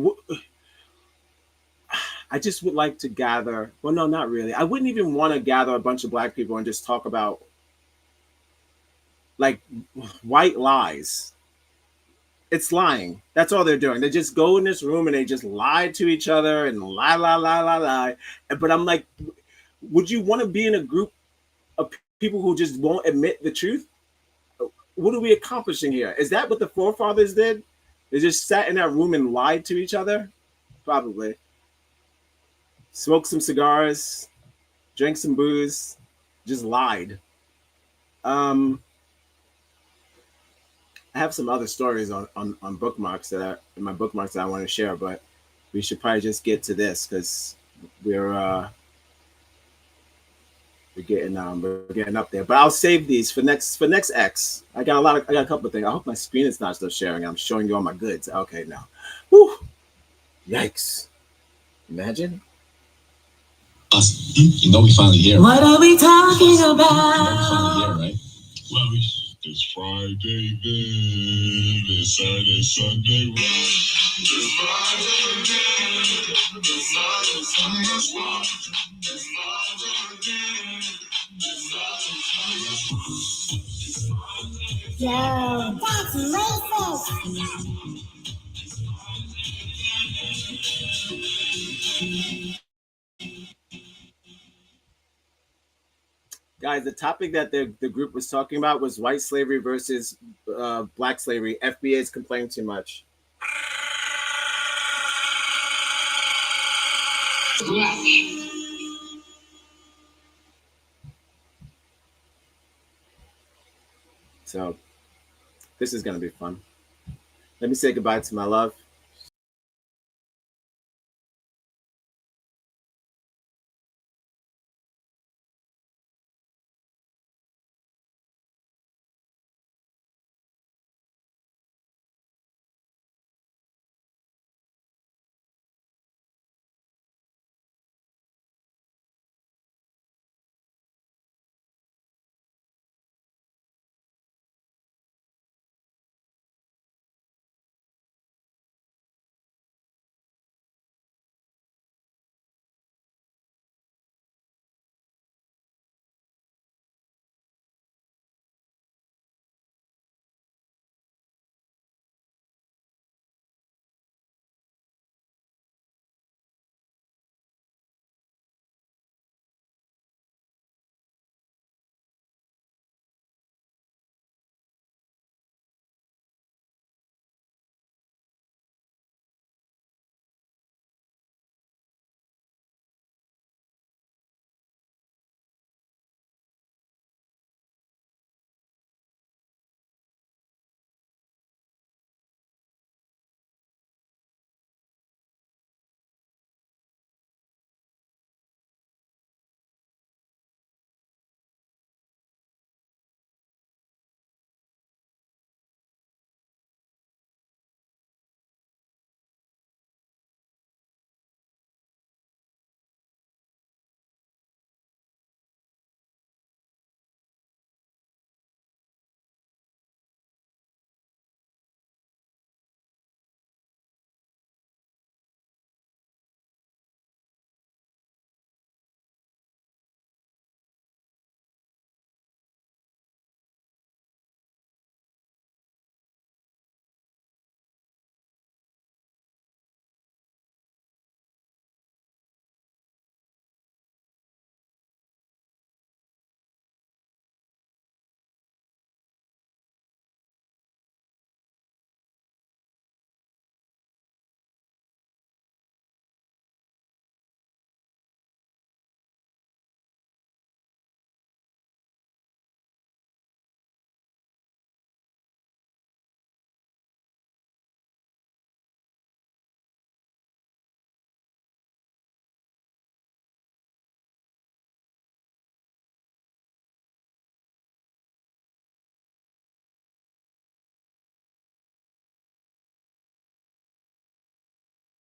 A: I just would like to gather, well, no, not really. I wouldn't even want to gather a bunch of black people and just talk about like white lies. It's lying. That's all they're doing. They just go in this room and they just lie to each other and lie. But I'm like, would you want to be in a group of people who just won't admit the truth? What are we accomplishing here? Is that what the forefathers did? They just sat in that room and lied to each other? Probably. Smoked some cigars, drank some booze, just lied. I have some other stories on bookmarks in my bookmarks that I want to share, but we should probably just get to this because we we're getting up there. But I'll save these for next X. I got a couple of things. I hope my screen is not still sharing. I'm showing you all my goods. Okay, now. Whew. Yikes. Imagine.
C: You know we finally here.
B: What are we talking about?
C: Finally here, right? Well, it's Friday then, it's Saturday, Sunday,
B: Yo, that's racist.
A: Guys, the topic that the group was talking about was white slavery versus black slavery. FBA is complaining too much. So this is going to be fun. Let me say goodbye to my love.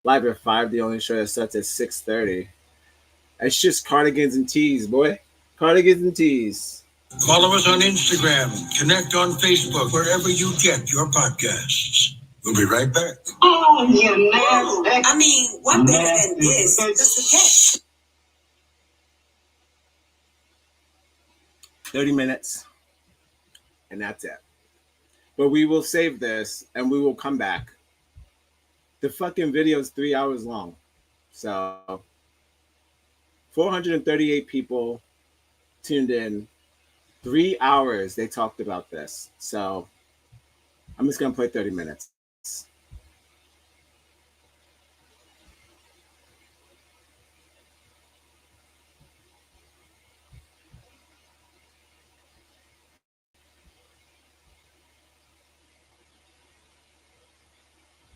A: Live at 5, the only show that starts at 6:30. It's just cardigans and tees, boy. Cardigans and tees.
J: Follow us on Instagram. Connect on Facebook, wherever you get your podcasts. We'll be right back.
B: Oh, you nasty. I mean, what better than this? Just a catch.
A: 30 minutes. And that's it. But we will save this and we will come back. The fucking video is 3 hours long. So 438 people tuned in. 3 hours they talked about this. So I'm just going to play 30 minutes.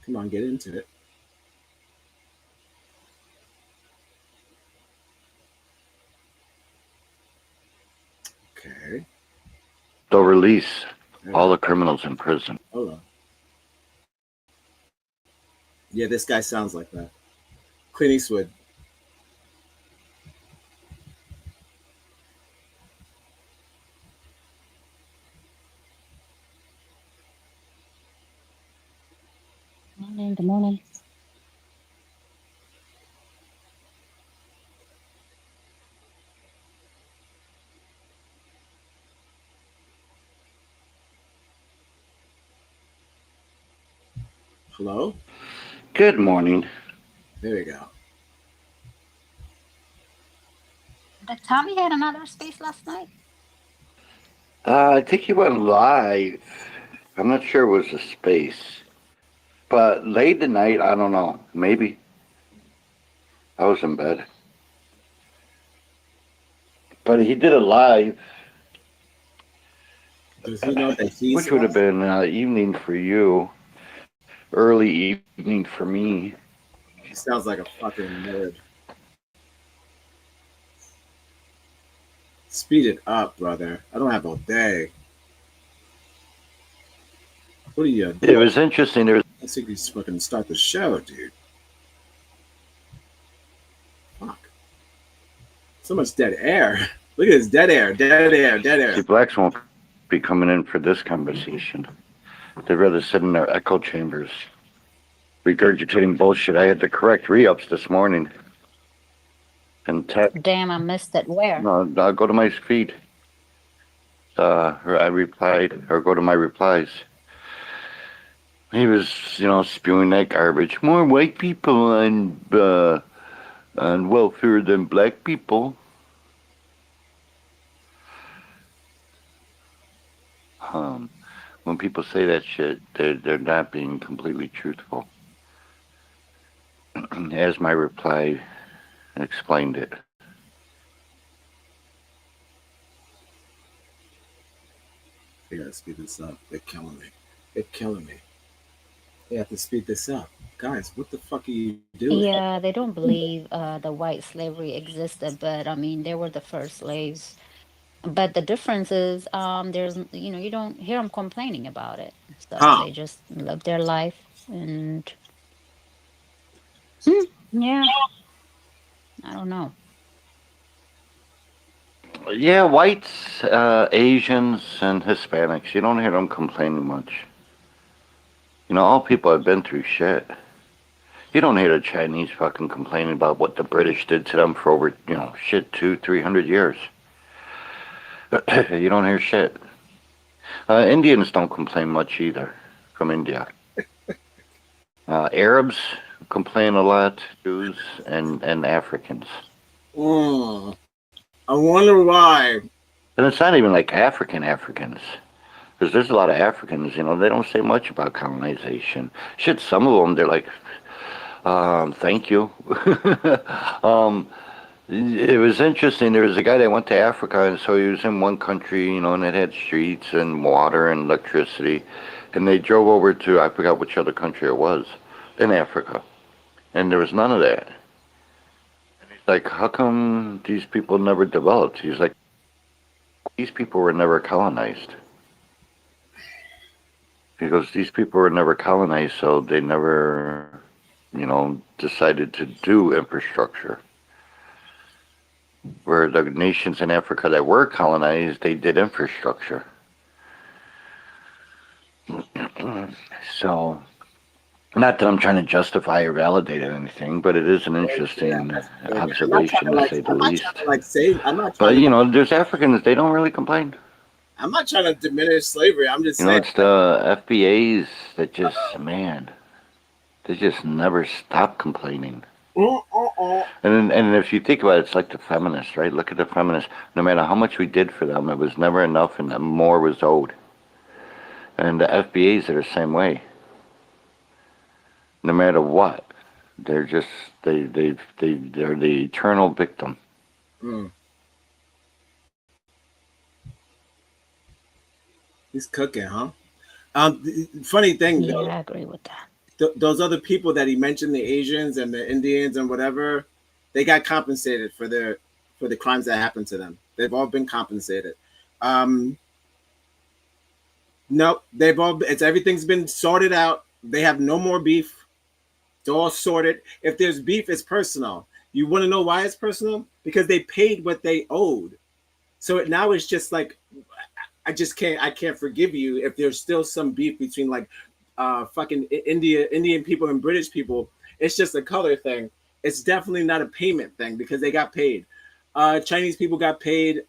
A: Come on, get into it. Okay.
K: They'll release all the criminals in prison.
A: Hold on. Yeah, this guy sounds like that. Clint Eastwood.
U: Morning, good morning.
A: Hello?
K: Good morning.
A: There you go.
U: Did Tommy had another space last night?
K: I think he went live. I'm not sure it was a space. But late tonight, I don't know. Maybe. I was in bed. But he did a live.
A: Does he know that he's
K: which would have been evening for you. Early evening for me.
A: He sounds like a fucking nerd. Speed it up, brother. I don't have all day. What are you doing?
K: It was interesting. There was
A: I think he's fucking start the show, dude. Fuck. So much dead air. Look at this dead air, dead air, dead air.
K: See, blacks won't be coming in for this conversation. They'd rather sit in their echo chambers, regurgitating bullshit. I had to correct re-ups this morning. And
U: Damn, I missed it. Where?
K: No, I'll go to my feed. I replied, or go to my replies. He was, spewing that garbage. More white people on welfare than black people. When people say that shit, they're not being completely truthful. As my reply explained it.
A: They gotta speed this up. They're killing me. They're killing me. They have to speed this up. Guys, what the fuck are you doing?
U: Yeah, they don't believe the white slavery existed, but I mean, they were the first slaves. But the difference is, there's, you don't hear them complaining about it. So they just live their life and, yeah, I don't know.
K: Yeah, whites, Asians, and Hispanics. You don't hear them complaining much. All people have been through shit. You don't hear the Chinese fucking complaining about what the British did to them for over, 200-300 years. You don't hear shit. Indians don't complain much either from India. Arabs complain a lot, Jews and Africans.
A: I wonder why.
K: And it's not even like Africans. Because there's a lot of Africans, they don't say much about colonization. Shit, some of them, they're like, thank you. It was interesting. There was a guy that went to Africa, and so he was in one country, and it had streets and water and electricity. And they drove over to, I forgot which other country it was, in Africa. And there was none of that. And he's like, how come these people never developed? He's like, these people were never colonized. He goes, these people were never colonized, so they never, decided to do infrastructure. Where the nations in Africa that were colonized, they did infrastructure. So, not that I'm trying to justify or validate anything, but it is an interesting observation, to say the least. But, there's Africans, they don't really complain.
A: I'm not trying to diminish slavery. I'm just saying.
K: It's the FBAs that just, man, they just never stop complaining. And if you think about it, it's like the feminists, right? Look at the feminists. No matter how much we did for them, it was never enough, and more was owed. And the FBAs are the same way. No matter what, they're just they're the eternal victim.
A: He's cooking, huh? Funny thing,
U: Yeah,
A: though,
U: I agree with that.
A: Those other people that he mentioned, the Asians and the Indians and whatever, they got compensated for the crimes that happened to them. They've all been compensated. No, they've all. Everything's been sorted out. They have no more beef. It's all sorted. If there's beef, it's personal. You want to know why it's personal? Because they paid what they owed. So now it's just like, I can't forgive you if there's still some beef between like fucking Indian people and British people. It's just a color thing. It's definitely not a payment thing because they got paid. Chinese people got paid.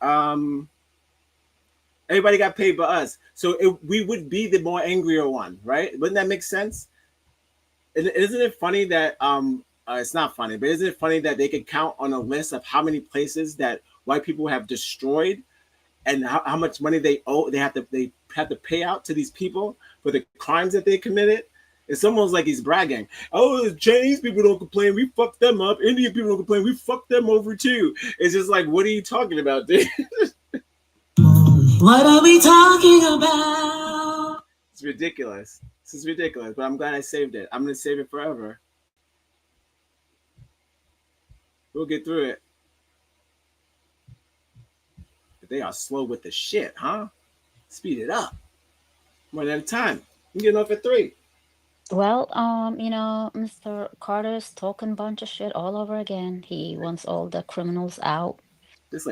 A: Everybody got paid but us. So we would be the more angrier one, right? Wouldn't that make sense? And isn't it funny that it's not funny, but isn't it funny that they could count on a list of how many places that white people have destroyed and how much money they owe? They have to pay out to these people for the crimes that they committed. It's almost like he's bragging. Oh, the Chinese people don't complain. We fucked them up. Indian people don't complain. We fucked them over too. It's just like, what are you talking about, dude?
B: What are we talking about?
A: It's ridiculous. This is ridiculous, but I'm glad I saved it. I'm going to save it forever. We'll get through it. But they are slow with the shit, huh? Speed it up. One at a time. I'm getting off at 3.
U: Well, Mr. Carter's talking a bunch of shit all over again. He wants all the criminals out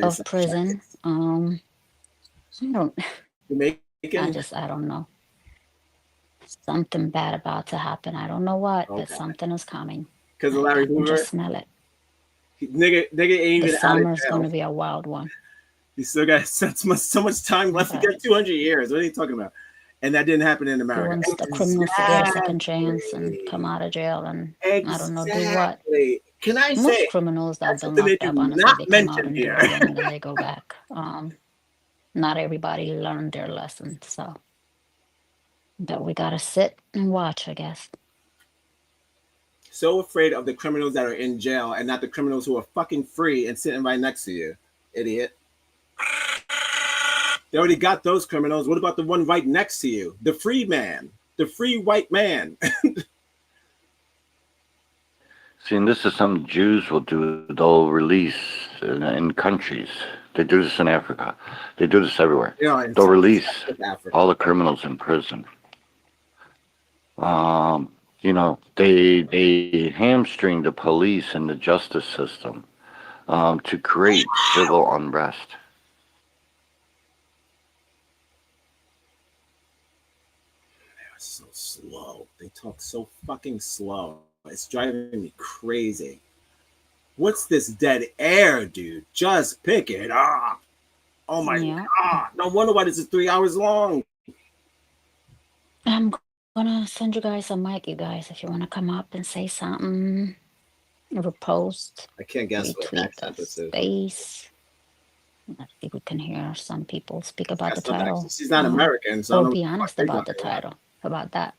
U: of prison. I don't know. Something bad about to happen. I don't know what, but something is coming.
A: Because of Larry Hoover?
U: Just smell it.
A: Nigga ain't even
U: The
A: out of
U: summer's
A: jail.
U: going to be a wild one.
A: He still got so much time left. He got 200 years. What are you talking about? And that didn't happen in
U: He
A: America.
U: wants the criminals to get a second chance and come out of jail and I don't know, do what.
A: Can I
U: Most
A: say
U: criminals that have been
A: something
U: locked
A: they
U: up,
A: do
U: honestly,
A: not
U: they come out
A: mention
U: and do
A: here?
U: it again and then they go back. Not everybody learned their lesson, so. But we gotta sit and watch, I guess.
A: So afraid of the criminals that are in jail and not the criminals who are fucking free and sitting right next to you, idiot. They already got those criminals. What about the one right next to you? The free man, the free white man.
K: See, and this is something Jews will do. They'll release in countries. They do this in Africa. They do this everywhere. They'll release all the criminals in prison. They hamstring the police and the justice system to create civil unrest.
A: They're so slow. They talk so fucking slow. It's driving me crazy. What's this dead air, dude? Just pick it up. Oh my God. No wonder why this is 3 hours long.
U: I'm gonna send you guys a mic, you guys, if you want to come up and say something, repost.
A: I can't guess what accent this is.
U: Space. I think we can hear some people speak about the title.
A: She's not American, so
U: Or be honest about the title. How about that?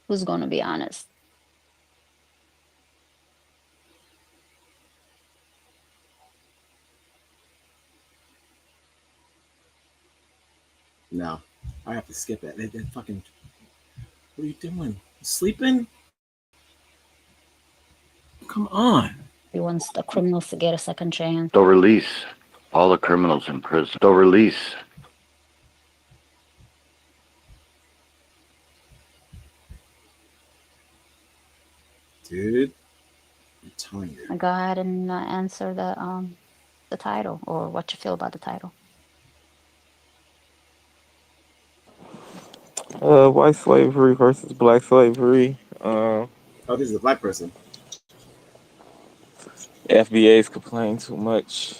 U: Who's gonna be honest?
A: No, I have to skip it. They're fucking. What are you doing? You sleeping? Come on.
U: He wants the criminals to get a second chance.
K: They'll release all the criminals in prison. They'll release.
A: Dude, I'm telling you.
U: Go ahead and answer the title or what you feel about the title.
G: White slavery versus black slavery.
A: Oh, this is a black person.
G: FBA's complain too much.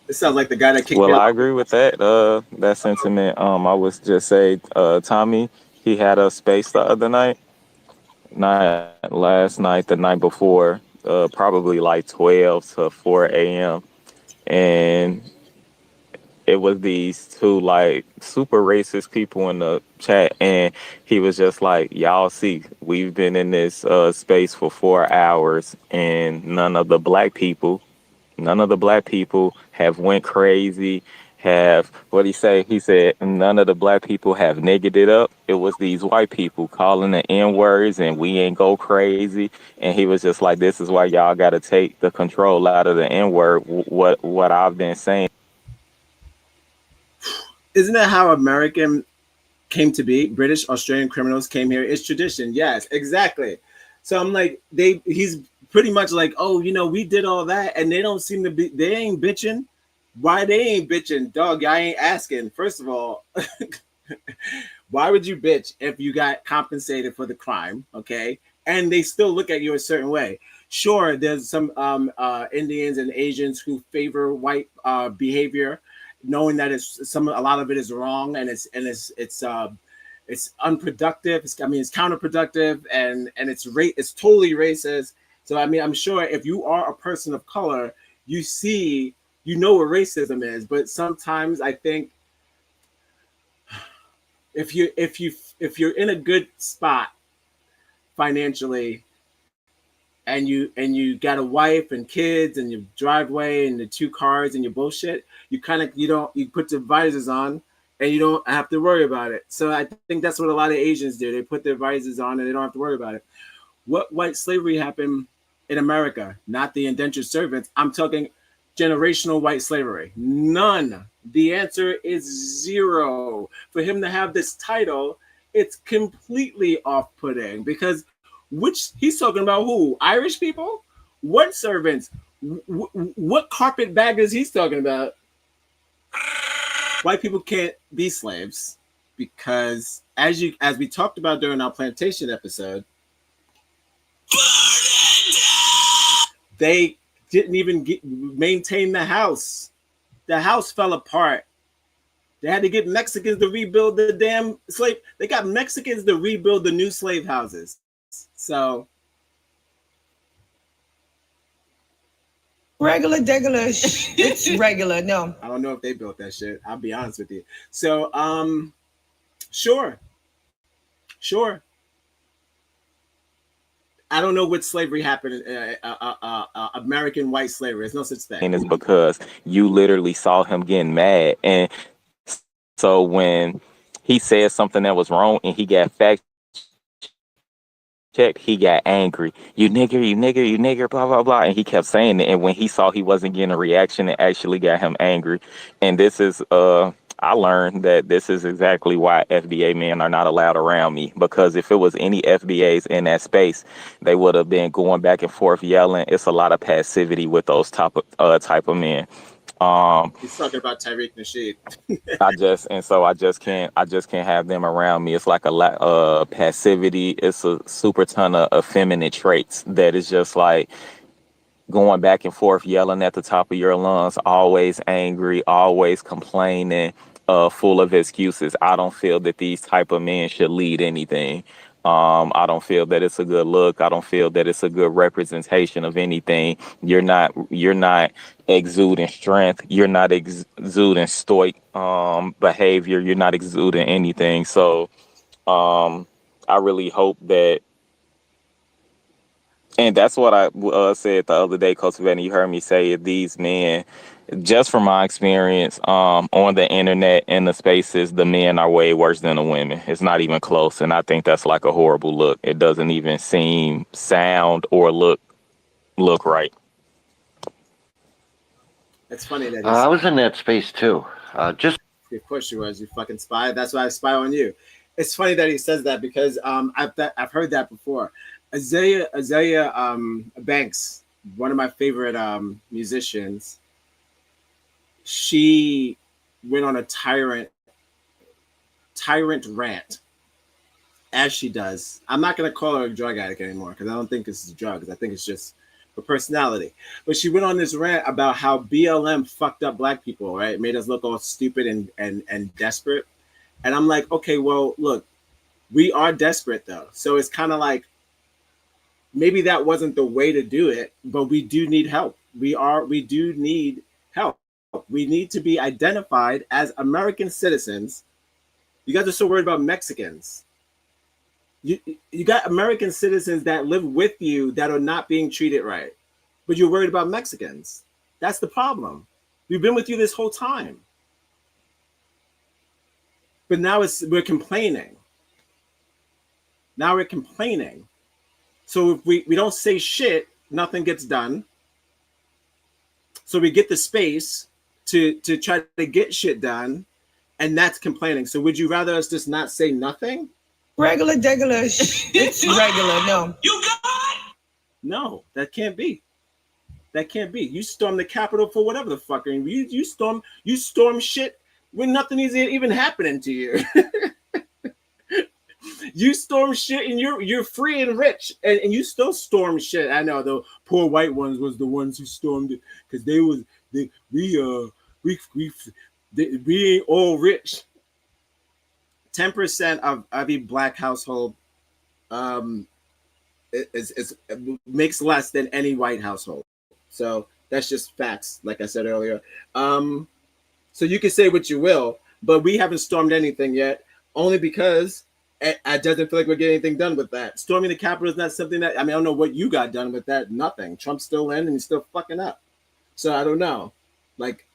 A: This sounds like the guy that kicked
G: Well,
A: me
G: I
A: out.
G: agree with that sentiment. I was just say Tommy, he had a space the other night. Not last night, the night before, probably like 12 to 4 a.m. And it was these two like super racist people in the chat, and he was just like, y'all see, we've been in this space for 4 hours and none of the black people have went crazy, have, what he say? He said none of the black people have niggered it up. It was these white people calling the N-words and we ain't go crazy. And he was just like, this is why y'all got to take the control out of the N-word, what I've been saying.
A: isn't that how American came to be? British, Australian criminals came here. It's tradition. Yes, exactly. So I'm like, he's pretty much like, oh, we did all that, and they don't seem to be. They ain't bitching. Why they ain't bitching, dog? I ain't asking. First of all, why would you bitch if you got compensated for the crime? Okay, and they still look at you a certain way. Sure, there's some Indians and Asians who favor white behavior, knowing that a lot of it is wrong and it's unproductive. It's counterproductive and it's totally racist. So I mean, I'm sure if you are a person of color, you know what racism is. But sometimes I think if you're in a good spot financially, and you got a wife and kids and your driveway and the 2 cars and your bullshit, you put the visors on and you don't have to worry about it. So I think that's what a lot of Asians do. They put their visors on and they don't have to worry about it. What white slavery happened in America? Not the indentured servants. I'm talking generational white slavery. None. The answer is 0. For him to have this title, it's completely off-putting because he's talking about who? Irish people? What servants? What carpetbaggers he's talking about? White people can't be slaves because as we talked about during our plantation episode, they didn't even maintain the house. The house fell apart. They had to get Mexicans to rebuild the damn slave. They got Mexicans to rebuild the new slave houses. So
F: regular, it's regular. No,
A: I don't know if they built that shit. I'll be honest with you. So, sure. I don't know what slavery happened. American white slavery. There's no such thing.
G: And it's because you literally saw him getting mad, and so when he said something that was wrong and he got fact checked, he got angry. You nigger, blah, blah, blah. And he kept saying it. And when he saw he wasn't getting a reaction, it actually got him angry. And this is, I learned that this is exactly why FBA men are not allowed around me. Because if it was any FBAs in that space, they would have been going back and forth yelling. It's a lot of passivity with those type of men.
A: He's talking about Tariq Nasheed.
G: I just can't have them around me. It's like a lot of passivity. It's a super ton of effeminate traits that is just like going back and forth, yelling at the top of your lungs, always angry, always complaining, full of excuses. I don't feel that these type of men should lead anything. I don't feel that it's a good look. I don't feel that it's a good representation of anything. You're not exuding strength. You're not exuding stoic behavior. You're not exuding anything. So I really hope that, and that's what I said the other day, Coach Vanny. You heard me say it, these men, just from my experience on the internet and the spaces, the men are way worse than the women. It's not even close. And I think that's like a horrible look. It doesn't even seem, sound, or look right.
A: It's funny that
K: I was in that space too.
A: Of course you was, you fucking spy. That's why I spy on you. It's funny that he says that because I've heard that before. Azalea Banks, one of my favorite musicians, she went on a tyrant rant, as she does. I'm not going to call her a drug addict anymore because I don't think it's drugs. I think it's just her personality. But she went on this rant about how BLM fucked up black people, right? It made us look all stupid and desperate. And I'm like, okay, well, look, we are desperate though. So it's kind of like, maybe that wasn't the way to do it, but we do need help. We do need help. We need to be identified as American citizens. You guys are so worried about Mexicans. You got American citizens that live with you that are not being treated right, but you're worried about Mexicans. That's the problem. We've been with you this whole time. But now we're complaining. So if we don't say shit, nothing gets done. So we get the space to try to get shit done. And that's complaining. So would you rather us just not say nothing?
F: Regular, it's regular. No.
A: No, that can't be. That can't be. You storm the Capitol for whatever the fuck. You storm shit when nothing is even happening to you. You storm shit and you're free and rich, and you still storm shit. I know the poor white ones was the ones who stormed it because we ain't all rich. 10% of every black household makes less than any white household. So that's just facts, like I said earlier. So you can say what you will, but we haven't stormed anything yet, only because it doesn't feel like we're getting anything done with that. Storming the Capitol is not something that, I don't know what you got done with that. Nothing. Trump's still in and he's still fucking up. So I don't know. Like,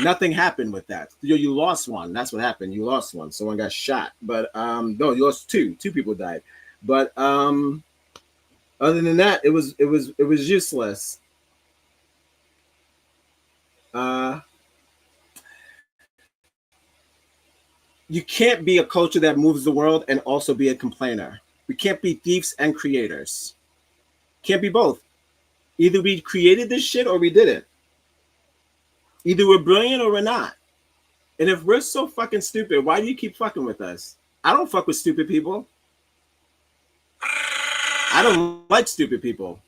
A: nothing happened with that. You lost one. That's what happened. You lost one. Someone got shot. But no, you lost two. Two people died. But other than that, it was useless. You can't be a culture that moves the world and also be a complainer. We can't be thieves and creators. Can't be both. Either we created this shit or we didn't. Either we're brilliant or we're not. And if we're so fucking stupid, why do you keep fucking with us? I don't fuck with stupid people. I don't like stupid people.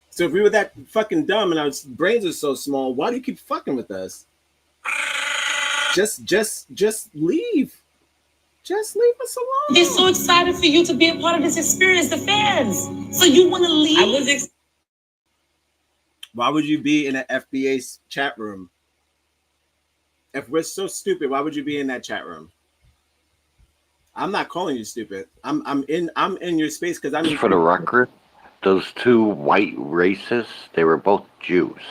A: So if we were that fucking dumb and our brains are so small, why do you keep fucking with us? Just leave. Just leave us alone.
F: They're so excited for you to be a part of this experience, the fans. So you want to leave?
A: Why would you be in an FBA chat room? If we're so stupid, why would you be in that chat room? I'm not calling you stupid. I'm in your space because I'm.
K: For the record, those two white racists, they were both Jews.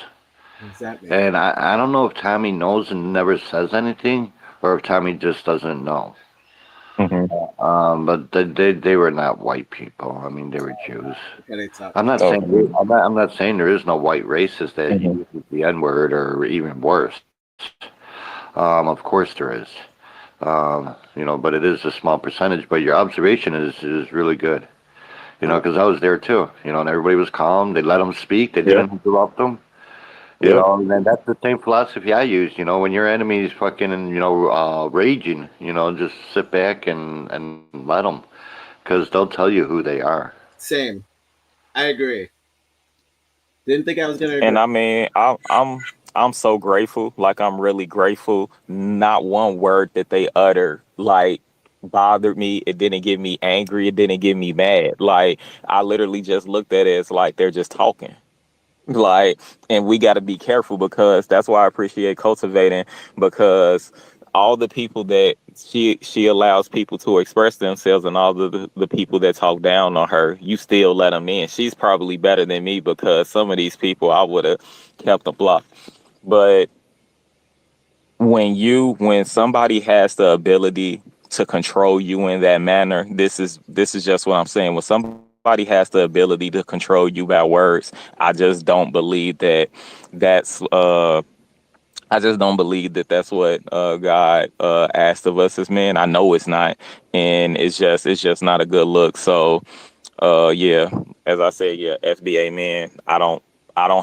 A: Exactly.
K: And I don't know if Tommy knows and never says anything, or if Tommy just doesn't know.
G: Mm-hmm.
K: But they were not white people. I mean, they were Jews. I'm not
G: Okay.
K: saying I'm not saying there is no white racist that uses the N-word or even worse. Of course there is. But it is a small percentage. But your observation is really good. Because I was there too. And everybody was calm. They let them speak. They didn't interrupt them. And that's the same philosophy I use. When your enemy is fucking, raging, just sit back and let them, because they'll tell you who they are.
A: Same. I agree. Didn't think I was gonna agree.
G: And I mean, I'm so grateful. Like, I'm really grateful. Not one word that they utter bothered me. It didn't get me angry. It didn't get me mad. Like, I literally just looked at it as like they're just talking. And we got to be careful, because that's why I appreciate cultivating, because all the people that she allows people to express themselves, and all the people that talk down on her, you still let them in. She's probably better than me, because some of these people I would have kept them blocked. But when somebody has the ability to control you in that manner, this is just what I'm saying. When somebody has the ability to control you by words, I just don't believe that's what God asked of us as men. I know it's not, and it's just not a good look. So yeah, as I said, yeah, FBA men, I don't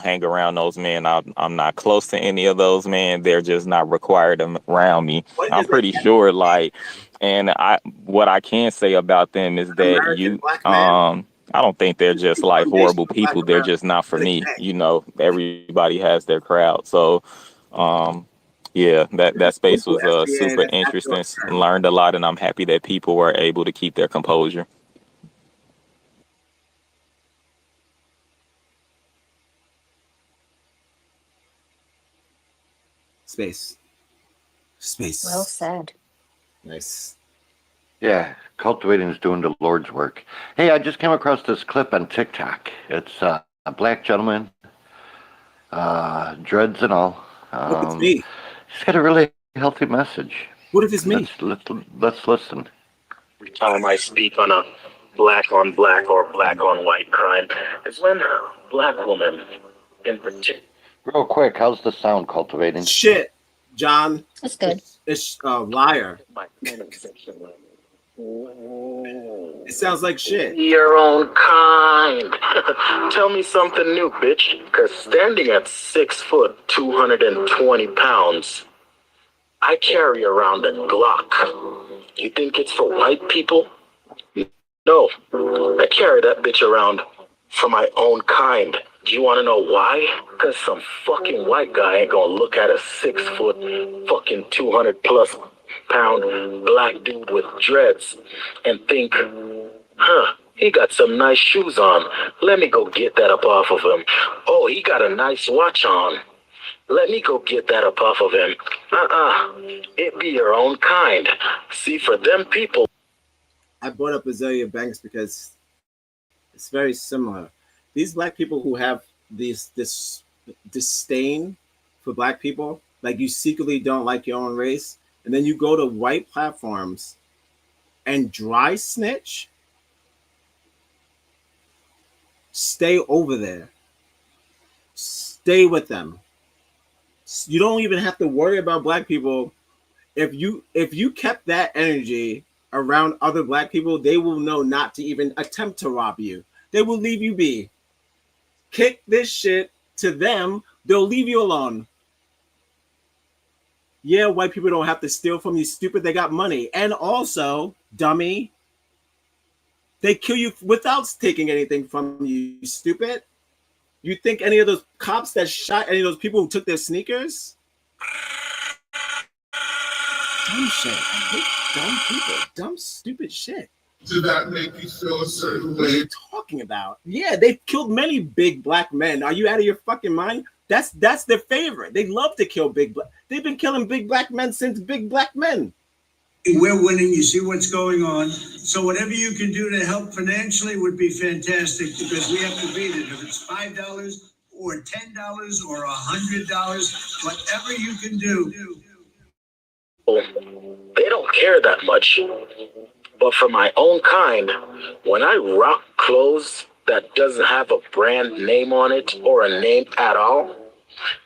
G: hang around those men. I'm not close to any of those men. They're just not required around me. I'm pretty sure, and what I can say about them is that I don't think they're just horrible people. They're just not for me. Everybody has their crowd. So yeah, that space was super interesting. Learned a lot, and I'm happy that people were able to keep their composure.
A: Space.
U: Well said.
A: Nice.
K: Yeah, cultivating is doing the Lord's work. Hey, I just came across this clip on TikTok. It's a black gentleman, dreads and all.
A: What if it's me?
K: He's got a really healthy message.
A: What if it's me?
K: Let's listen.
H: Every time I speak on a black on black or black on white crime, it's when a black woman in particular.
K: Real quick, how's the sound cultivating?
A: Shit. John.
U: That's good.
A: It's liar. It sounds like shit.
H: Your own kind. Tell me something new, bitch. Cause standing at 6 foot, 220 pounds, I carry around a Glock. You think it's for white people? No, I carry that bitch around for my own kind. Do you want to know why? Because some fucking white guy ain't gonna look at a 6 foot, fucking 200 plus pound black dude with dreads and think, huh, he got some nice shoes on. Let me go get that up off of him. Oh, he got a nice watch on. Let me go get that up off of him. It be your own kind. See, for them people.
A: I brought up Azealia Banks because it's very similar. These black people who have this disdain for black people, like you secretly don't like your own race, and then you go to white platforms and dry snitch, stay over there. Stay with them. You don't even have to worry about black people. If you kept that energy around other black people, they will know not to even attempt to rob you. They will leave you be. Kick this shit to them, they'll leave you alone. Yeah, white people don't have to steal from you, stupid. They got money. And also, dummy, they kill you without taking anything from you, stupid. You think any of those cops that shot any of those people who took their sneakers? Dumb shit. I hate dumb people. Dumb, stupid shit.
D: Did that make you feel a certain
A: What are
D: way?
A: you talking about? Yeah, they've killed many big black men. Are you out of your fucking mind? That's their favorite. They love to kill big black. They've been killing big black men since big black men.
J: We're winning. You see what's going on. So whatever you can do to help financially would be fantastic because we have to beat it. If it's $5 or $10 or $100, whatever you can do.
H: They don't care that much. But for my own kind, when I rock clothes that doesn't have a brand name on it or a name at all,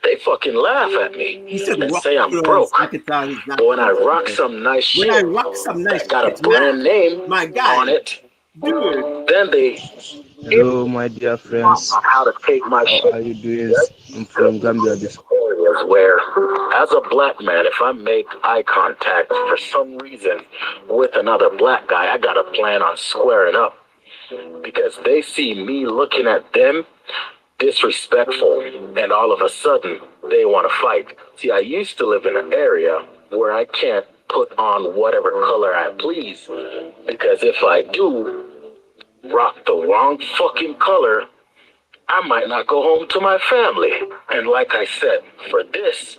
H: they fucking laugh at me and say I'm broke. But when I rock some nice shit that got a brand name on it, then they
M: Hello, my dear friends.
H: how to take my
M: How
H: shit.
M: are you doing? I'm from Gambia. This
H: Areas where, as a black man, if I make eye contact for some reason with another black guy, I gotta plan on squaring up because they see me looking at them disrespectful, and all of a sudden they want to fight. See, I used to live in an area where I can't put on whatever color I please because if I do rock the wrong fucking color, I might not go home to my family. And like I said, for this,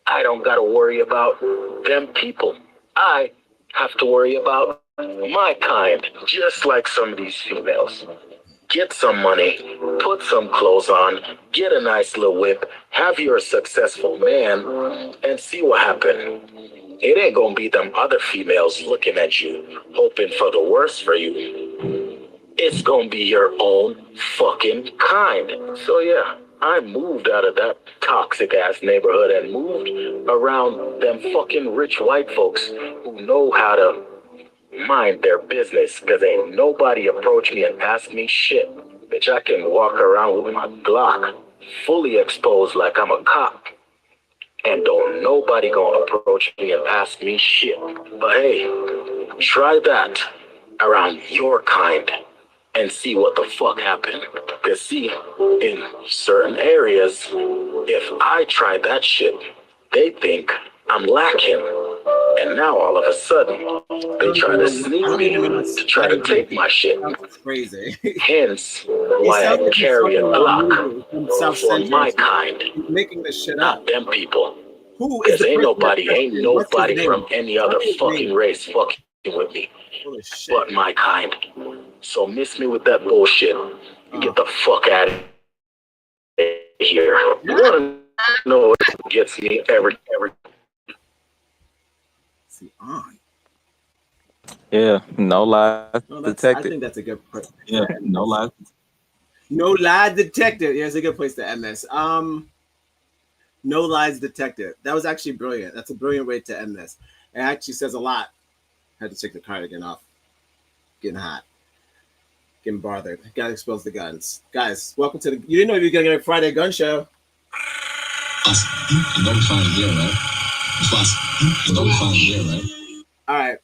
H: I don't gotta worry about them people. I have to worry about my kind, just like some of these females. Get some money, put some clothes on, get a nice little whip, have your successful man, and see what happens. It ain't gonna be them other females looking at you, hoping for the worst for you. It's gonna be your own fucking kind. So yeah, I moved out of that toxic ass neighborhood and moved around them fucking rich white folks who know how to mind their business, because ain't nobody approach me and ask me shit. Bitch, I can walk around with my Glock fully exposed like I'm a cop, and don't nobody gonna approach me and ask me shit. But hey, try that around your kind and see what the fuck happened. Because see, in certain areas, if I try that shit, they think I'm lacking. And now all of a sudden, they try to sneak me to try to take my shit.
A: That's crazy.
H: Hence, why I carry a Glock for my kind,
A: making this shit
H: not
A: up.
H: them people.
A: Who is
H: Because
A: the
H: ain't
A: person
H: nobody
A: that-
H: from any other fucking race fucking with me but my kind. So miss me with that bullshit. Get the fuck out of here. You wanna know what gets me every
A: See, on.
G: Yeah, no lies
A: No, I
G: detected.
A: think that's a good place.
G: Yeah, no lies.
A: No lie detected. Yeah, it's a good place to end this. No lies detected. That was actually brilliant. That's a brilliant way to end this. It actually says a lot. Had to take the cardigan off. Getting hot. Getting bothered. Gotta expose the guns. Guys, welcome to the. You didn't know you were gonna get a Friday gun show. All right.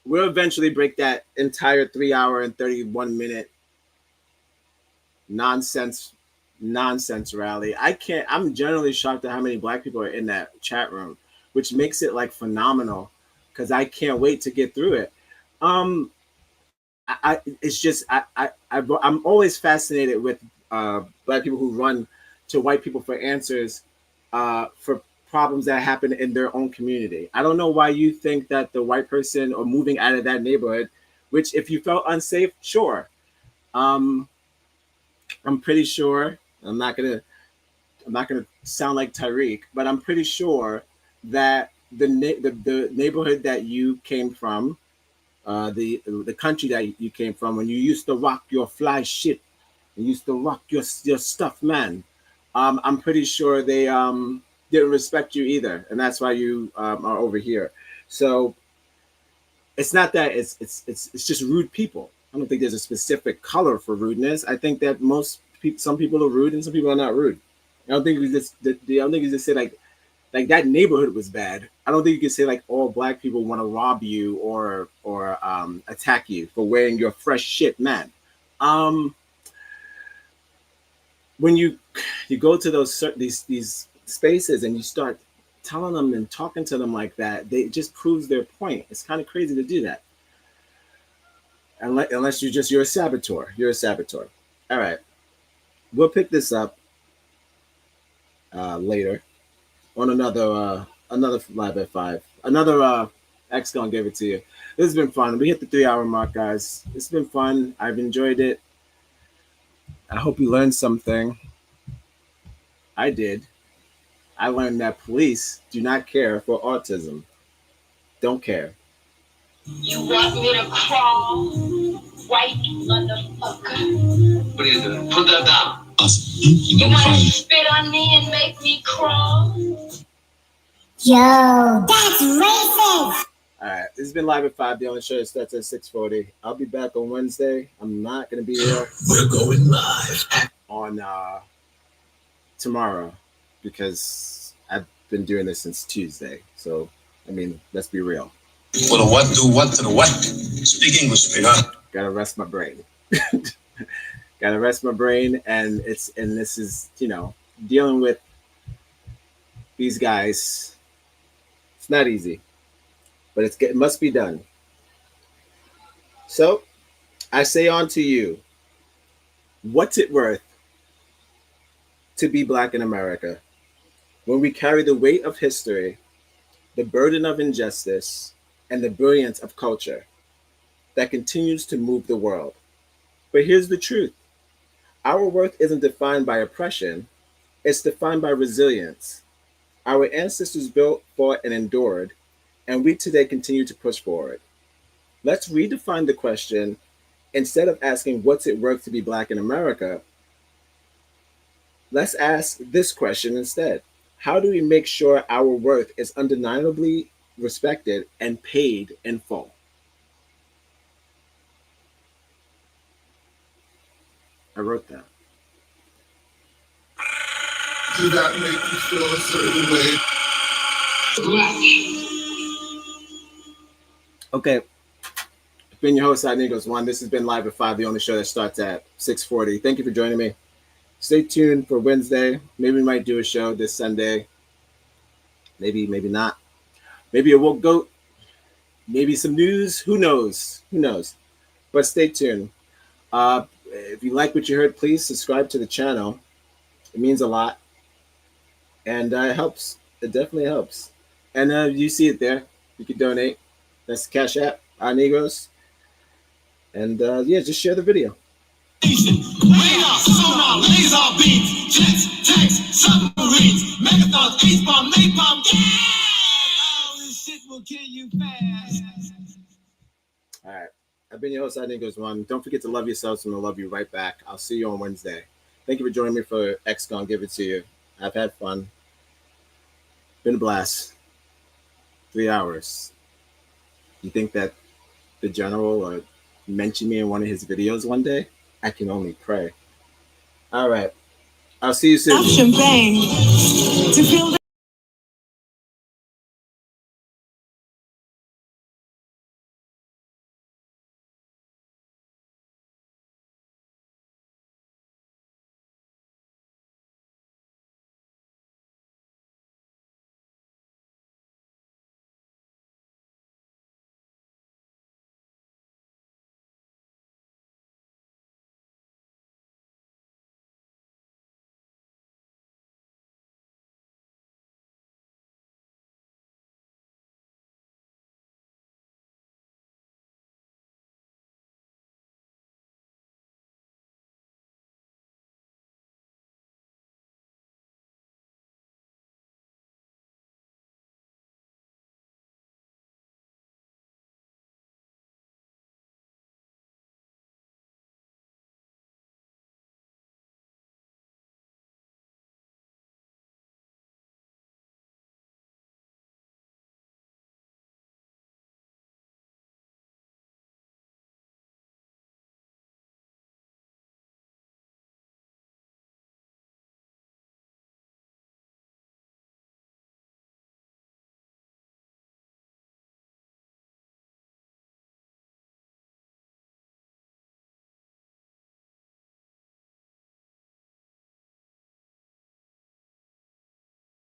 A: We'll eventually break that entire 3 hour and 31 minute nonsense rally. I'm generally shocked at how many black people are in that chat room, which makes it like phenomenal because I can't wait to get through it. It's just I'm always fascinated with black people who run to white people for answers for problems that happen in their own community. I don't know why you think that the white person or moving out of that neighborhood, which if you felt unsafe, sure. I'm pretty sure I'm not gonna sound like Tariq, but I'm pretty sure that the neighborhood that you came from, the country that you came from, when you used to rock your fly shit, you used to rock your stuff, man. I'm pretty sure they didn't respect you either, and that's why you are over here. So it's not that it's just rude people. I don't think there's a specific color for rudeness. I think that some people are rude and some people are not rude. I don't think you just say like that neighborhood was bad. I don't think you can say like all black people want to rob you or attack you for wearing your fresh shit, man. When you go to these spaces and you start telling them and talking to them like that, they just proves their point. It's kind of crazy to do that. Unless you're a saboteur. You're a saboteur. All right. We'll pick this up later on another Live at 5. Another X-Gon gave it to you. This has been fun. We hit the 3 hour mark, guys. It's been fun. I've enjoyed it. I hope you learned something. I did. I learned that police do not care for autism. Don't care.
N: You want me to crawl, white motherfucker?
C: What are you doing? Put that down.
N: You want to spit on me and make me crawl? Yo, that's racist!
A: Alright, this has been Live at 5. The only show that starts at 6:40. I'll be back on Wednesday. I'm not going to be here.
C: We're going live
A: on tomorrow because I've been doing this since Tuesday. So, I mean, let's be real.
C: For the what, do what to the what? Speak English, sweetheart.
A: Gotta rest my brain. Gotta rest my brain, and this is, dealing with these guys. It's not easy, but it must be done. So, I say on to you, what's it worth to be black in America when we carry the weight of history, the burden of injustice, and the brilliance of culture that continues to move the world? But here's the truth. Our worth isn't defined by oppression, it's defined by resilience. Our ancestors built, fought, and endured, and we today continue to push forward. Let's redefine the question. Instead of asking what's it worth to be black in America, let's ask this question instead. How do we make sure our worth is undeniably respected and paid in full? I wrote that.
D: Do that make you feel a certain way?
A: Okay. I've been your host, Side Negros 1. This has been Live at 5, the only show that starts at 6:40. Thank you for joining me. Stay tuned for Wednesday. Maybe we might do a show this Sunday. Maybe not. Maybe a woke goat. Maybe some news. Who knows? But stay tuned. If you like what you heard, please subscribe to the channel. It means a lot. And it helps. It definitely helps. And you see it there. You can donate. That's the Cash App, our Negros. And just share the video.
C: Radar, sonar, laser beams, jets, tanks, submarines, megathons, H-bomb, napalm, all this shit will kill you fast.
A: All right. I've been your host, I Negros 1. Don't forget to love yourselves, and I'll love you right back. I'll see you on Wednesday. Thank you for joining me for X-Gon Give It To You. I've had fun. Been a blast. 3 hours. You think that the general will mention me in one of his videos one day? I can only pray. All right. I'll see you soon.
C: Champagne to feel